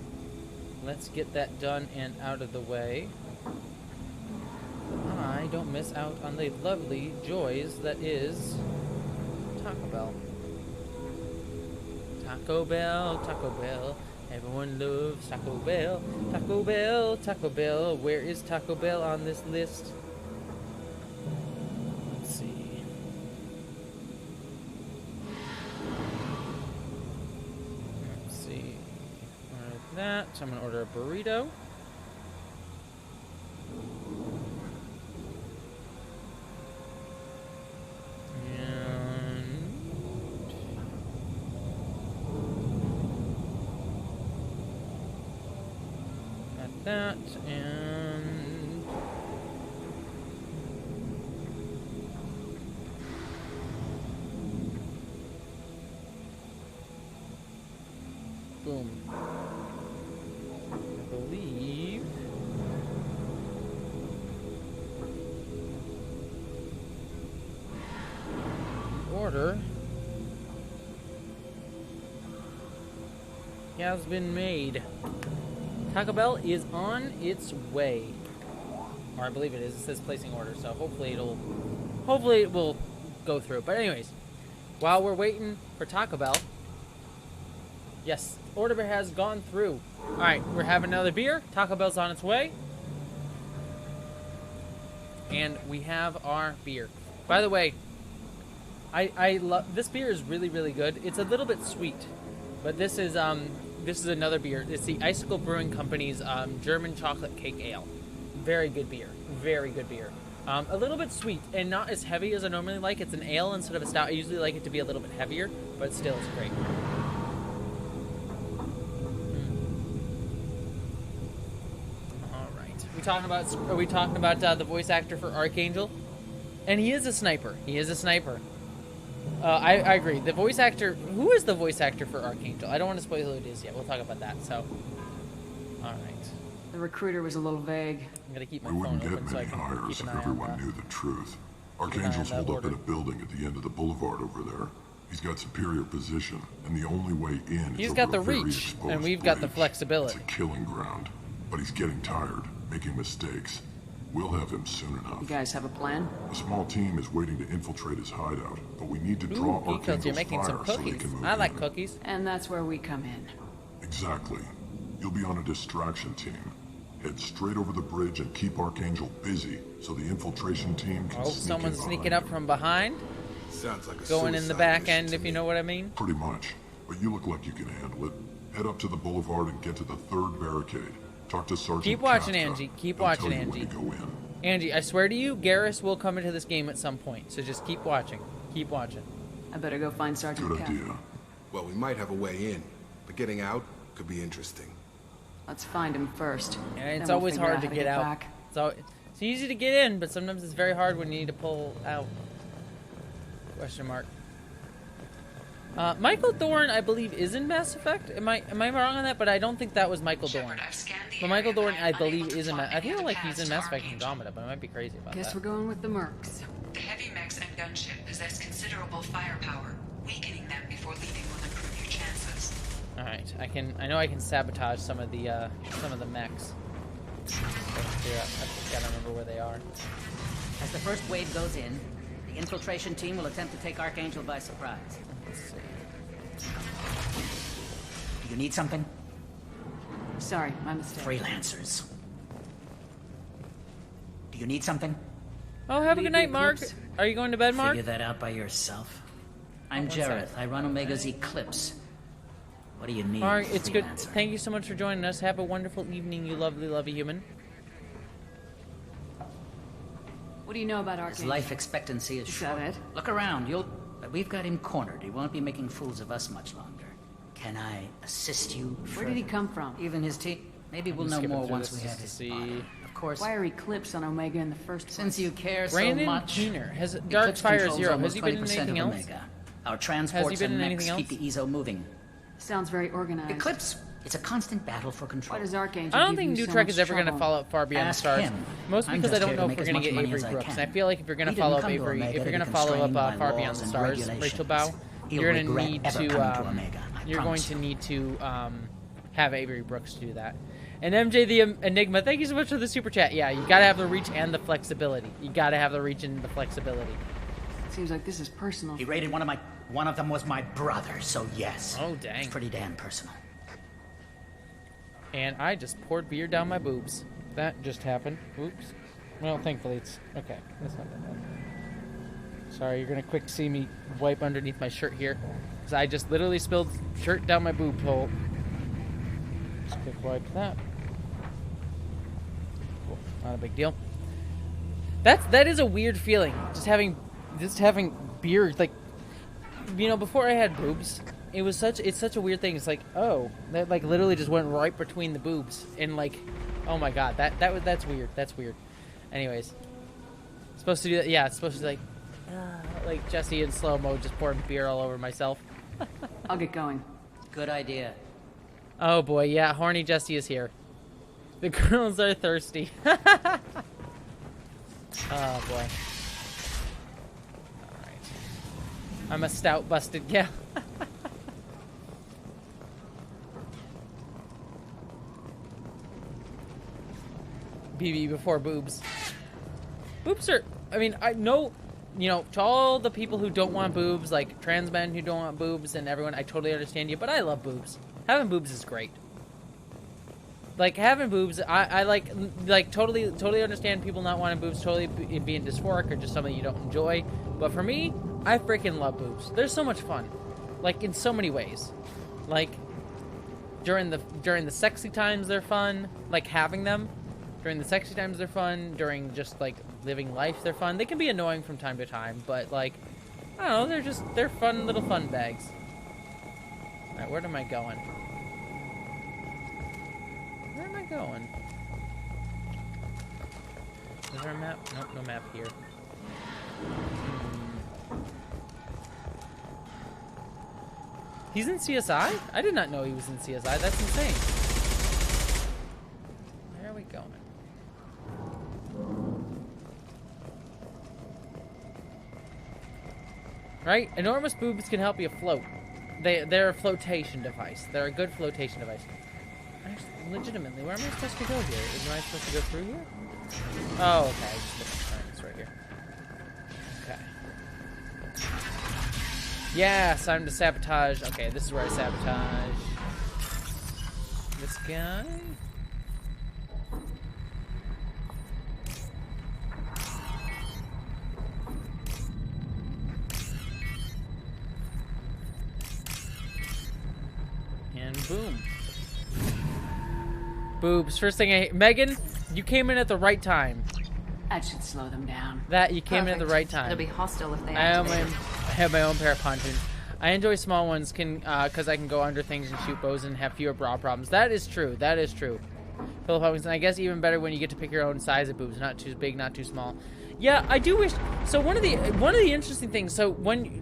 Let's get that done and out of the way. I don't miss out on the lovely joys that is Taco Bell. Taco Bell, Taco Bell. Everyone loves Taco Bell. Taco Bell, Taco Bell. Where is Taco Bell on this list? Let's see. Let's see. Order that. I'm going to order a burrito. That and boom. I believe order has been made. Taco Bell is on its way. Or I believe it is. It says placing order, so hopefully it will go through. But anyways, while we're waiting for Taco Bell, yes, order has gone through. Alright, we're having another beer. Taco Bell's on its way. And we have our beer. By the way, I love this beer is really, really good. It's a little bit sweet. But this is another beer. It's the Icicle Brewing Company's German Chocolate Cake Ale. Very good beer. Very good beer. A little bit sweet and not as heavy as I normally like. It's an ale instead of a stout. I usually like it to be a little bit heavier, but still it's great. All right. Are we talking about the voice actor for Archangel? And he is a sniper. He is a sniper. I agree. The voice actor... Who is the voice actor for Archangel? I don't want to spoil who it is yet. We'll talk about that, so... Alright. The recruiter was a little vague. I'm gonna keep my phone open so I can keep an eye on everyone knew the truth. Archangel's holed up in a building at the end of the boulevard over there. He's got superior position, and the only way in He's is got over the a very reach, exposed and we've got the bridge. flexibility. It's a killing ground, but he's getting tired, making mistakes. We'll have him soon enough. You guys have a plan? A small team is waiting to infiltrate his hideout, but we need to draw Archangel's you're making some fire so cookies. they can move I like in. cookies. And that's where we come in. Exactly. You'll be on a distraction team. Head straight over the bridge and keep Archangel busy so the infiltration team can sneak someone's in sneaking up from behind? Sounds like a Going in the suicide back mission end, to if you me. know what I mean? Pretty much. But you look like you can handle it. Head up to the boulevard and get to the third barricade. Talk to Sergeant Keep watching, Kafka. Angie. Keep He'll watching, tell you when Angie. to go in. Angie, I swear to you, Garrus will come into this game at some point. So just keep watching. Keep watching. I better go find Sergeant Good Kafka. idea. Well, we might have a way in, but getting out could be interesting. Let's find him first. And it's Then we'll always figure hard how to get out. back. It's easy to get in, but sometimes it's very hard when you need to pull out. Question mark. Michael Dorn, I believe, is in Mass Effect. Am I wrong on that? But I don't think that was Michael Dorn. But Michael Dorn, I believe, is in Mass. I feel like he's in Mass Effect Andromeda, but I might be crazy about Guess that. we're going with the mercs. The heavy mechs and gunship possess considerable firepower. Weakening them before leaving will improve your chances. All right, I know I can sabotage some of the mechs. I gotta remember where they are. As the first wave goes in, the infiltration team will attempt to take Archangel by surprise. Let's see. Do you need something? Sorry, my mistake. Freelancers. Do you need something? Oh, have a good night, Mark. Are you going to bed, Mark? Figure that out by yourself. I'm One Jareth. sec. I run Omega's Eclipse. What do you need? Mark, it's good. freelancer? Thank you so much for joining us. Have a wonderful evening, you lovely, lovely human. What do you know about His Archangel? life expectancy is short. that it? Look around. We've got him cornered. He won't be making fools of us much longer. Can I assist you? Where did he further? come from? Even his team. Maybe we'll I'm know skipping more through once this we have just his to see. body. Of course. Why are Eclipse on Omega in the first place? Since you care Brandon so much, Keener has Eclipse Darkfire controls 0. Has almost he been in 20% anything of else? Omega. Our transports been and in mechs anything keep the else? EZO moving. Sounds very organized. Eclipse It's a constant battle for control. Why does Archangel I don't give think you New so Trek much is ever going to trouble? follow up Far Beyond the Ask Stars. him. Mostly I'm because I just don't here know to if we're make going to as get much money Avery as I Brooks. can. And I feel like if you're going to We didn't follow up come to Avery, if Omega you're to going to be follow constrained up by Far laws Beyond the and Stars, regulations. Rachel Bow, He'll you're going to regret need ever to coming to Omega, I you're going promise. to need to have Avery Brooks do that. And MJ the Enigma, thank you so much for the super chat. Yeah, you got to have the reach and the flexibility. You got to have the reach and the flexibility. Seems like this is personal. He raided one of them was my brother, so yes. Oh, dang. It's pretty damn personal. And I just poured beer down my boobs. That just happened. Oops. Well, thankfully it's okay. That's not that bad. Sorry, you're gonna quick see me wipe underneath my shirt here, because I just literally spilled shirt down my boob hole. Just quick wipe that. Cool. Not a big deal. That is a weird feeling. Just having beer, like, you know, before I had boobs, it's such a weird thing. It's like, oh, that like literally just went right between the boobs, and like, oh my god, that's weird. That's weird. Anyways, supposed to do that. Yeah, it's supposed to be like Jessie in slow mo, just pouring beer all over myself. I'll get going. Good idea. Oh boy, yeah, horny Jessie is here. The girls are thirsty. Oh boy. Alright. I'm a stout busted gal. BB before boobs. Boobs are, I mean, I know, you know, to all the people who don't want boobs, like trans men who don't want boobs and everyone, I totally understand you, but I love boobs. Having boobs is great. Like, having boobs, I like totally understand people not wanting boobs, totally being dysphoric or just something you don't enjoy. But for me, I freaking love boobs. They're so much fun. Like, in so many ways. Like, during the sexy times, they're fun. Like, having them. During the sexy times, they're fun. During just, like, living life, they're fun. They can be annoying from time to time, but, like, I don't know, they're fun little fun bags. Alright, where am I going? Where am I going? Is there a map? Nope, no map here. He's in CSI? I did not know he was in CSI. That's insane. Where are we going? Right? Enormous boobs can help you float. They're a flotation device. They're a good flotation device. Actually, legitimately, where am I supposed to go here? Am I supposed to go through here? Oh, okay. Alright, it's right here. Okay. Yes, I'm to sabotage. Okay, this is where I sabotage this guy. And boom. Boobs. First thing I hate. Megan, you came in at the right time. That should slow them down. That you came in at the right time. It'll be hostile if they I activate it. have my own pair of pontoons. I enjoy small ones because I can go under things and shoot bows and have fewer bra problems. That is true. That is true. Philip Hawkins, I guess even better when you get to pick your own size of boobs. Not too big, not too small. Yeah, I do wish. So one of the interesting things. So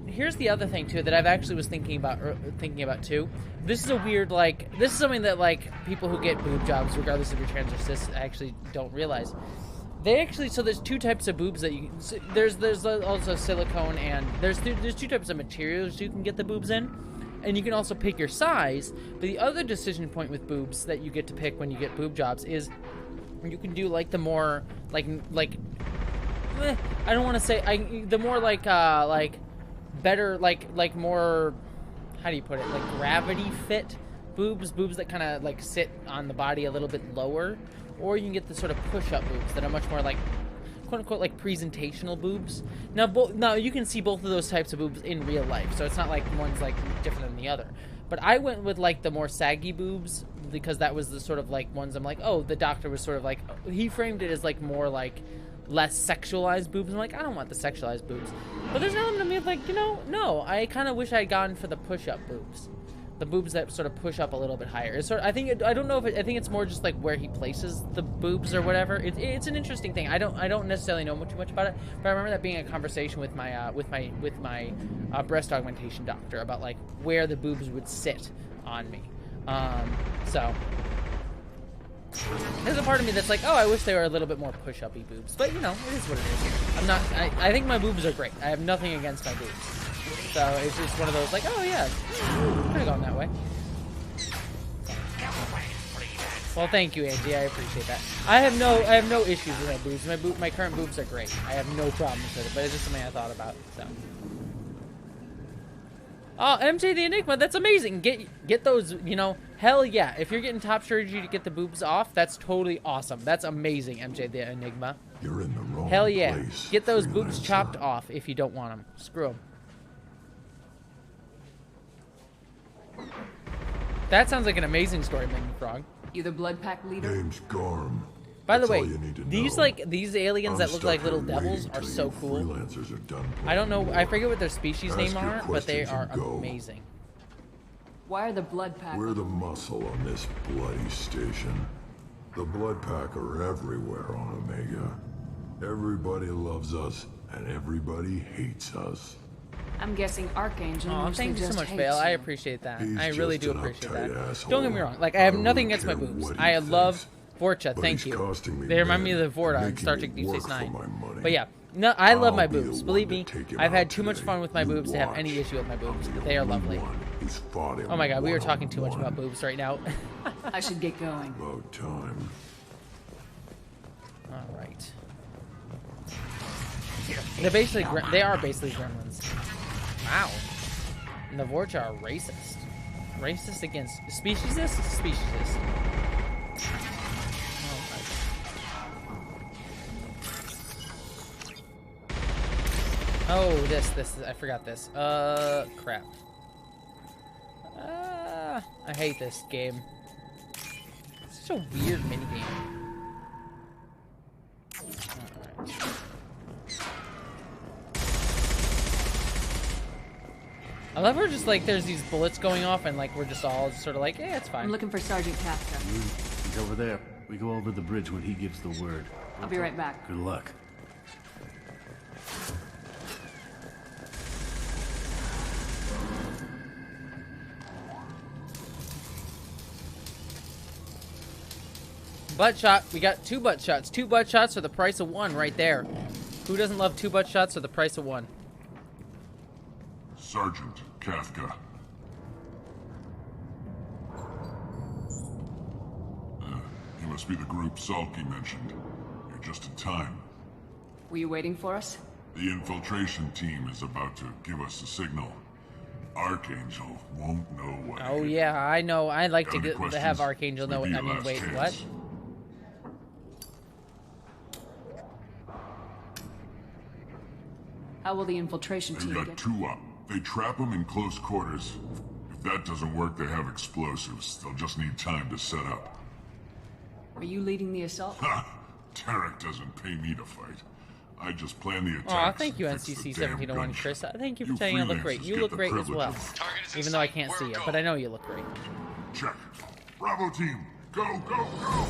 here's the other thing too that I've actually was thinking about too. This is a weird this is something that people who get boob jobs, regardless if you're trans or cis, actually don't realize. They actually, so there's two types of boobs that you can, there's also silicone, and there's two types of materials you can get the boobs in, and you can also pick your size. But the other decision point with boobs that you get to pick when you get boob jobs is you can do the more I don't want to say the more better more, how do you put it, gravity fit boobs that kind of sit on the body a little bit lower. Or you can get the sort of push-up boobs that are much more quote-unquote, presentational boobs. Now, you can see both of those types of boobs in real life, so it's not like one's, different than the other. But I went with, the more saggy boobs, because that was the sort of, ones I'm oh, the doctor was sort of he framed it as, more, less sexualized boobs. I'm I don't want the sexualized boobs. But there's an element of me no, I kind of wish I'd gone for the push-up boobs. The boobs that sort of push up a little bit higher. It's I think it's more just like where he places the boobs or whatever. It's an interesting thing. I don't necessarily know too much about it, but I remember that being a conversation with my breast augmentation doctor about where the boobs would sit on me. So there's a part of me that's like, oh, I wish they were a little bit more push-uppy boobs. But, you know, it is what it is. I'm not... I think my boobs are great. I have nothing against my boobs. So it's just one of those, like, oh, yeah, could have gone that way. Well, thank you, Angie. I appreciate that. I have no issues with my boobs. My current boobs are great. I have no problems with it, but it's just something I thought about, so... Oh, MJ the Enigma, that's amazing. Get those, you know, hell yeah. If you're getting top surgery to get the boobs off, that's totally awesome. That's amazing, MJ the Enigma. You're in the wrong hell yeah. place, Get those boobs chopped off if you don't want them. Screw them. That sounds like an amazing story, Minion Frog. You the blood pack leader? Name's Garm. By the That's way, all you need to these know. these aliens that look like little devils are so cool. Freelancers are done I don't know, I forget what their species Ask name your are, but they questions are and go. amazing. Why are the blood pack? We're the muscle on this bloody station. The blood pack are everywhere on Omega. Everybody loves us, and everybody hates us. I'm guessing Archangel. Oh, usually thank you so just much, hates Vale. I you. appreciate that. He's I really just do an appreciate uptight that. asshole. Don't get me wrong. Like, I have I don't nothing really against my care boobs. what he I love thinks, Vorcha. but Thank he's you. costing me They remind me men, of the Vorta in making Star me Trek Deep work Space for Nine. my money. But yeah, no, I love my I'll be the boobs. one Believe to me, take him I've had out too much today. fun with my You boobs to have any watch. issue with my boobs. I'm the They are only lovely. one who's fought him Oh my god, we are talking too much one-on-one. about boobs right now. I should get going. About time. All right. They're basically they are basically gremlins. Wow. And the Vorcha are racist. Racist against speciesist? Speciesist. Oh, this, I forgot this. Crap. I hate this game. It's such a weird minigame. Alright. I love we're just like, there's these bullets going off and like, we're just all sort of like, yeah, it's fine. I'm looking for Sergeant Kafka. He's over there. We go over the bridge when he gives the word. I'll be right back. Good luck. Butt shot. We got 2 butt shots. 2 butt shots for the price of 1 right there. Who doesn't love 2 butt shots for the price of 1? Sergeant Kafka. You must be the group Salky mentioned. You're just in time. Were you waiting for us? The infiltration team is about to give us a signal. Archangel won't know what. Oh yeah, I know. I like Got any to have questions? Archangel know. Maybe I your mean, last wait, chance. what? How will the infiltration They've team got get? 2 up. They trap them in close quarters. If that doesn't work, they have explosives. They'll just need time to set up. Are you leading the assault? Ha! Tarek doesn't pay me to fight. I just plan the attacks. Aw, thank you, and fix the NCC damn 1701 gunship. Chris. Thank you for You saying I look great. freelancers You get look the great as well. privileges. Even though I can't see it, but I know you look great. Check. Bravo team, go, go, go!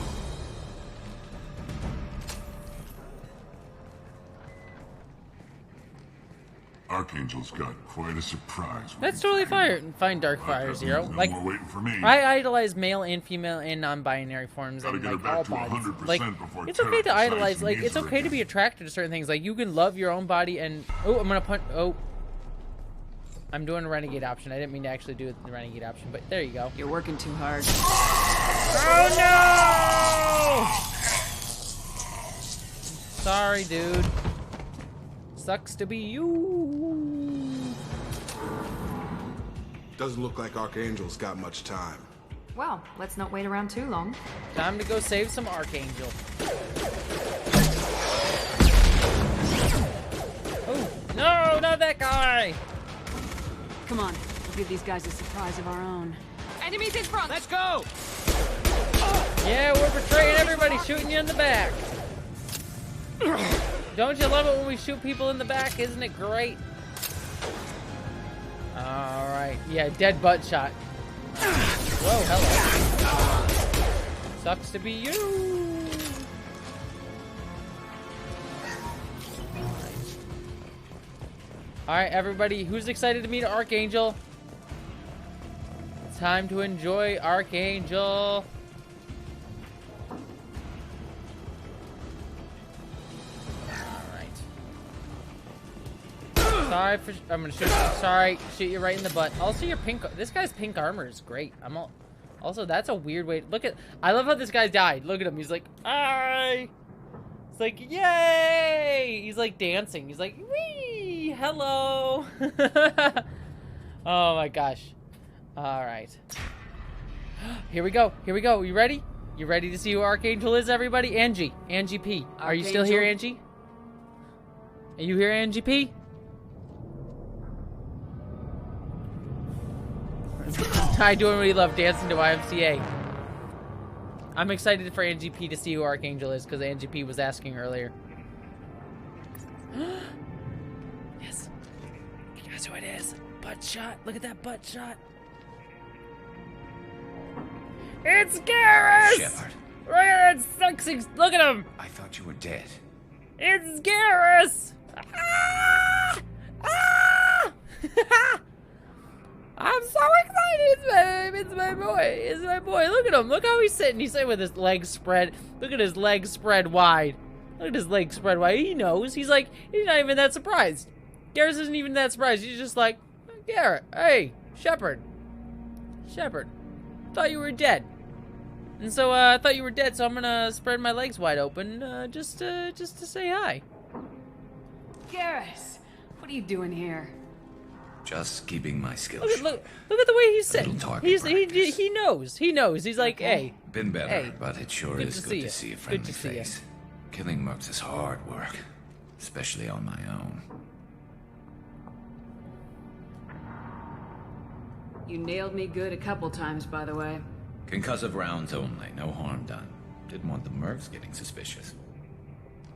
Archangel's got quite a surprise. That's totally fine, Darkfire Zero. No Like, more waiting for me. I idolize male and female and non-binary forms Gotta and get her like back all to bodies. 100% Like, before it's okay Tarek to idolize. decides he Like, needs it's her okay to be attracted to certain things. Like, you can love your own body and oh, I'm gonna punch. Oh, I'm doing a renegade option. I didn't mean to actually do the renegade option, but there you go. You're working too hard. Oh no! Sorry, dude. Sucks to be you. Doesn't look like Archangel's got much time. Well, let's not wait around too long. Time to go save some Archangel. Oh, no, not that guy! Come on, we'll give these guys a surprise of our own. Enemies in front! Let's go! Yeah, we're betraying everybody, shooting you in the back. Don't you love it when we shoot people in the back? Isn't it great? Alright, yeah, dead butt shot. Whoa, hello. Sucks to be you. Alright, everybody, who's excited to meet Archangel? Let's time to enjoy Archangel. Sorry for. I'm gonna shoot you. Sorry, shoot you right in the butt. Also, your pink. This guy's pink armor is great. Also, that's a weird way. Look at. I love how this guy died. Look at him. He's like, "Ay!" It's like, "Yay!" He's like dancing. He's like, "Wee! Hello!" Oh my gosh. All right. Here we go. Here we go. You ready? You ready to see who Archangel is, everybody? Angie P. Are you still here, Angie? Are you here, Angie P? Ty doing what he loved, dancing to YMCA. I'm excited for Angie P to see who Archangel is, because Angie P was asking earlier. Yes. Guess who it is? Butt shot. Look at that butt shot. It's Garrus! Shepard. Look at that sexy. Look at him. I thought you were dead. It's Garrus! Ah! Ah! I'm so excited! It's my boy. It's my boy. Look at him. Look how he's sitting. He's sitting with his legs spread. Look at his legs spread wide. Look at his legs spread wide. He knows. He's like, he's not even that surprised. Garrus isn't even that surprised. He's just like, Garrett, hey, Shepard. Shepard, thought you were dead. And so I thought you were dead, so I'm gonna spread my legs wide open just to say hi. Garrus, what are you doing here? Just keeping my skills. Look at the way he's sitting. He knows. He knows. He's like, hey. Been better, hey, but it sure is good to see a friendly face. Killing mercs is hard work, especially on my own. You nailed me good a couple times, by the way. Concussive rounds only, no harm done. Didn't want the mercs getting suspicious.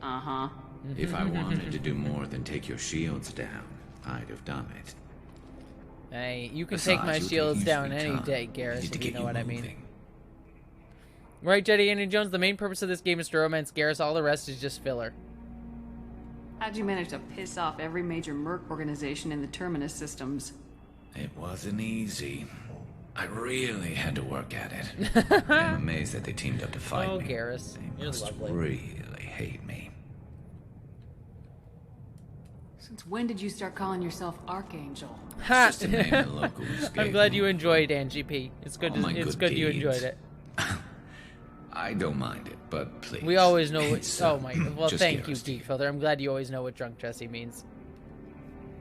Uh-huh. If I wanted to do more than take your shields down, I'd have done it. Hey, you can take my shields down any day, Garrus, if you know what I mean. Right, Jetty Andy Jones, the main purpose of this game is to romance Garrus, all the rest is just filler. How'd you manage to piss off every major merc organization in the Terminus systems? It wasn't easy. I really had to work at it. I'm amazed that they teamed up to fight me. Oh, Garrus, they must really hate me. Since when did you start calling yourself Archangel? Ha! Just a name the locals I'm glad you enjoyed Angie P. It's good. It's good you enjoyed it. I don't mind it, but please. We always know what. Oh my. Well, thank you, Garrus. Geek Filter. I'm glad you always know what drunk Jessie means.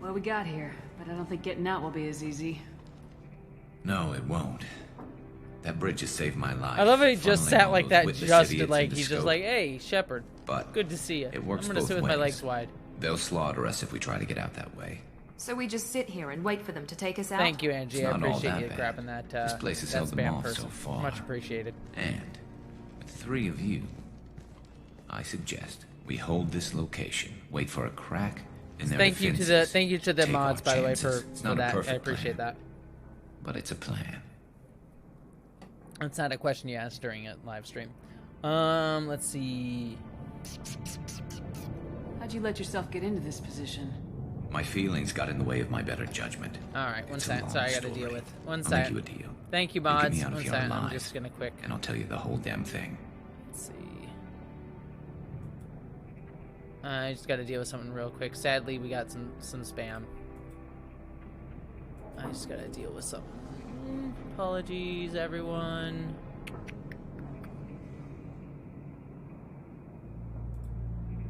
Well, we got here, but I don't think getting out will be as easy. No, it won't. That bridge has saved my life. I love how he just sat like that, just idiots like into he's just scope. like, "Hey, Shepard, But good to see you. it works I'm gonna both sit with my ways. legs wide." They'll slaughter us if we try to get out that way. So we just sit here and wait for them to take us out? Thank you, Angie. It's I not all appreciate that you bad. grabbing that. This place has that held them spam off person. so far. Much appreciated. And with 3 of you, I suggest we hold this location, wait for a crack in their Thank defenses, you to the take mods, our by the way, chances. for It's not a that. I perfect appreciate plan, that. but it's a plan. That's not a question you asked during a live stream. Let's see. How'd you let yourself get into this position? My feelings got in the way of my better judgment. All right, one It's a second. long Sorry, I got to story. deal with. One I'll second. make you a deal. Thank you, You get mods. me out of One here second. I'm alive, just gonna quick. and I'll tell you the whole damn thing. Let's see. I just got to deal with something real quick. Sadly, we got some spam. I just got to deal with something. Apologies, everyone.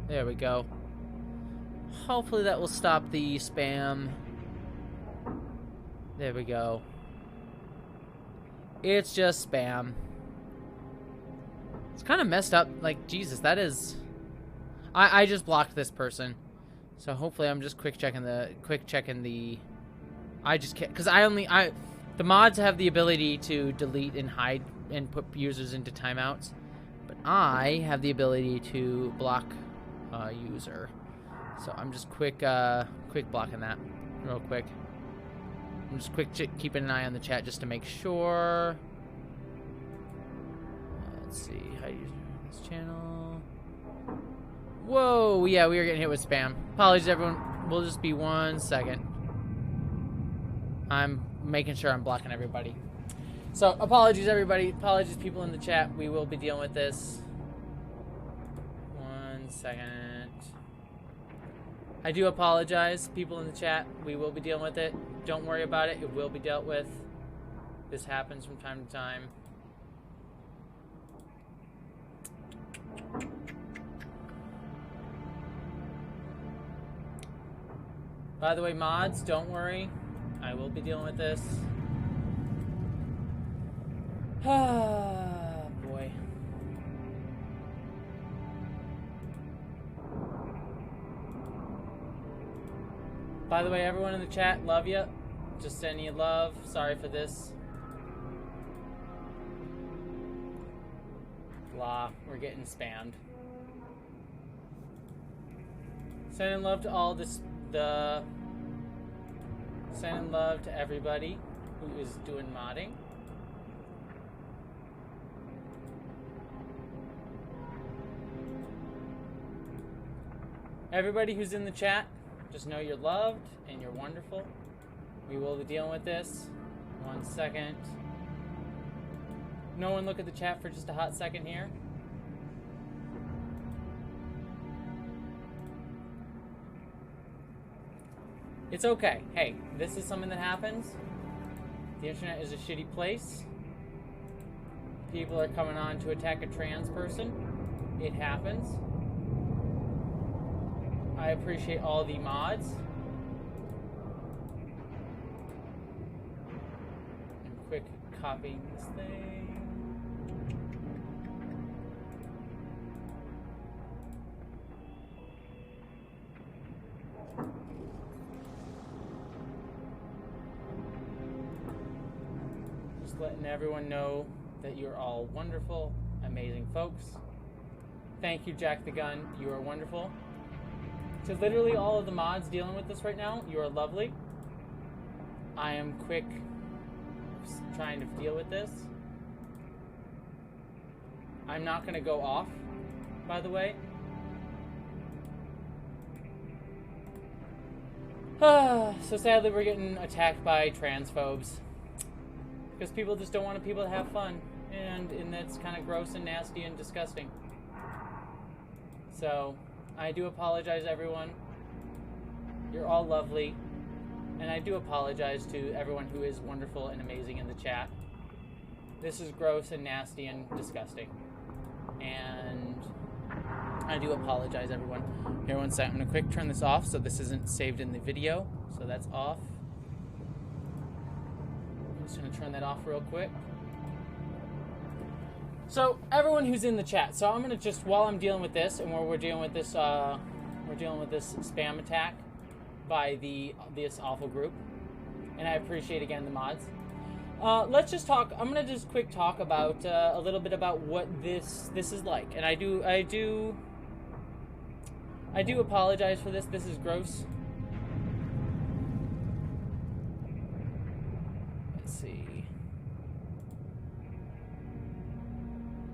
There we go. Hopefully that will stop the spam. There we go. It's just spam. It's kind of messed up. Like, Jesus, that is... I just blocked this person. So hopefully I'm just quick checking the... I just can't... Because the mods have the ability to delete and hide and put users into timeouts. But I have the ability to block a user. So I'm just quick blocking that real quick. I'm just keeping an eye on the chat just to make sure. Let's see. How do you use this channel? Whoa, yeah, we are getting hit with spam. Apologies, everyone. We'll just be 1 second. I'm making sure I'm blocking everybody. So, apologies, everybody. Apologies, people in the chat. We will be dealing with this. 1 second. I do apologize, people in the chat. We will be dealing with it. Don't worry about it. It will be dealt with. This happens from time to time. By the way, mods, don't worry. I will be dealing with this. Ah, boy. By the way, everyone in the chat, love you. Just sending you love. Sorry for this. Blah, we're getting spammed. Sending love to all this. Sending love to everybody who is doing modding. Everybody who's in the chat, just know you're loved and you're wonderful. We will be dealing with this. 1 second. No one look at the chat for just a hot second here. It's okay. Hey, this is something that happens. The internet is a shitty place. People are coming on to attack a trans person. It happens. I appreciate all the mods. I'm quick copying this thing. Letting everyone know that you're all wonderful, amazing folks. Thank you, Jack the Gun. You are wonderful. To literally all of the mods dealing with this right now, you are lovely. I am quick trying to deal with this. I'm not going to go off, by the way. So sadly, we're getting attacked by transphobes. Because people just don't want people to have fun. And that's kind of gross and nasty and disgusting. So, I do apologize, everyone. You're all lovely. And I do apologize to everyone who is wonderful and amazing in the chat. This is gross and nasty and disgusting. And I do apologize, everyone. Here, 1 second. I'm going to quick turn this off so this isn't saved in the video. So that's off. I'm just going to turn that off real quick. So, everyone who's in the chat. So, I'm going to just, while I'm dealing with this, and while we're dealing with this, spam attack by this awful group. And I appreciate, again, the mods. Let's just talk, I'm going to just quick talk about, a little bit about what this is like. And I do apologize for this. This is gross.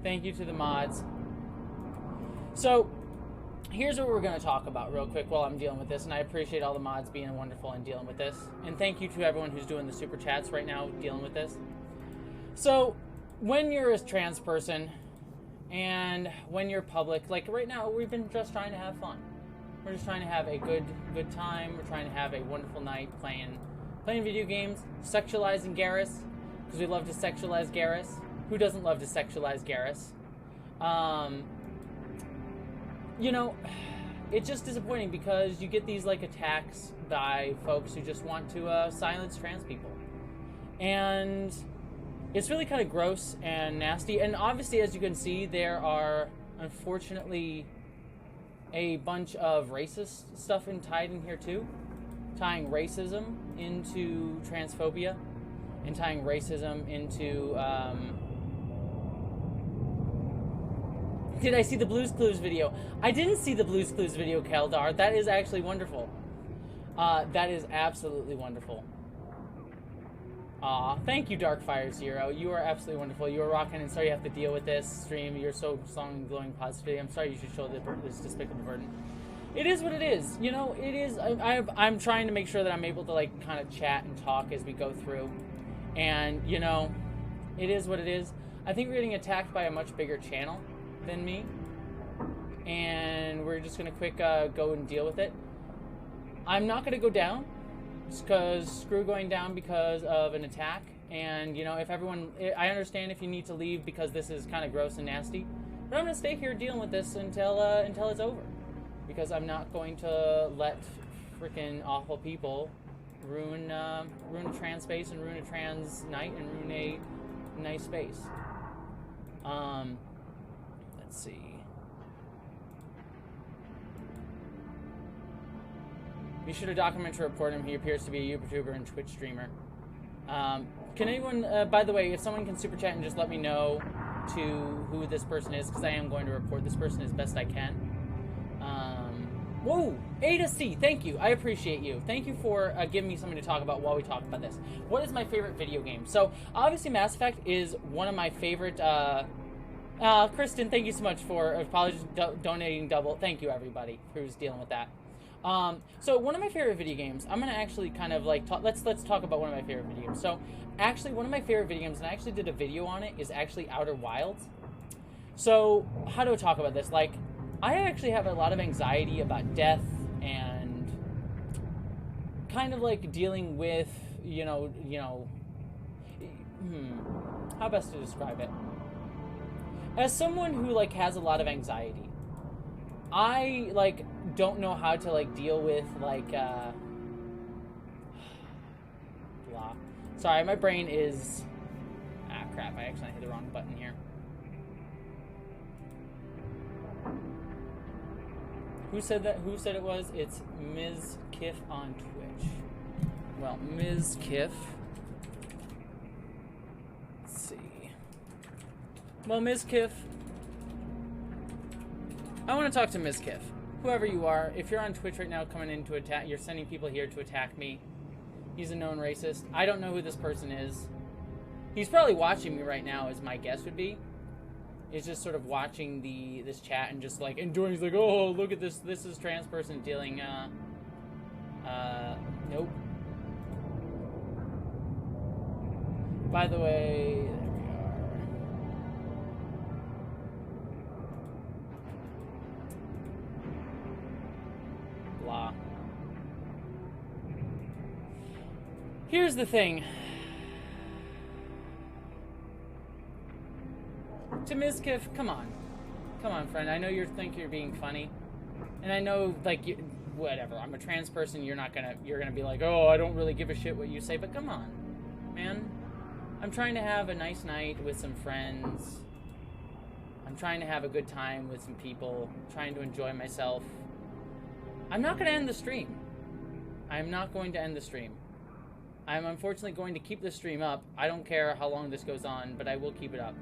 Thank you to the mods. So, here's what we're going to talk about real quick while I'm dealing with this, and I appreciate all the mods being wonderful and dealing with this. And thank you to everyone who's doing the super chats right now dealing with this. So, when you're a trans person, and when you're public, like right now, we've been just trying to have fun. We're just trying to have a good time. We're trying to have a wonderful night playing video games, sexualizing Garrus, because we love to sexualize Garrus. Who doesn't love to sexualize Garrus? You know, it's just disappointing because you get these, like, attacks by folks who just want to silence trans people. And it's really kind of gross and nasty. And obviously, as you can see, there are, unfortunately, a bunch of racist stuff tied in here, too. Tying racism into transphobia. And tying racism into, Did I see the Blue's Clues video? I didn't see the Blue's Clues video, Keldar. That is actually wonderful. That is absolutely wonderful. Aw, thank you, Darkfire Zero. You are absolutely wonderful. You are rocking, and sorry you have to deal with this stream. You're so strong and glowing positivity. I'm sorry you should show this despicable burden. It is what it is. You know, it is. I'm trying to make sure that I'm able to, like, kind of chat and talk as we go through. And, you know, It is what it is. I think we're getting attacked by a much bigger channel than me. And we're just going to go and deal with it. I'm not going to go down. Just because screw going down because of an attack. And, you know, if everyone... I understand if you need to leave because this is kind of gross and nasty. But I'm going to stay here dealing with this until it's over. Because I'm not going to let freaking awful people ruin a trans space and ruin a trans night and ruin a nice space. Let's see. Be sure to document to report him. He appears to be a YouTuber and Twitch streamer. Can anyone, by the way, if someone can super chat and just let me know to who this person is, because I am going to report this person as best I can. Whoa! A to C, thank you. I appreciate you. Thank you for giving me something to talk about while we talk about this. What is my favorite video game? So, obviously Mass Effect is one of my favorite, Kristen, thank you so much for apologies, donating double. Thank you, everybody, who's dealing with that. So one of my favorite video games, I'm gonna actually kind of like let's talk about one of my favorite video games. So actually one of my favorite video games, and I actually did a video on it, is actually Outer Wilds. So how do I talk about this? Like, I actually have a lot of anxiety about death and kind of like dealing with, how best to describe it? As someone who like has a lot of anxiety, I like don't know how to like deal with like blah. Sorry, my brain is crap, I actually hit the wrong button here. Who said that? Who said it was? It's Ms. Kiff on Twitch. Well, Ms. Kiff. Let's see. Well, Ms. Kiff, I want to talk to Ms. Kiff. Whoever you are, if you're on Twitch right now coming in to attack, you're sending people here to attack me. He's a known racist. I don't know who this person is. He's probably watching me right now, as my guess would be. He's just sort of watching this chat and just like enjoying. He's like, oh, look at this. This is trans person dealing, nope. By the way, there we are. Blah. Here's the thing. To Ms. Kiff, come on. Come on, friend. I know you think you're being funny. And I know, like, whatever. I'm a trans person. You're gonna be like, oh, I don't really give a shit what you say. But come on, man. I'm trying to have a nice night with some friends. I'm trying to have a good time with some people. I'm trying to enjoy myself. I'm not going to end the stream. I'm not going to end the stream. I'm unfortunately going to keep the stream up. I don't care how long this goes on, but I will keep it up.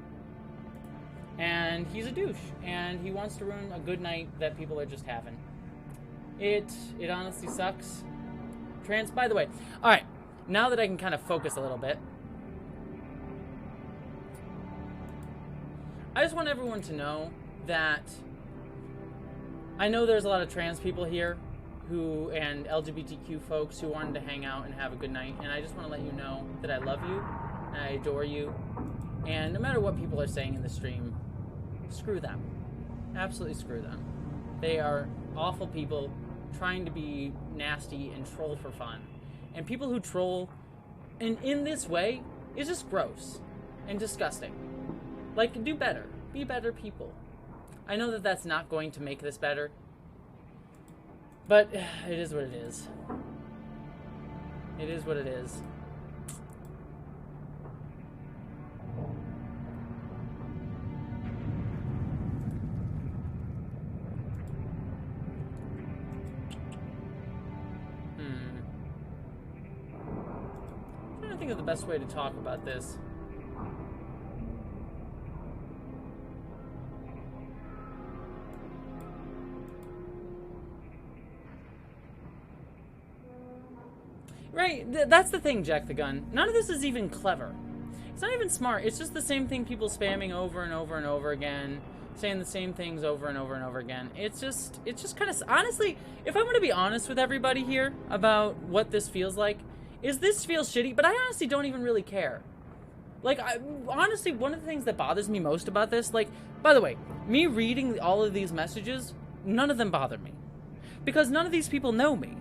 And he's a douche, and he wants to ruin a good night that people are just having. It honestly sucks. By the way, alright, now that I can kind of focus a little bit, I just want everyone to know that I know there's a lot of trans people here and LGBTQ folks who wanted to hang out and have a good night, and I just want to let you know that I love you, and I adore you, and no matter what people are saying in the stream, screw them. Absolutely screw them. They are awful people trying to be nasty and troll for fun. And people who troll in this way is just gross and disgusting. Like, do better. Be better people. I know that that's not going to make this better, but it is what it is. It is what it is. I'm trying to think of the best way to talk about this. Right, that's the thing, Jack the Gun. None of this is even clever. It's not even smart. It's just the same thing people spamming over and over and over again, saying the same things over and over and over again. It's just kind of... Honestly, if I'm going to be honest with everybody here about what this feels like, is this feels shitty, but I honestly don't even really care. Like, honestly, one of the things that bothers me most about this, like, by the way, me reading all of these messages, none of them bother me. Because none of these people know me.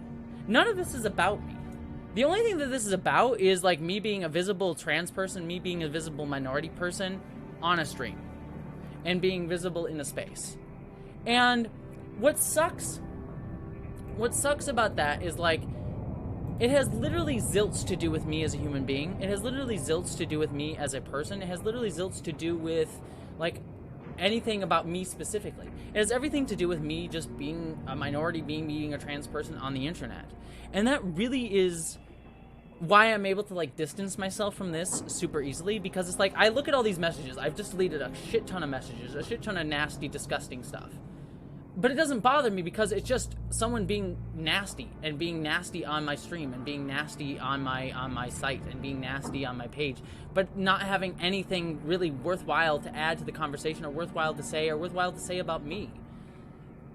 None of this is about me. The only thing that this is about is, like, me being a visible trans person, me being a visible minority person on a stream. And being visible in a space. And what sucks about that is, like, it has literally zilch to do with me as a human being. It has literally zilch to do with me as a person. It has literally zilch to do with, like, anything about me specifically. It has everything to do with me just being a minority, being a trans person on the internet. And that really is why I'm able to, like, distance myself from this super easily, because it's like, I look at all these messages. I've just deleted a shit ton of messages, a shit ton of nasty, disgusting stuff. But it doesn't bother me because it's just someone being nasty and being nasty on my stream and being nasty on my site and being nasty on my page, but not having anything really worthwhile to add to the conversation or worthwhile to say about me.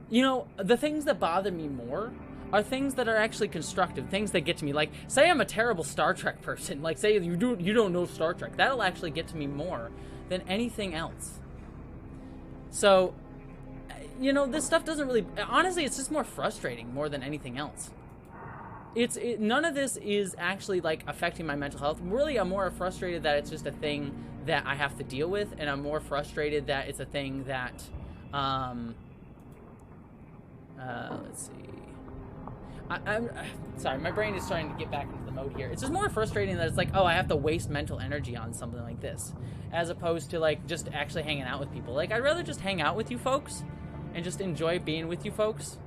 You know, the things that bother me more are things that are actually constructive, things that get to me. Like, say I'm a terrible Star Trek person, like say you don't know Star Trek. That'll actually get to me more than anything else. So, you know, this stuff doesn't really... Honestly, it's just more frustrating more than anything else. None of this is actually, like, affecting my mental health. Really, I'm more frustrated that it's just a thing that I have to deal with, and I'm more frustrated that it's a thing that... let's see... I'm sorry, my brain is starting to get back into the mode here. It's just more frustrating that it's like, oh, I have to waste mental energy on something like this, as opposed to, like, just actually hanging out with people. Like, I'd rather just hang out with you folks and just enjoy being with you folks.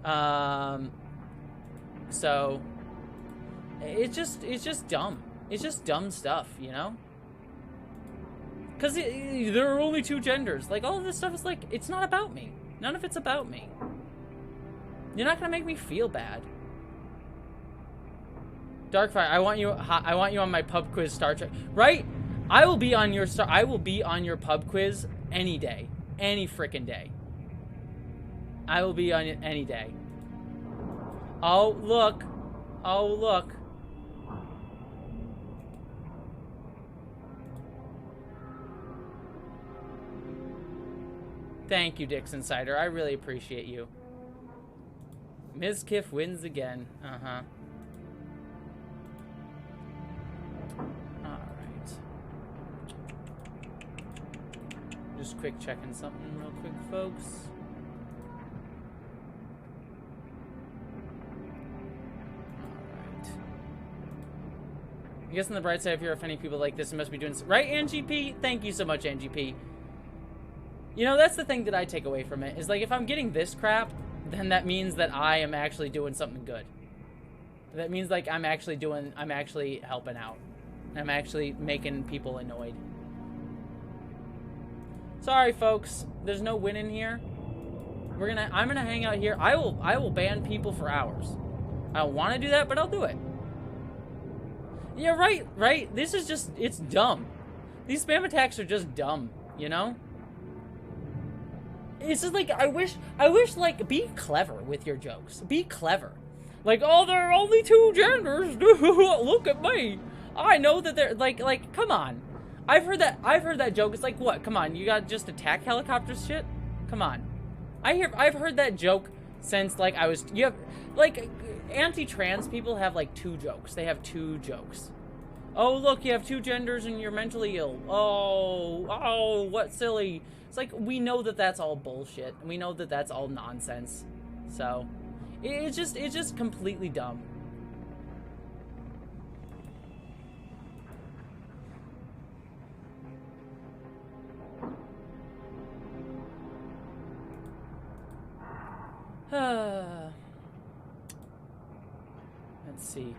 So it's just dumb. It's just dumb stuff, you know? Because there are only two genders. Like, all of this stuff is like, it's not about me. None of it's about me. You're not gonna make me feel bad. Darkfire, I want you on my pub quiz Star Trek. Right? I will be on your pub quiz any day. Any frickin' day. I will be on it any day. Oh, look. Oh, look. Thank you, Dix Insider. I really appreciate you. Ms. Kiff wins again. Uh-huh. Alright. Just quick checking something real quick, folks. Alright. I guess on the bright side, if you're offending people like this, you must be doing... Right, NGP? Thank you so much, NGP. You know, that's the thing that I take away from it, is like, if I'm getting this crap, then that means that I am actually doing something good. That means, like, I'm actually helping out. I'm actually making people annoyed. Sorry, folks. There's no winning here. I'm gonna hang out here. I will ban people for hours. I don't want to do that, but I'll do it. Yeah, right? This is just, it's dumb. These spam attacks are just dumb, you know? It's just like, I wish, like, be clever with your jokes. Be clever. Like, oh, there are only two genders. Look at me. I know that they're, like, come on. I've heard that joke. It's like, what? Come on, you got just attack helicopters shit? Come on. I've heard that joke since, like, like, anti-trans people have, like, two jokes. They have two jokes. Oh, look, you have two genders and you're mentally ill. Oh, what silly. It's like, we know that that's all bullshit. We know that that's all nonsense. So, it's just completely dumb. Let's see. You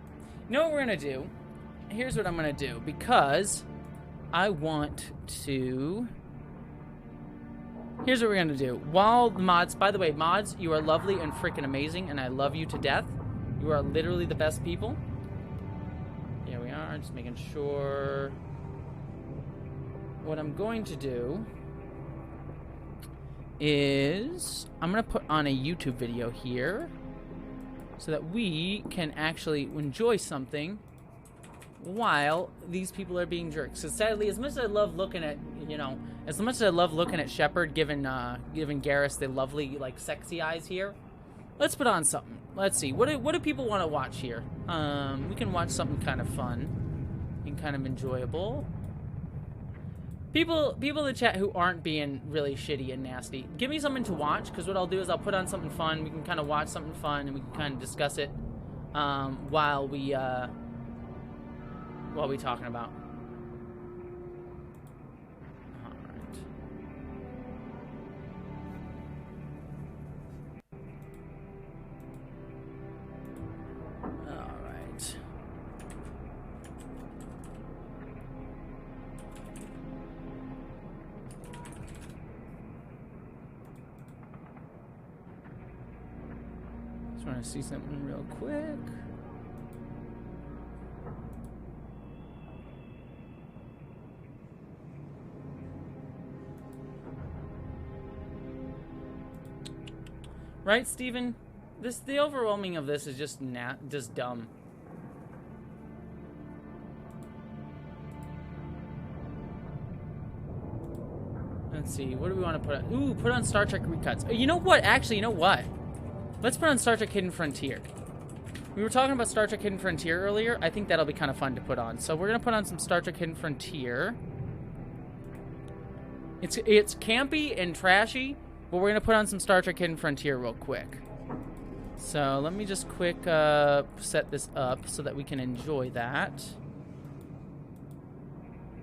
know what we're gonna do? Here's what I'm gonna do, because I want to... Here's what we're gonna do. While the mods, by the way, mods, you are lovely and freaking amazing, and I love you to death. You are literally the best people. Here we are, just making sure. What I'm going to do is I'm gonna put on a YouTube video here so that we can actually enjoy something while these people are being jerks. So sadly, as much as I love looking at, you know, as much as I love looking at Shepard, giving Garrus the lovely, like, sexy eyes here, let's put on something. Let's see. What do people want to watch here? We can watch something kind of fun and kind of enjoyable. People in the chat who aren't being really shitty and nasty, give me something to watch, because what I'll do is I'll put on something fun. We can kind of watch something fun, and we can kind of discuss it while we talking about. All right. Just want to see something real quick. Right, Steven? The overwhelming of this is just dumb. Let's see, what do we want to put on? Ooh, put on Star Trek recuts. You know what? Actually, you know what? Let's put on Star Trek Hidden Frontier. We were talking about Star Trek Hidden Frontier earlier. I think that'll be kind of fun to put on. So we're going to put on some Star Trek Hidden Frontier. It's campy and trashy, but we're going to put on some Star Trek Hidden Frontier real quick. So let me just quick set this up so that we can enjoy that.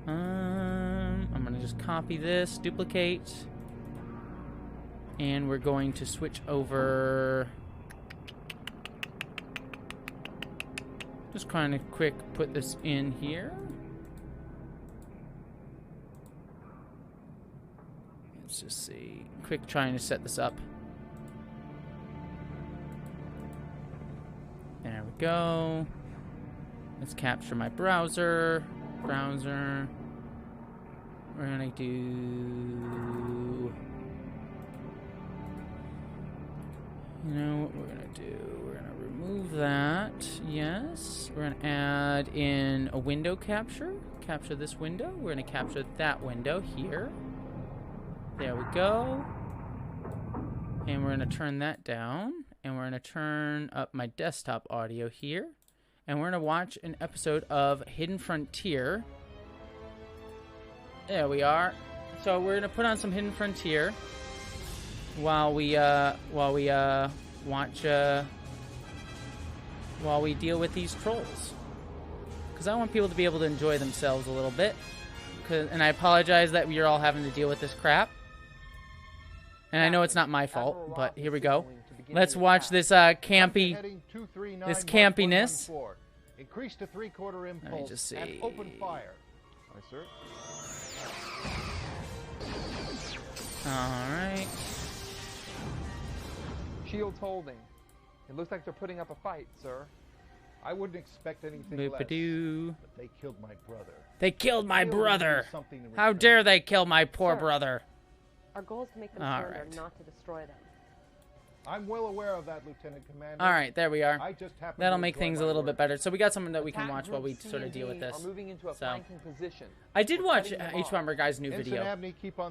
I'm going to just copy this, duplicate. And we're going to switch over. Just kind of quick put this in here. Let's just see. Quick trying to set this up. There we go. Let's capture my browser. We're gonna do... You know what we're gonna do? We're gonna remove that. Yes. We're gonna add in a window capture. Capture this window. We're gonna capture that window here. There we go. And we're going to turn that down. And we're going to turn up my desktop audio here. And we're going to watch an episode of Hidden Frontier. There we are. So we're going to put on some Hidden Frontier while we deal with these trolls. Because I want people to be able to enjoy themselves a little bit. And I apologize that you're all having to deal with this crap. And I know it's not my fault, but here we go. Let's watch this campiness. Increase to 3/4 impulse. Let me just see. And open fire. Aye, sir. All right. Shields holding. It looks like they're putting up a fight, sir. I wouldn't expect anything Boop-a-doo. less. But they killed my brother. They killed my brother. How dare they kill my poor brother? Our goal is to make them surrender, not to destroy them. I'm well aware of that, Lieutenant Commander. All right, there we are. I just That'll make things a little bit better. So we got something that we can watch while we sort of deal with this. So I did watch H Bomber Guy's new video.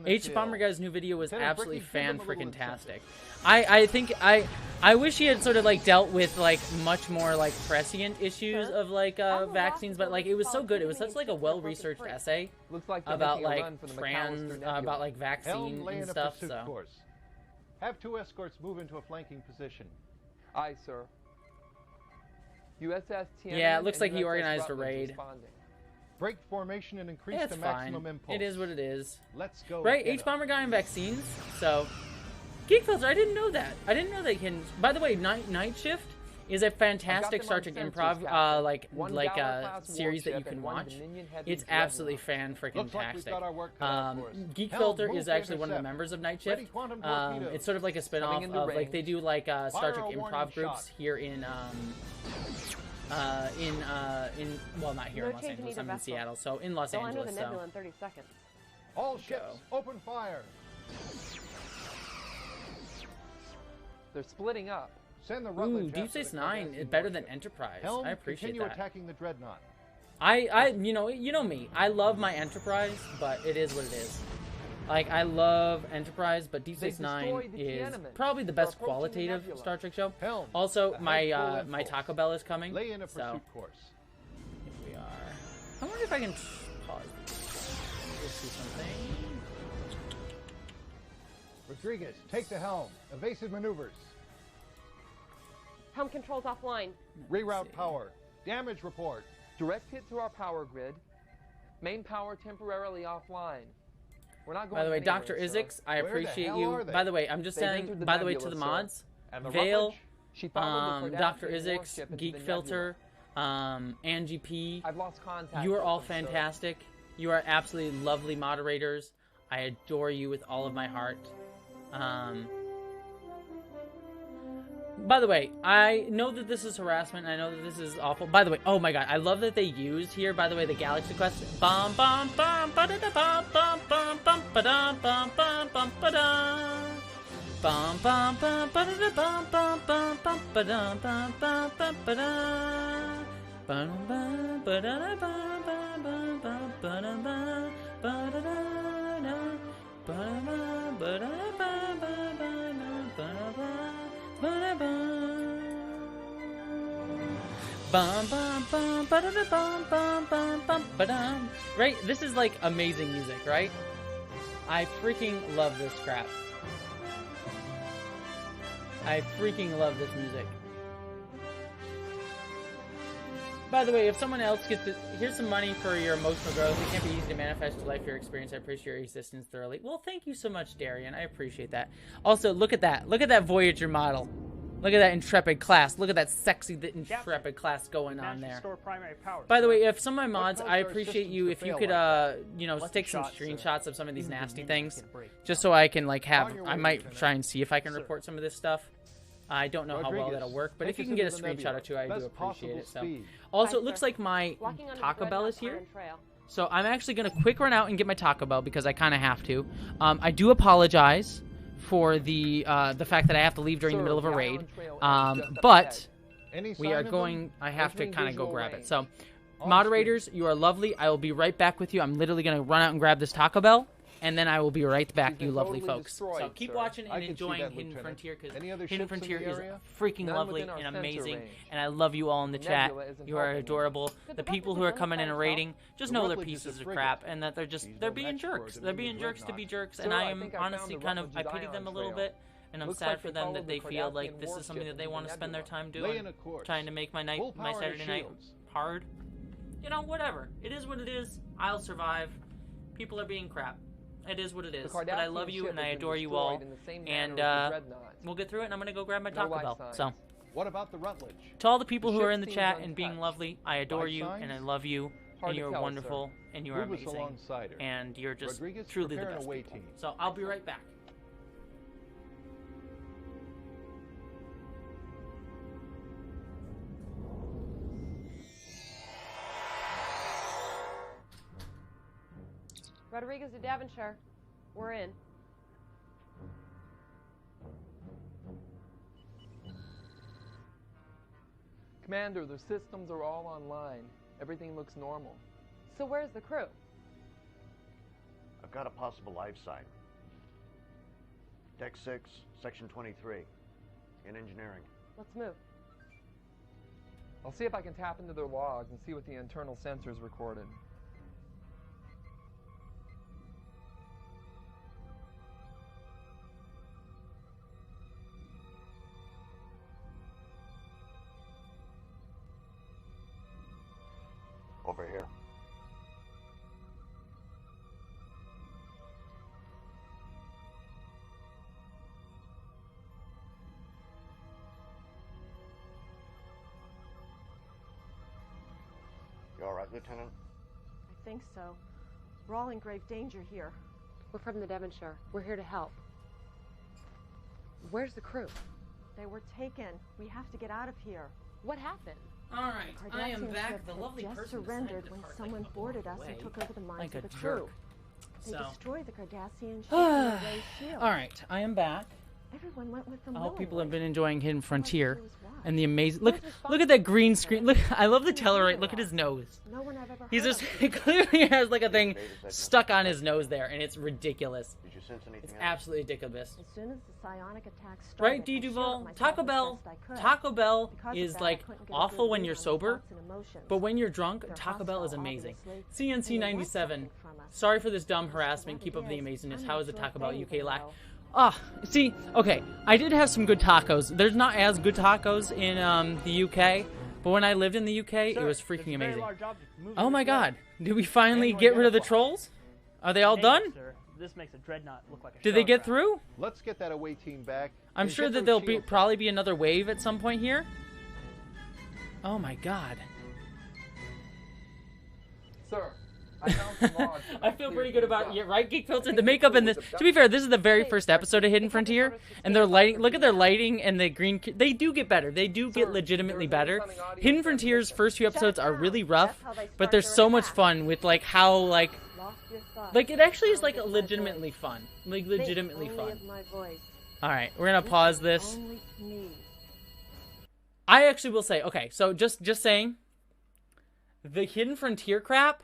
H Bomber Guy's new video was absolutely fan-freaking-tastic. I think I wish he had sort of like dealt with like much more like prescient issues of like vaccines, but like it was so good. It was such like a well-researched essay about like about like vaccine and stuff. So. Have 2 escorts move into a flanking position. Aye, sir. USS Tiananmen. Yeah, it looks like he organized a raid. Break formation and increase the maximum impulse. It is what it is. Let's go. Right, H Bomber Guy and vaccines. So, Geek Filter, I didn't know that. I didn't know they can. By the way, Night Shift is a fantastic Star Trek improv series that you can watch. It's absolutely fan-freaking-tastic. Geek Filter is actually one of the members of Night Shift. It's sort of like a spin-off of like they do like Star Trek improv groups here in well, not here in Los Angeles. I'm in Seattle, so in Los Angeles. So. In 30 seconds. All ships, open fire. They're splitting up. Send the Ooh, Deep Space Nine is better than Enterprise. Helm, I appreciate continue that. attacking the Dreadnought. you know me. I love my Enterprise, but it is what it is. Like, I love Enterprise, but Deep Space Nine is probably the best qualitative Star Trek show. Also, my my Taco Bell is coming. Lay in a so pursuit course. Here we are. I wonder if I can pause this. Let's see something. Rodriguez, take the helm. Evasive maneuvers. Helm controls offline. Reroute power. Damage report. Direct hit to our power grid. Main power temporarily offline. We're not going by the way, anywhere, Dr. Izix, I Where the appreciate hell you. are they? By the way, I'm just They've saying, entered the by the way, nebula, to the sir. mods, And the Vale, Rutledge, she followed the Dr. Cardassian Izix, warship into Geek the Filter, Angie P. I've lost contact You are with all them, sir. fantastic. You are absolutely lovely moderators. I adore you with all of my heart. By the way, I know that this is harassment. I know that this is awful. By the way, oh my god, I love that they used here, by the way, the Galaxy Quest. Bum bum bum ba da da bum bum bum bum ba dum bum bum bum ba da. Bum bum bum ba da da bum bum bum bum ba dum bum bum bum ba da. Bum bum ba da da bum bum bum bum ba da bum ba da da da. Bum bum ba da da bum bum bum ba da bum. Bum bum bum ba da da bum bum bum bum ba dum. Right? This is like amazing music, right? I freaking love this crap. I freaking love this music. By the way, if someone else gets it, here's some money for your emotional growth. It can't be easy to manifest your life, your experience. I appreciate your assistance thoroughly. Well, thank you so much, Darian. I appreciate that. Also, look at that. Look at that Voyager model. Look at that Intrepid class. Look at that sexy Intrepid class going on there. By the way, if some of my mods, I appreciate you if you could, you know, take some screenshots of some of these nasty things, just so I can like have. I might try and see if I can report some of this stuff. I don't know how well that'll work, but if you can get a screenshot or two, I do appreciate it. So, also, it looks like my Taco Bell is here. So I'm actually gonna quick run out and get my Taco Bell because I kind of have to. I do apologize for the fact that I have to leave during the middle of a raid. But we are going. I have to kind of go grab it. So, moderators, you are lovely. I will be right back with you. I'm literally gonna run out and grab this Taco Bell. And then I will be right back, you lovely folks. So keep watching and enjoying Hidden Frontier, because Hidden Frontier is freaking lovely and amazing. And I love you all in the chat. You are adorable. The people who are coming in and raiding, just know they're pieces of crap and that they're being jerks. They're being jerks to be jerks. And I am honestly I pity them a little bit. And I'm sad for them that they feel like this is something that they want to spend their time doing. Trying to make my Saturday night hard. You know, whatever. It is what it is. I'll survive. People are being crap. It is what it is, but I love you and I adore you all, and we'll get through it, and I'm going to go grab my Taco Bell. So, what about the Rutledge? To all the people who are in the chat and being lovely, I adore you, and I love you, and you're wonderful, and you are amazing, and you're just truly the best people. So, I'll be right back. Rodriguez to Devonshire. We're in. Commander, the systems are all online. Everything looks normal. So where's the crew? I've got a possible live site. Deck 6, Section 23. In engineering. Let's move. I'll see if I can tap into their logs and see what the internal sensors recorded. Over here. You all right, Lieutenant? I think so. We're all in grave danger here. We're from the Devonshire. We're here to help. Where's the crew? They were taken. We have to get out of here. What happened? All right, I am back. The lovely just person surrendered when someone boarded us and took over the minds of the crew. Jerk. They So. destroyed the Cardassian ship and the Ray shield. All right, I am back. Everyone went with them. I hope people have been enjoying Hidden Frontier and the amazing. Look at that green screen. Look, I love the Tellarite. Look at his nose. No one I've ever He's just he clearly has like a thing stuck on his nose there, and it's ridiculous. Did you sense anything It's else? absolutely ridiculous. As soon as the psionic attack started, Right, D. Duval? Taco Bell is like awful when you're sober, but when you're drunk, Taco Bell is amazing. CNC 97. Sorry for this dumb harassment. Keep up the amazingness. How is the Taco Bell UK lack? See, okay, I did have some good tacos. There's not as good tacos in the UK, but when I lived in the UK, it was freaking amazing. Oh my god, did we finally get rid of the trolls? Are they all done? This makes a dreadnought look like a Did they get through? Let's get that away team back. I'm sure that there'll probably be another wave at some point here. Oh my god. Sir, I found some logs. I feel pretty good about it, right, Geek Filter? The makeup in this. To be fair, this is the very first episode of Hidden Frontier, and their lighting. Look at their lighting and the green. They do get better. They do get legitimately better. Hidden Frontier's first few episodes are really rough, but they're so much fun with like how like it actually is like legitimately fun. Like legitimately fun. All right, we're gonna pause this. I actually will say, okay, so just saying, the Hidden Frontier crap.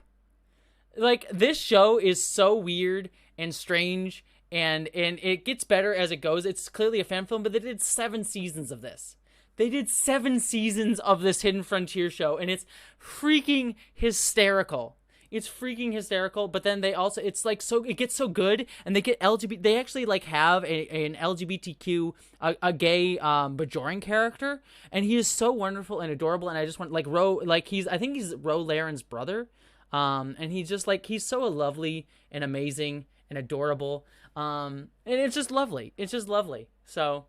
Like, this show is so weird and strange, and it gets better as it goes. It's clearly a fan film, but they did 7 seasons of this. They did 7 seasons of this Hidden Frontier show, and it's freaking hysterical. It's freaking hysterical, but then they also, it's like, so, it gets so good, and they get they actually, like, have an LGBTQ, a gay, Bajoran character, and he is so wonderful and adorable, and I just want, like, I think he's Ro Laren's brother. And he's just like, he's so lovely and amazing and adorable. And it's just lovely. It's just lovely. So,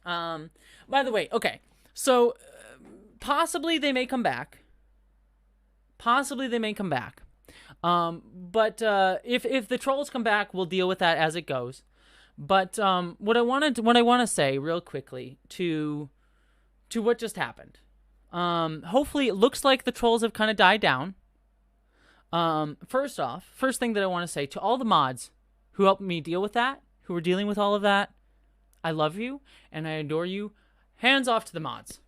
by the way, okay. So, possibly they may come back. Possibly they may come back. But if the trolls come back, we'll deal with that as it goes. But, what I want to say real quickly to what just happened. Hopefully it looks like the trolls have kind of died down. First thing that I want to say to all the mods who helped me deal with that, who were dealing with all of that, I love you and I adore you. Hands off to the mods.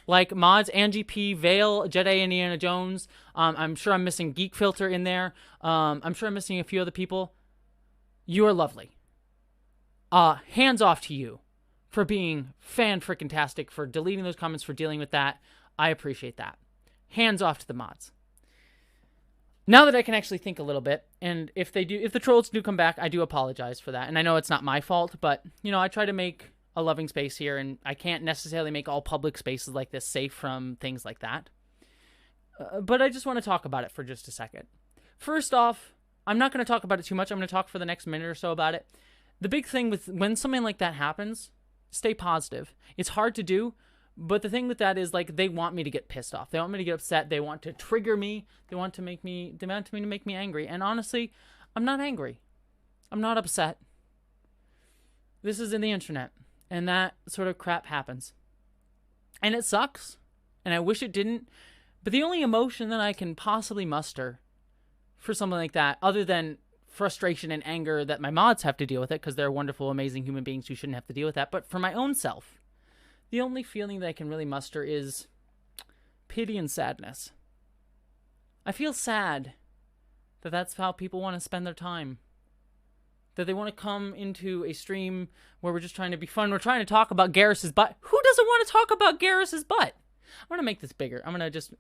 Like mods, Angie P, Vale, Jedi Indiana Jones. I'm sure I'm missing Geek Filter in there. I'm sure I'm missing a few other people. You are lovely. Hands off to you for being fan-frickin-tastic, for deleting those comments, for dealing with that. I appreciate that. Hands off to the mods. Now that I can actually think a little bit, and if the trolls do come back, I do apologize for that. And I know it's not my fault, but, you know, I try to make a loving space here, and I can't necessarily make all public spaces like this safe from things like that. But I just want to talk about it for just a second. First off, I'm not going to talk about it too much. I'm going to talk for the next minute or so about it. The big thing with when something like that happens, stay positive. It's hard to do. But the thing with that is, like, they want me to get pissed off. They want me to get upset. They want to trigger me. They want to make me angry. And honestly, I'm not angry. I'm not upset. This is in the internet. And that sort of crap happens. And it sucks. And I wish it didn't. But the only emotion that I can possibly muster for something like that, other than frustration and anger that my mods have to deal with it, because they're wonderful, amazing human beings who shouldn't have to deal with that, but for my own self, the only feeling that I can really muster is pity and sadness. I feel sad that that's how people want to spend their time. That they want to come into a stream where we're just trying to be fun. We're trying to talk about Garrus's butt. Who doesn't want to talk about Garrus's butt? I'm going to make this bigger. I'm going to just...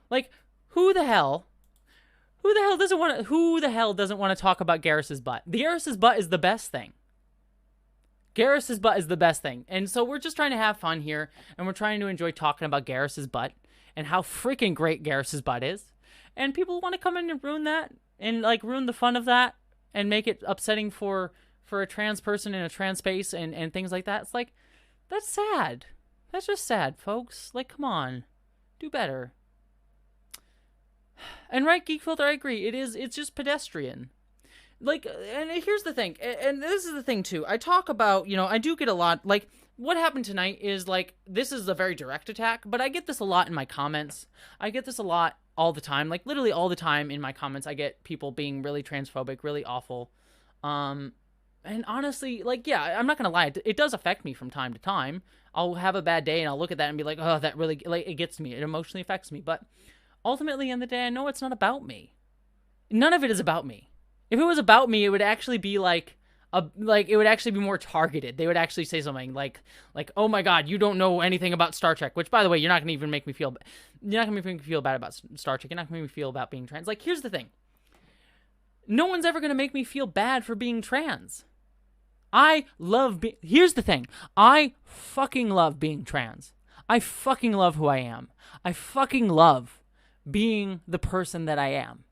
Like, who the hell doesn't want to talk about Garrus's butt? The Garrus's butt is the best thing. Garrus's butt is the best thing. And so we're just trying to have fun here, and we're trying to enjoy talking about Garrus's butt and how freaking great Garrus's butt is. And people want to come in and ruin that and, like, ruin the fun of that and make it upsetting for a trans person in a trans space and things like that. It's like, that's sad. That's just sad, folks. Like, come on. Do better. And right, Geek Filter, I agree. It's just pedestrian. Like, and here's the thing, and this is the thing, too. I talk about, you know, I do get a lot, like, what happened tonight is, like, this is a very direct attack, but I get this a lot in my comments. I get this a lot all the time, like, literally all the time in my comments. I get people being really transphobic, really awful, and And honestly, like, yeah, I'm not gonna lie, it does affect me from time to time. I'll have a bad day and I'll look at that and be like, oh, that really, like, it gets me. It emotionally affects me. But ultimately, in the day, I know it's not about me. None of it is about me. If it was about me, it would actually be like it would actually be more targeted. They would actually say something like, oh my God, you don't know anything about Star Trek. Which, by the way, you're not gonna even make me feel. You're not gonna make me feel bad about Star Trek. You're not gonna make me feel about being trans. Like, here's the thing. No one's ever gonna make me feel bad for being trans. Here's the thing. I fucking love being trans. I fucking love who I am. I fucking love being the person that I am.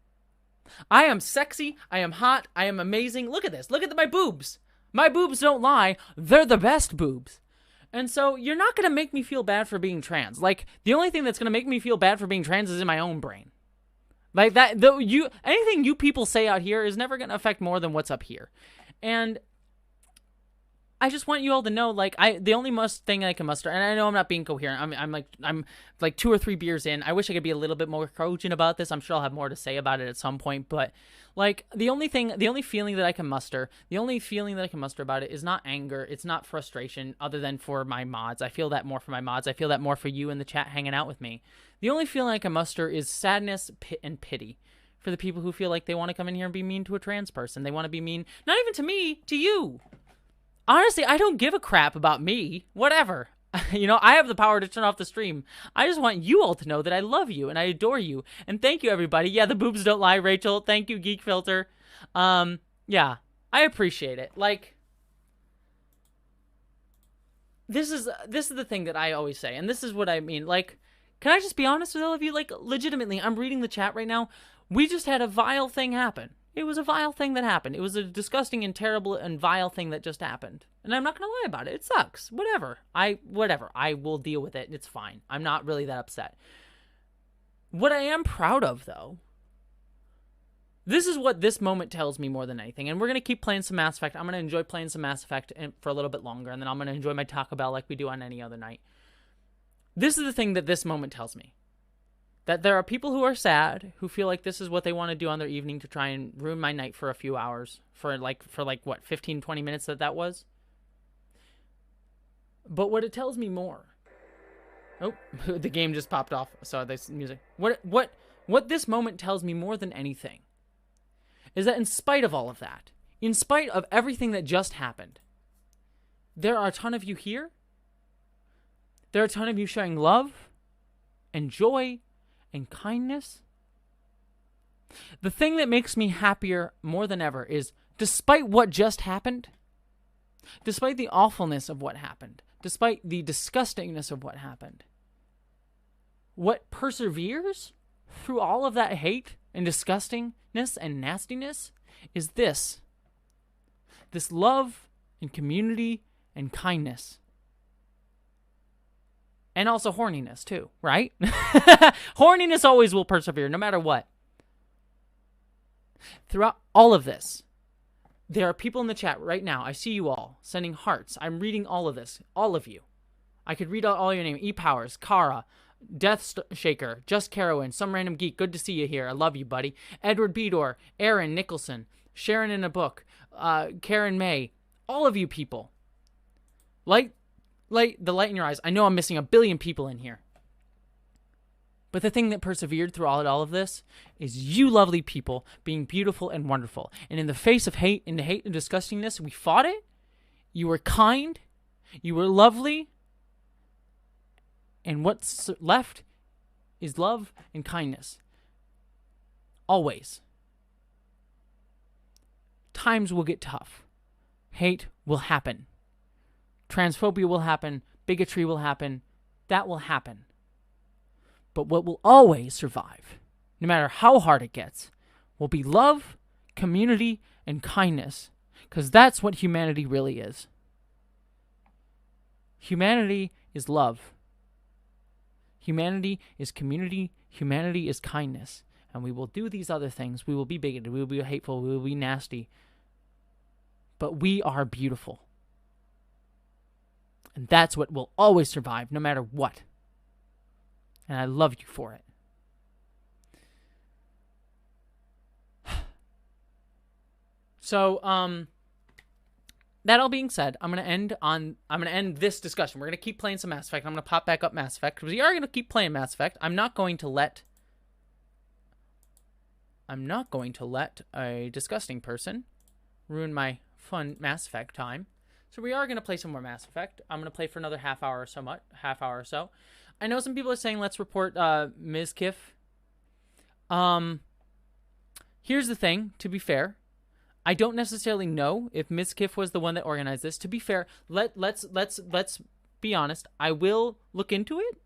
I am sexy. I am hot. I am amazing. Look at this. Look at my boobs. My boobs don't lie. They're the best boobs. And so you're not going to make me feel bad for being trans. Like, the only thing that's going to make me feel bad for being trans is in my own brain. Like, that, anything you people say out here is never going to affect more than what's up here. And I just want you all to know, like, the only thing I can muster, and I know I'm not being coherent. I'm like 2 or 3 beers in. I wish I could be a little bit more cogent about this. I'm sure I'll have more to say about it at some point. But like, the only feeling that I can muster about it is not anger. It's not frustration, other than for my mods. I feel that more for my mods. I feel that more for you in the chat hanging out with me. The only feeling I can muster is sadness, and pity for the people who feel like they want to come in here and be mean to a trans person. They want to be mean, not even to me, to you. Honestly, I don't give a crap about me. Whatever. You know, I have the power to turn off the stream. I just want you all to know that I love you and I adore you. And thank you, everybody. Yeah, the boobs don't lie, Rachel. Thank you, Geek Filter. Yeah, I appreciate it. Like, this is the thing that I always say, and this is what I mean. Like, can I just be honest with all of you? Like, legitimately, I'm reading the chat right now. We just had a vile thing happen. It was a vile thing that happened. It was a disgusting and terrible and vile thing that just happened. And I'm not going to lie about it. It sucks. Whatever. I will deal with it. It's fine. I'm not really that upset. What I am proud of, though, this is what this moment tells me more than anything. And we're going to keep playing some Mass Effect. I'm going to enjoy playing some Mass Effect for a little bit longer. And then I'm going to enjoy my Taco Bell like we do on any other night. This is the thing that this moment tells me. That there are people who are sad, who feel like this is what they want to do on their evening to try and ruin my night for a few hours. For what, 15, 20 minutes that was? But what it tells me more... Oh, the game just popped off. So this music. What this moment tells me more than anything is that in spite of all of that, in spite of everything that just happened, there are a ton of you here. There are a ton of you showing love and joy and kindness. The thing that makes me happier more than ever is, despite what just happened, despite the awfulness of what happened, despite the disgustingness of what happened, what perseveres through all of that hate and disgustingness and nastiness is this love and community and kindness. And also horniness, too, right? Horniness always will persevere, no matter what. Throughout all of this, there are people in the chat right now. I see you all sending hearts. I'm reading all of this. All of you. I could read all your names. E-Powers, Kara, Death Shaker, Just Carowin, Some Random Geek. Good to see you here. I love you, buddy. Edward Bedor, Aaron Nicholson, Sharon in a Book, Karen May. All of you people. The light in your eyes. I know I'm missing a billion people in here. But the thing that persevered through all of this is you lovely people being beautiful and wonderful. And in the face of hate and disgustingness, we fought it. You were kind. You were lovely. And what's left is love and kindness. Always. Times will get tough. Hate will happen. Transphobia will happen. Bigotry will happen. That will happen. But what will always survive, no matter how hard it gets, will be love, community, and kindness. Because that's what humanity really is. Humanity is love. Humanity is community. Humanity is kindness. And we will do these other things. We will be bigoted. We will be hateful. We will be nasty. But we are beautiful. And that's what will always survive, no matter what. And I love you for it. So, that all being said, I'm gonna end this discussion. We're gonna keep playing some Mass Effect. I'm gonna pop back up Mass Effect because we are gonna keep playing Mass Effect. I'm not going to let a disgusting person ruin my fun Mass Effect time. So we are gonna play some more Mass Effect. I'm gonna play for another half hour or so. I know some people are saying let's report Ms. Kiff. Here's the thing, to be fair. I don't necessarily know if Ms. Kiff was the one that organized this. To be fair, let's be honest. I will look into it.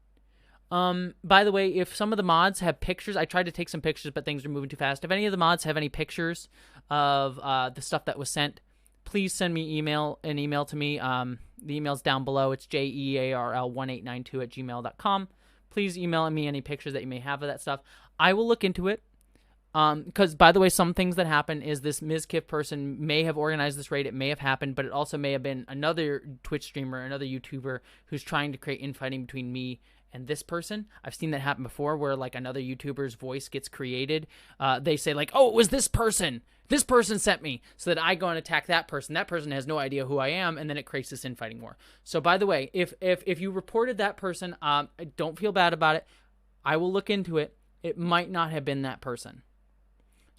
By the way, if some of the mods have pictures, I tried to take some pictures, but things are moving too fast. If any of the mods have any pictures of the stuff that was sent, please send me an email to me. The email's down below. It's jearl1892@gmail.com. Please email me any pictures that you may have of that stuff. I will look into it. Because, by the way, some things that happen is this Ms. Kiff person may have organized this raid. It may have happened, but it also may have been another Twitch streamer, another YouTuber who's trying to create infighting between me and this person. I've seen that happen before where, like, another YouTuber's voice gets created. They say, like, oh, it was this person. This person sent me. So that I go and attack that person. That person has no idea who I am, and then it creates this infighting war. So, by the way, if you reported that person, don't feel bad about it. I will look into it. It might not have been that person.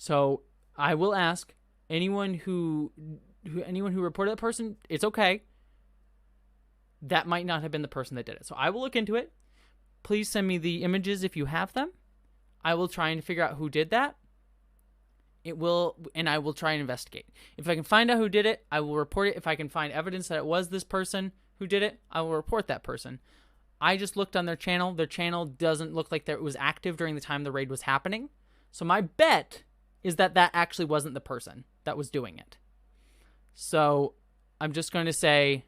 So I will ask anyone who reported that person, it's okay. That might not have been the person that did it. So I will look into it. Please send me the images if you have them. I will try and figure out who did that. I will try and investigate. If I can find out who did it, I will report it. If I can find evidence that it was this person who did it, I will report that person. I just looked on their channel. Their channel doesn't look like it was active during the time the raid was happening. So my bet is that actually wasn't the person that was doing it. So I'm just going to say,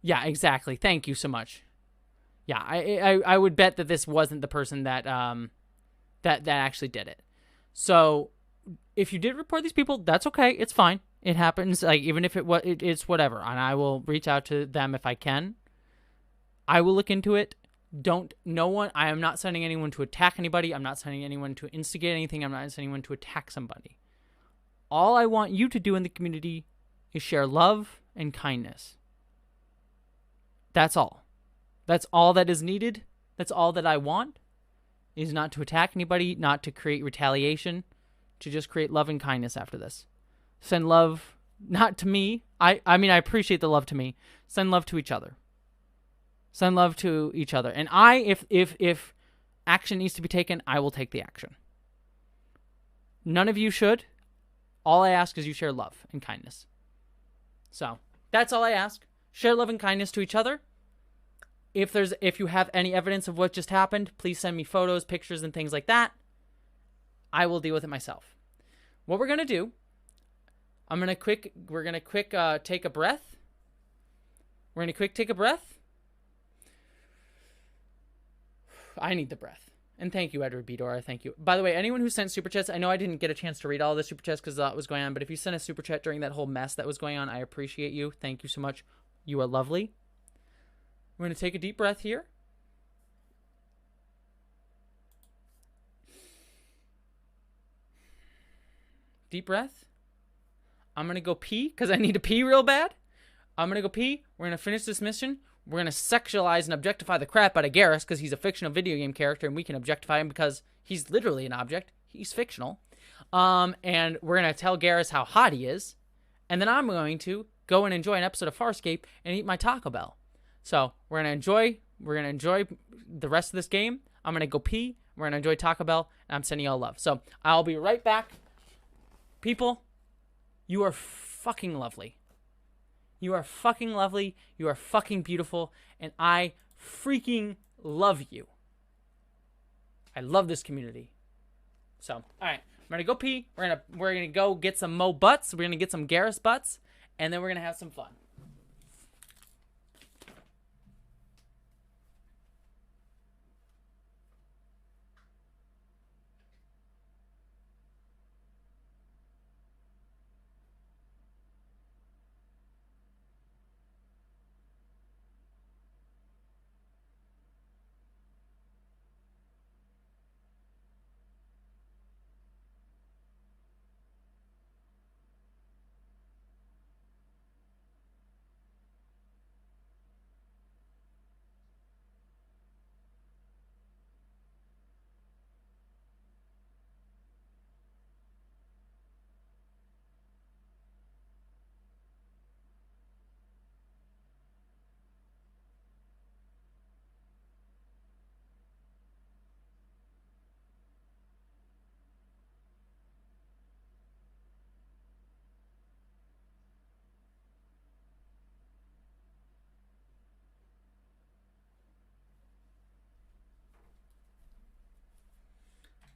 yeah, exactly. Thank you so much. Yeah, I would bet that this wasn't the person that actually did it. So if you did report these people, that's okay. It's fine. It happens. Like, even if it's whatever, and I will reach out to them if I can. I will look into it. I am not sending anyone to attack anybody. I'm not sending anyone to instigate anything. I'm not sending anyone to attack somebody. All I want you to do in the community is share love and kindness. That's all. That's all that is needed. That's all that I want, is not to attack anybody, not to create retaliation, to just create love and kindness after this. Send love, not to me. I mean, I appreciate the love to me. Send love to each other. Send love to each other. And if action needs to be taken, I will take the action. None of you should. All I ask is you share love and kindness. So, that's all I ask. Share love and kindness to each other. If you have any evidence of what just happened, please send me photos, pictures, and things like that. I will deal with it myself. What we're going to do, we're going to quick take a breath. We're going to quick take a breath. I need the breath. And thank you, Edward Bedora. Thank you. By the way, anyone who sent super chats, I know I didn't get a chance to read all the super chats because a lot was going on, but if you sent a super chat during that whole mess that was going on, I appreciate you. Thank you so much. You are lovely. We're going to take a deep breath here. Deep breath. I'm going to go pee because I need to pee real bad. I'm going to go pee. We're going to finish this mission. We're going to sexualize and objectify the crap out of Garrus because he's a fictional video game character and we can objectify him because he's literally an object. He's fictional. And we're going to tell Garrus how hot he is. And then I'm going to go and enjoy an episode of Farscape and eat my Taco Bell. So we're going to enjoy the rest of this game. I'm going to go pee. We're going to enjoy Taco Bell. And I'm sending y'all love. So I'll be right back. People, you are fucking lovely. You are fucking lovely. You are fucking beautiful. And I freaking love you. I love this community. So, all right. I'm going to go pee. We're going to go get some Mo butts. We're going to get some Garrus butts. And then we're going to have some fun.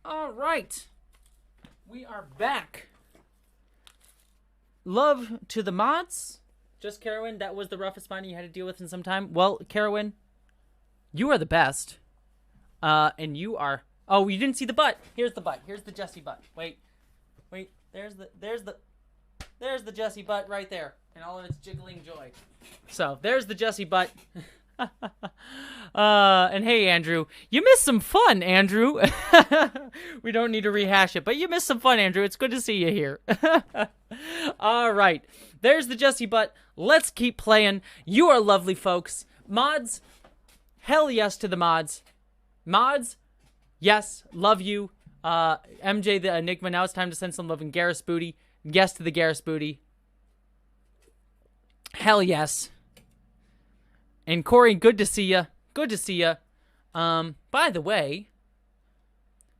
All right. We are back. Love to the mods. Just Carowin, that was the roughest finding you had to deal with in some time. Well, Carowin, you are the best. And you are... Oh, you didn't see the butt. Here's the butt. Here's the Jessie butt. Wait. There's the Jessie butt right there. In all of its jiggling joy. So, there's the Jessie butt. And hey, Andrew. You missed some fun, Andrew. We don't need to rehash it, but you missed some fun, Andrew. It's good to see you here. All right. There's the Jessie butt. Let's keep playing. You are lovely, folks. Mods, hell yes to the mods. Mods, yes, love you. MJ the Enigma, now it's time to send some love in Garrus Booty. Yes to the Garrus Booty. Hell yes. And Corey, good to see ya. Good to see ya. By the way,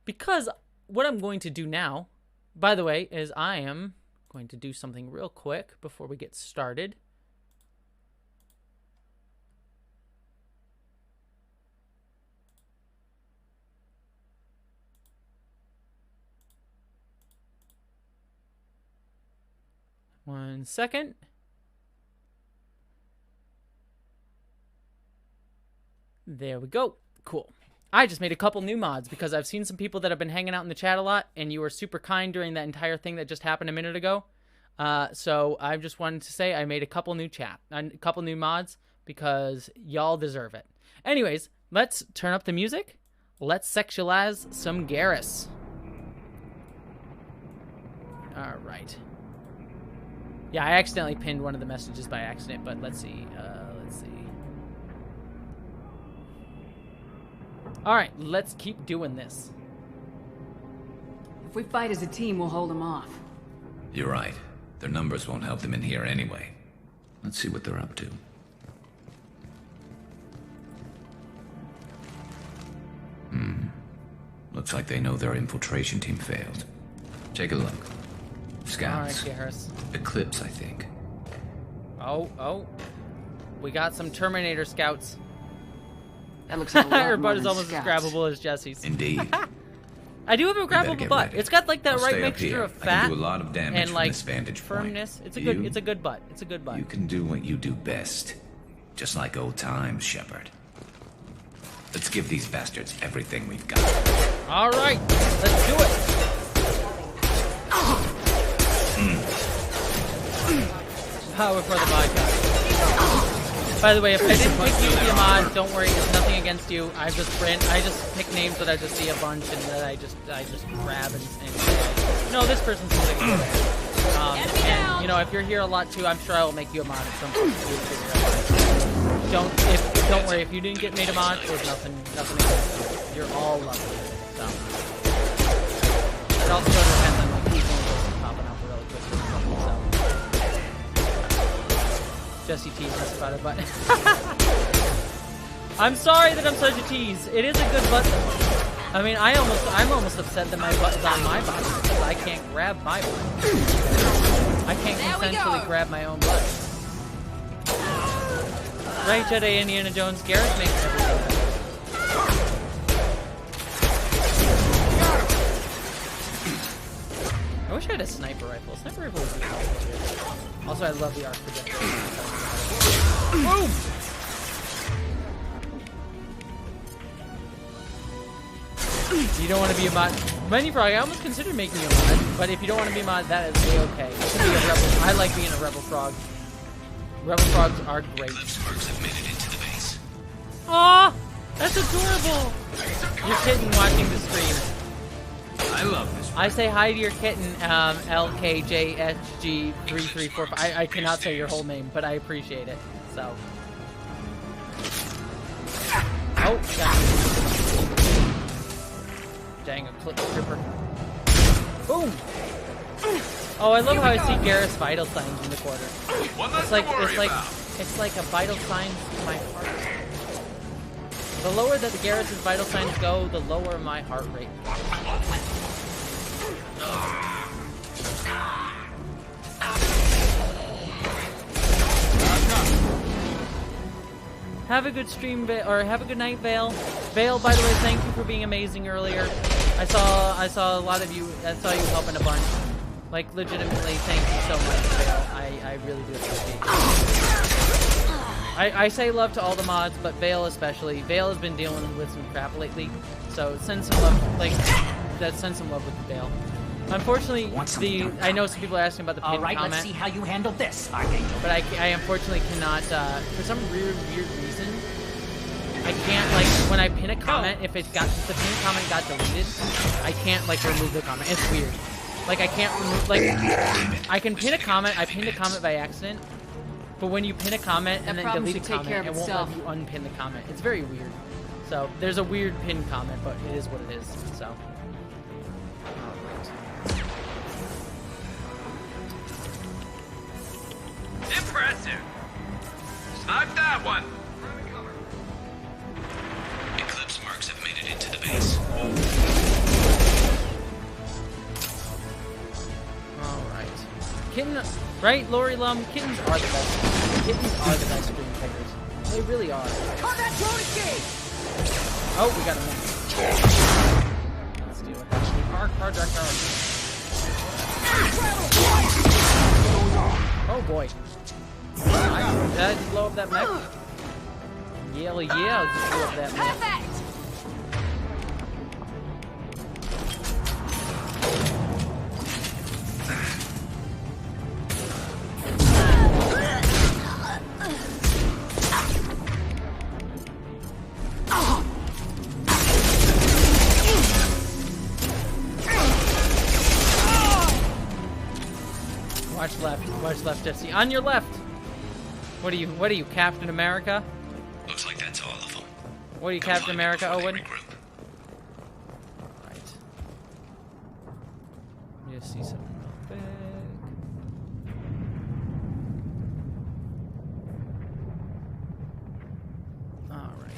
because what I'm going to do now, by the way, is I am going to do something real quick before we get started. One second. There we go. Cool. I just made a couple new mods because I've seen some people that have been hanging out in the chat a lot, and you were super kind during that entire thing that just happened a minute ago. So I just wanted to say I made a couple new mods because y'all deserve it. Anyways, let's turn up the music. Let's sexualize some Garrus. All right. Yeah, I accidentally pinned one of the messages by accident, but let's see. All right, let's keep doing this. If we fight as a team, we'll hold them off. You're right. Their numbers won't help them in here anyway. Let's see what they're up to. Looks like they know their infiltration team failed. Take a look. Scouts. All right, Garrus. Eclipse, I think. Oh. We got some Terminator scouts. That looks like a lot Her more butt is than almost scouts. as grabbable as Jessie's. Indeed. I do have a grabbable butt. ready. It's got like that I'll right stay up mixture here. of I fat can do a lot of damage and from like this vantage firmness. point. It's a good butt. It's a good butt. You can do what you do best. Just like old times, Shepard. Let's give these bastards everything we've got. All right, let's do it. Power for the vodka. By the way, if I didn't pick you to be a mod, don't worry. It's nothing against you. I just pick names that I just see a bunch and that I just grab and no, this person's something. And you know, if you're here a lot too, I'm sure I will make you a mod at some point. Don't worry. If you didn't get made a mod, there's nothing against you. You're all lovely. So it also depends on like who's popping up really quick. So Jessie teased us about it, but I'm sorry that I'm such a tease. It is a good butt though. I mean, I'm almost upset that my butt is on my body because I can't grab my butt. I can't consensually grab my own butt. Right, Jedi Indiana Jones. Garrus makes everything better. I wish I had a sniper rifle. Sniper rifle would be helpful. Also, I love the arc projector. Boom! You don't want to be a mod. Many Frog, I almost considered making you a mod, but if you don't want to be a mod, that is okay. You can be a rebel. I like being a rebel frog. Rebel frogs are great. Sparks have made it into the base. Aw! That's adorable! Your kitten watching the stream. I love this. I say hi to your kitten, LKJHG3345. I cannot say your whole name, but I appreciate it. So. Oh, got it. Dang, a clip stripper. Boom! Oh, I love how I see Garrus vital signs in the corner. It's like a vital sign to my heart. The lower that the Garrus's vital signs go, the lower my heart rate. Have a good stream, or have a good night, Vale. Vale, by the way, thank you for being amazing earlier. I saw a lot of you. I saw you helping a bunch. Like, legitimately, thank you so much, Vale. I really do appreciate it. I say love to all the mods, but Vale especially. Vale has been dealing with some crap lately, so send some love. Like, send some love with Vale. Unfortunately, I know some people are asking about the pin comment. Let's see how you handle this, Archangel. But I unfortunately cannot, for some weird reason, I can't, like, when I pin a comment, if the pin comment got deleted, I can't, like, remove the comment. It's weird. Like, I can't remove, like, I can pin a comment, I pinned a comment by accident, but when you pin a comment and then delete a comment, it won't let you unpin the comment. It's very weird. So, there's a weird pin comment, but it is what it is, so. Impressive! Snipe that one! Eclipse marks have made it into the base. Alright. Kitten, right, Lori Lum? Kittens are the best. Kittens are the best screen pickers. They really are. Combat drone engaged! Oh, we got him. Let's deal with that. Hard direct power. Oh boy. Did I just blow up that mech? Yeah, just blew up that mech. Watch left, Jessie. On your left. What are you, Captain America? Looks like that's all of them. What are you, Captain America, Owen? Right. Let me just see something real quick. Alright.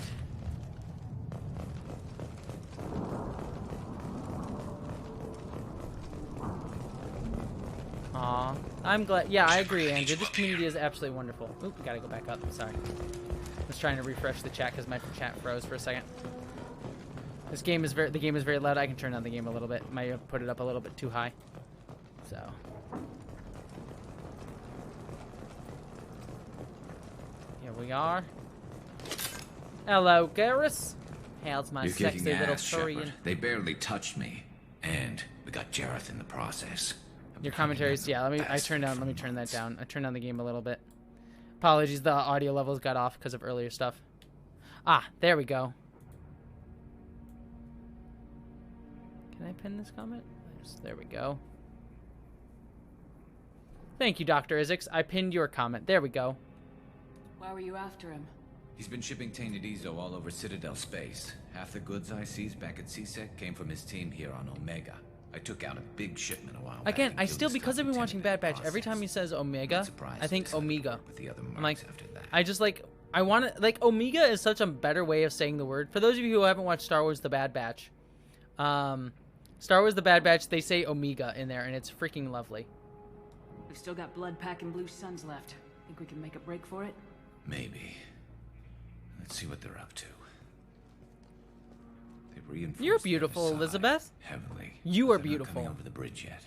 Aw. I'm glad. Yeah, I agree, Andrew. This community is absolutely wonderful. Oop, we gotta go back up. Sorry. I was trying to refresh the chat because my chat froze for a second. The game is very loud. I can turn down the game a little bit. Might have put it up a little bit too high. So. Here we are. Hello, Garrus. How's my sexy little Turian? They barely touched me, and we got Jareth in the process. Your commentaries, yeah. Let me turn that down. I turned down the game a little bit. Apologies, the audio levels got off because of earlier stuff. Ah, there we go. Can I pin this comment? There we go. Thank you, Dr. Isix. I pinned your comment. There we go. Why were you after him? He's been shipping tainted Ezo all over Citadel space. Half the goods I seized back at CSEC came from his team here on Omega. I took out a big shipment a while back. Again, I still, because I've been watching Bad Batch, every time he says Omega, I think Omega. I'm like, I just like, I want to, like, Omega is such a better way of saying the word. For those of you who haven't watched Star Wars The Bad Batch, Star Wars The Bad Batch, they say Omega in there, and it's freaking lovely. We've still got Blood Pack and Blue Suns left. Think we can make a break for it? Maybe. Let's see what they're up to. You're beautiful, Elizabeth. Heavily. You are beautiful. Not coming over the bridge yet.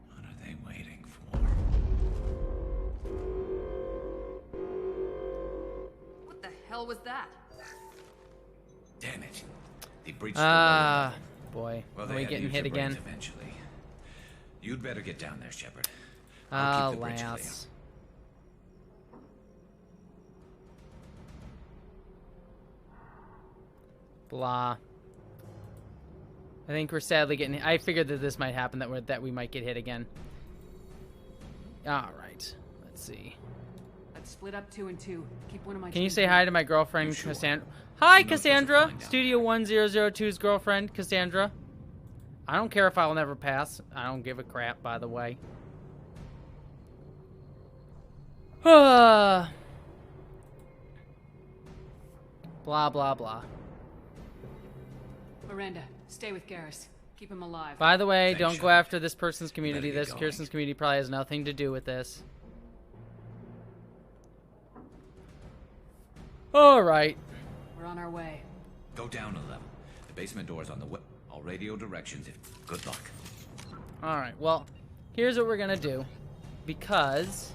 What are they waiting for? What the hell was that? Damn it! They breached. Boy, well, are we getting hit again? Eventually. You'd better get down there, Shepard. Alas. Blah. I think we're sadly getting hit. I figured that this might happen, that we might get hit again. Alright. Let's see. Let's split up 2 and 2. Keep one of my Can you say hi to my girlfriend, Cassandra? Hi, Cassandra! Studio 1002's girlfriend, Cassandra. I don't care if I'll never pass. I don't give a crap, by the way. Blah, blah, blah. Miranda, stay with Garrus. Keep him alive. By the way, don't go after this person's community. This person's community probably has nothing to do with this. All right. We're on our way. Go down a level. The basement door's on the I'll radio directions if... Good luck. Alright, well, here's what we're gonna do. Because...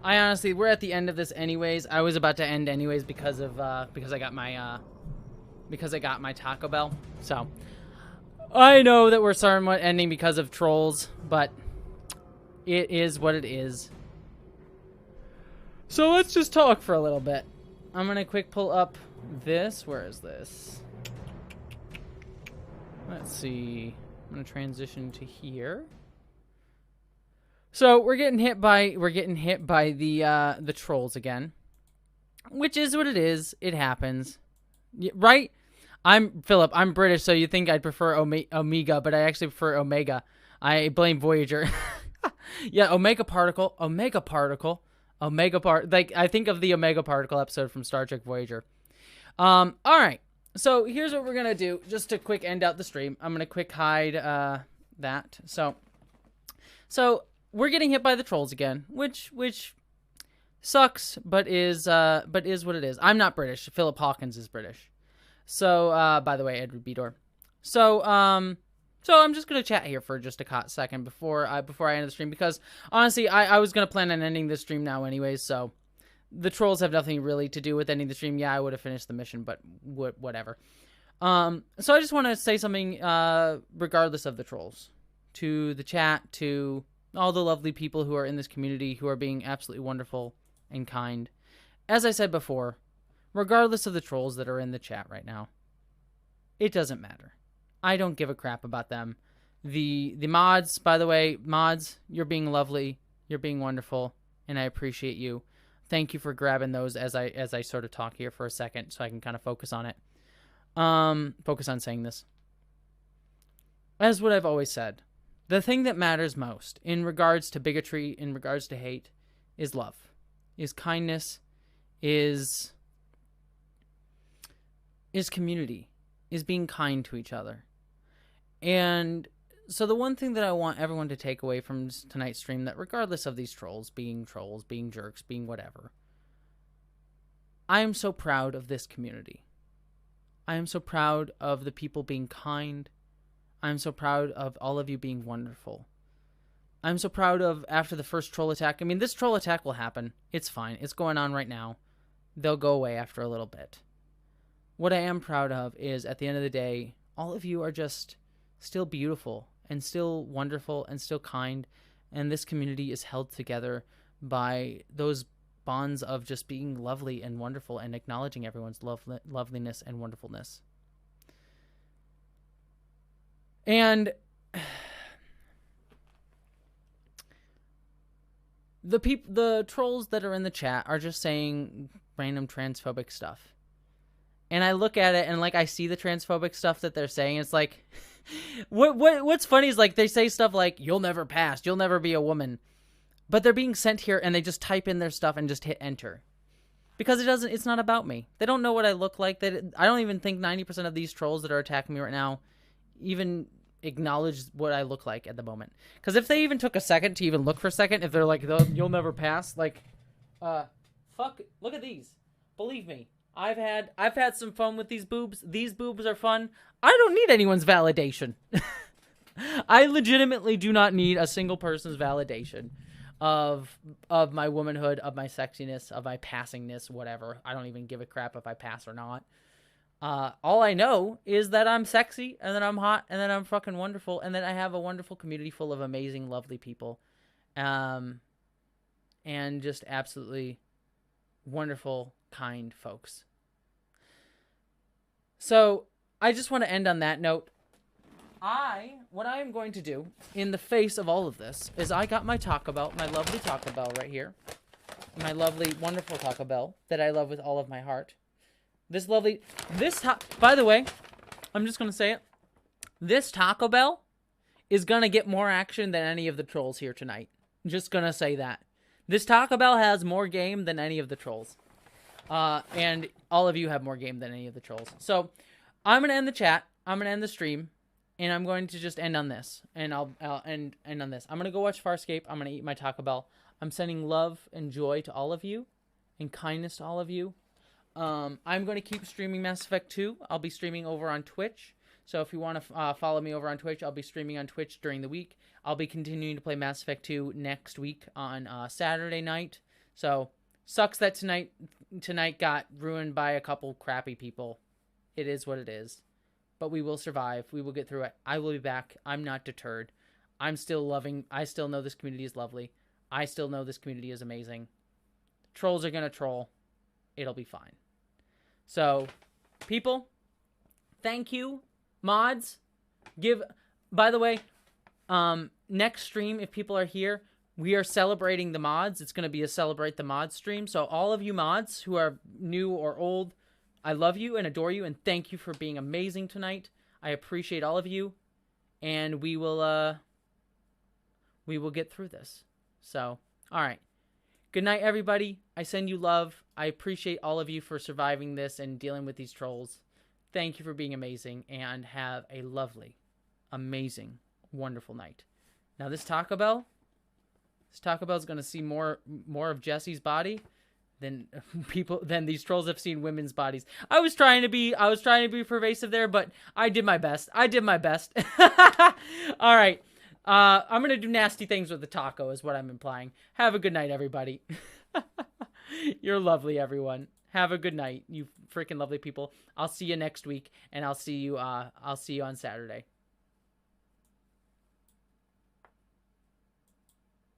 I honestly, we're at the end of this anyways. I was about to end anyways because I got my Taco Bell. So, I know that we're somewhat ending because of trolls, but it is what it is. So let's just talk for a little bit. I'm gonna quick pull up this. Where is this? Let's see. I'm gonna transition to here. So we're getting hit by the trolls again, which is what it is. It happens, right? I'm Philip. I'm British, so you think I'd prefer Omega, but I actually prefer Omega. I blame Voyager. Yeah, Omega particle. Like, I think of the Omega particle episode from Star Trek Voyager. All right. So here's what we're gonna do, just to quick end out the stream. I'm gonna quick hide that. So we're getting hit by the trolls again, which sucks, but is what it is. I'm not British. Philip Hawkins is British. So by the way, Edward Bedore. So I'm just gonna chat here for just a hot second before I end the stream, because honestly, I was gonna plan on ending this stream now anyways. So the trolls have nothing really to do with ending the stream. Yeah, I would have finished the mission, but whatever. So I just want to say something regardless of the trolls, to the chat, to all the lovely people who are in this community who are being absolutely wonderful and kind. As I said before, regardless of the trolls that are in the chat right now, it doesn't matter. I don't give a crap about them. The mods, by the way, mods, you're being lovely, you're being wonderful, and I appreciate you. Thank you for grabbing those as I sort of talk here for a second, so I can kind of focus on it. Focus on saying this. As what I've always said, the thing that matters most in regards to bigotry, in regards to hate, is love, is kindness, is community, is being kind to each other. And so the one thing that I want everyone to take away from tonight's stream, that regardless of these trolls, being jerks, being whatever, I am so proud of this community. I am so proud of the people being kind. I'm so proud of all of you being wonderful. I'm so proud of, after the first troll attack, I mean, this troll attack will happen. It's fine. It's going on right now. They'll go away after a little bit. What I am proud of is, at the end of the day, all of you are just still beautiful and still wonderful and still kind, and this community is held together by those bonds of just being lovely and wonderful and acknowledging everyone's loveliness and wonderfulness. And the trolls that are in the chat are just saying random transphobic stuff. And I look at it and, like, I see the transphobic stuff that they're saying. It's like, what's funny is, like, they say stuff like, you'll never pass, you'll never be a woman. But they're being sent here and they just type in their stuff and just hit enter. Because it's not about me. They don't know what I look like. I don't even think 90% of these trolls that are attacking me right now even acknowledge what I look like at the moment. Because if they even took a second to even look for a second, if they're like, you'll never pass, like, fuck, look at these. Believe me. I've had some fun with these boobs. These boobs are fun. I don't need anyone's validation. I legitimately do not need a single person's validation of my womanhood, of my sexiness, of my passingness, whatever. I don't even give a crap if I pass or not. All I know is that I'm sexy, and that I'm hot, and that I'm fucking wonderful, and that I have a wonderful community full of amazing, lovely people. And just absolutely wonderful, kind folks. So I just want to end on that note. What I am going to do in the face of all of this is I got my Taco Bell, my lovely Taco Bell right here. My lovely, wonderful Taco Bell that I love with all of my heart. By the way, I'm just going to say it. This Taco Bell is going to get more action than any of the trolls here tonight. I'm just going to say that. This Taco Bell has more game than any of the trolls. And all of you have more game than any of the trolls. So I'm going to end the chat. I'm going to end the stream. And I'm going to just end on this. And I'll end on this. I'm going to go watch Farscape. I'm going to eat my Taco Bell. I'm sending love and joy to all of you. And kindness to all of you. I'm going to keep streaming Mass Effect 2. I'll be streaming over on Twitch. So if you want to follow me over on Twitch, I'll be streaming on Twitch during the week. I'll be continuing to play Mass Effect 2 next week on Saturday night. So sucks that tonight got ruined by a couple crappy people. It is what it is. But we will survive. We will get through it. I will be back. I'm not deterred. I still know this community is lovely. I still know this community is amazing. Trolls are going to troll. It'll be fine. So, people, thank you. Mods, by the way, next stream, if people are here, we are celebrating the mods. It's going to be a Celebrate the Mods stream. So all of you mods who are new or old, I love you and adore you, and thank you for being amazing tonight. I appreciate all of you, and we will get through this. So, all right. Good night, everybody. I send you love. I appreciate all of you for surviving this and dealing with these trolls. Thank you for being amazing, and have a lovely, amazing, wonderful night. Now, this Taco Bell is going to see more of Jessie's body than these trolls have seen women's bodies. I was trying to be pervasive there, but I did my best. All right. I'm going to do nasty things with the taco is what I'm implying. Have a good night, everybody. You're lovely, everyone. Have a good night, you freaking lovely people. I'll see you next week, and I'll see you on Saturday.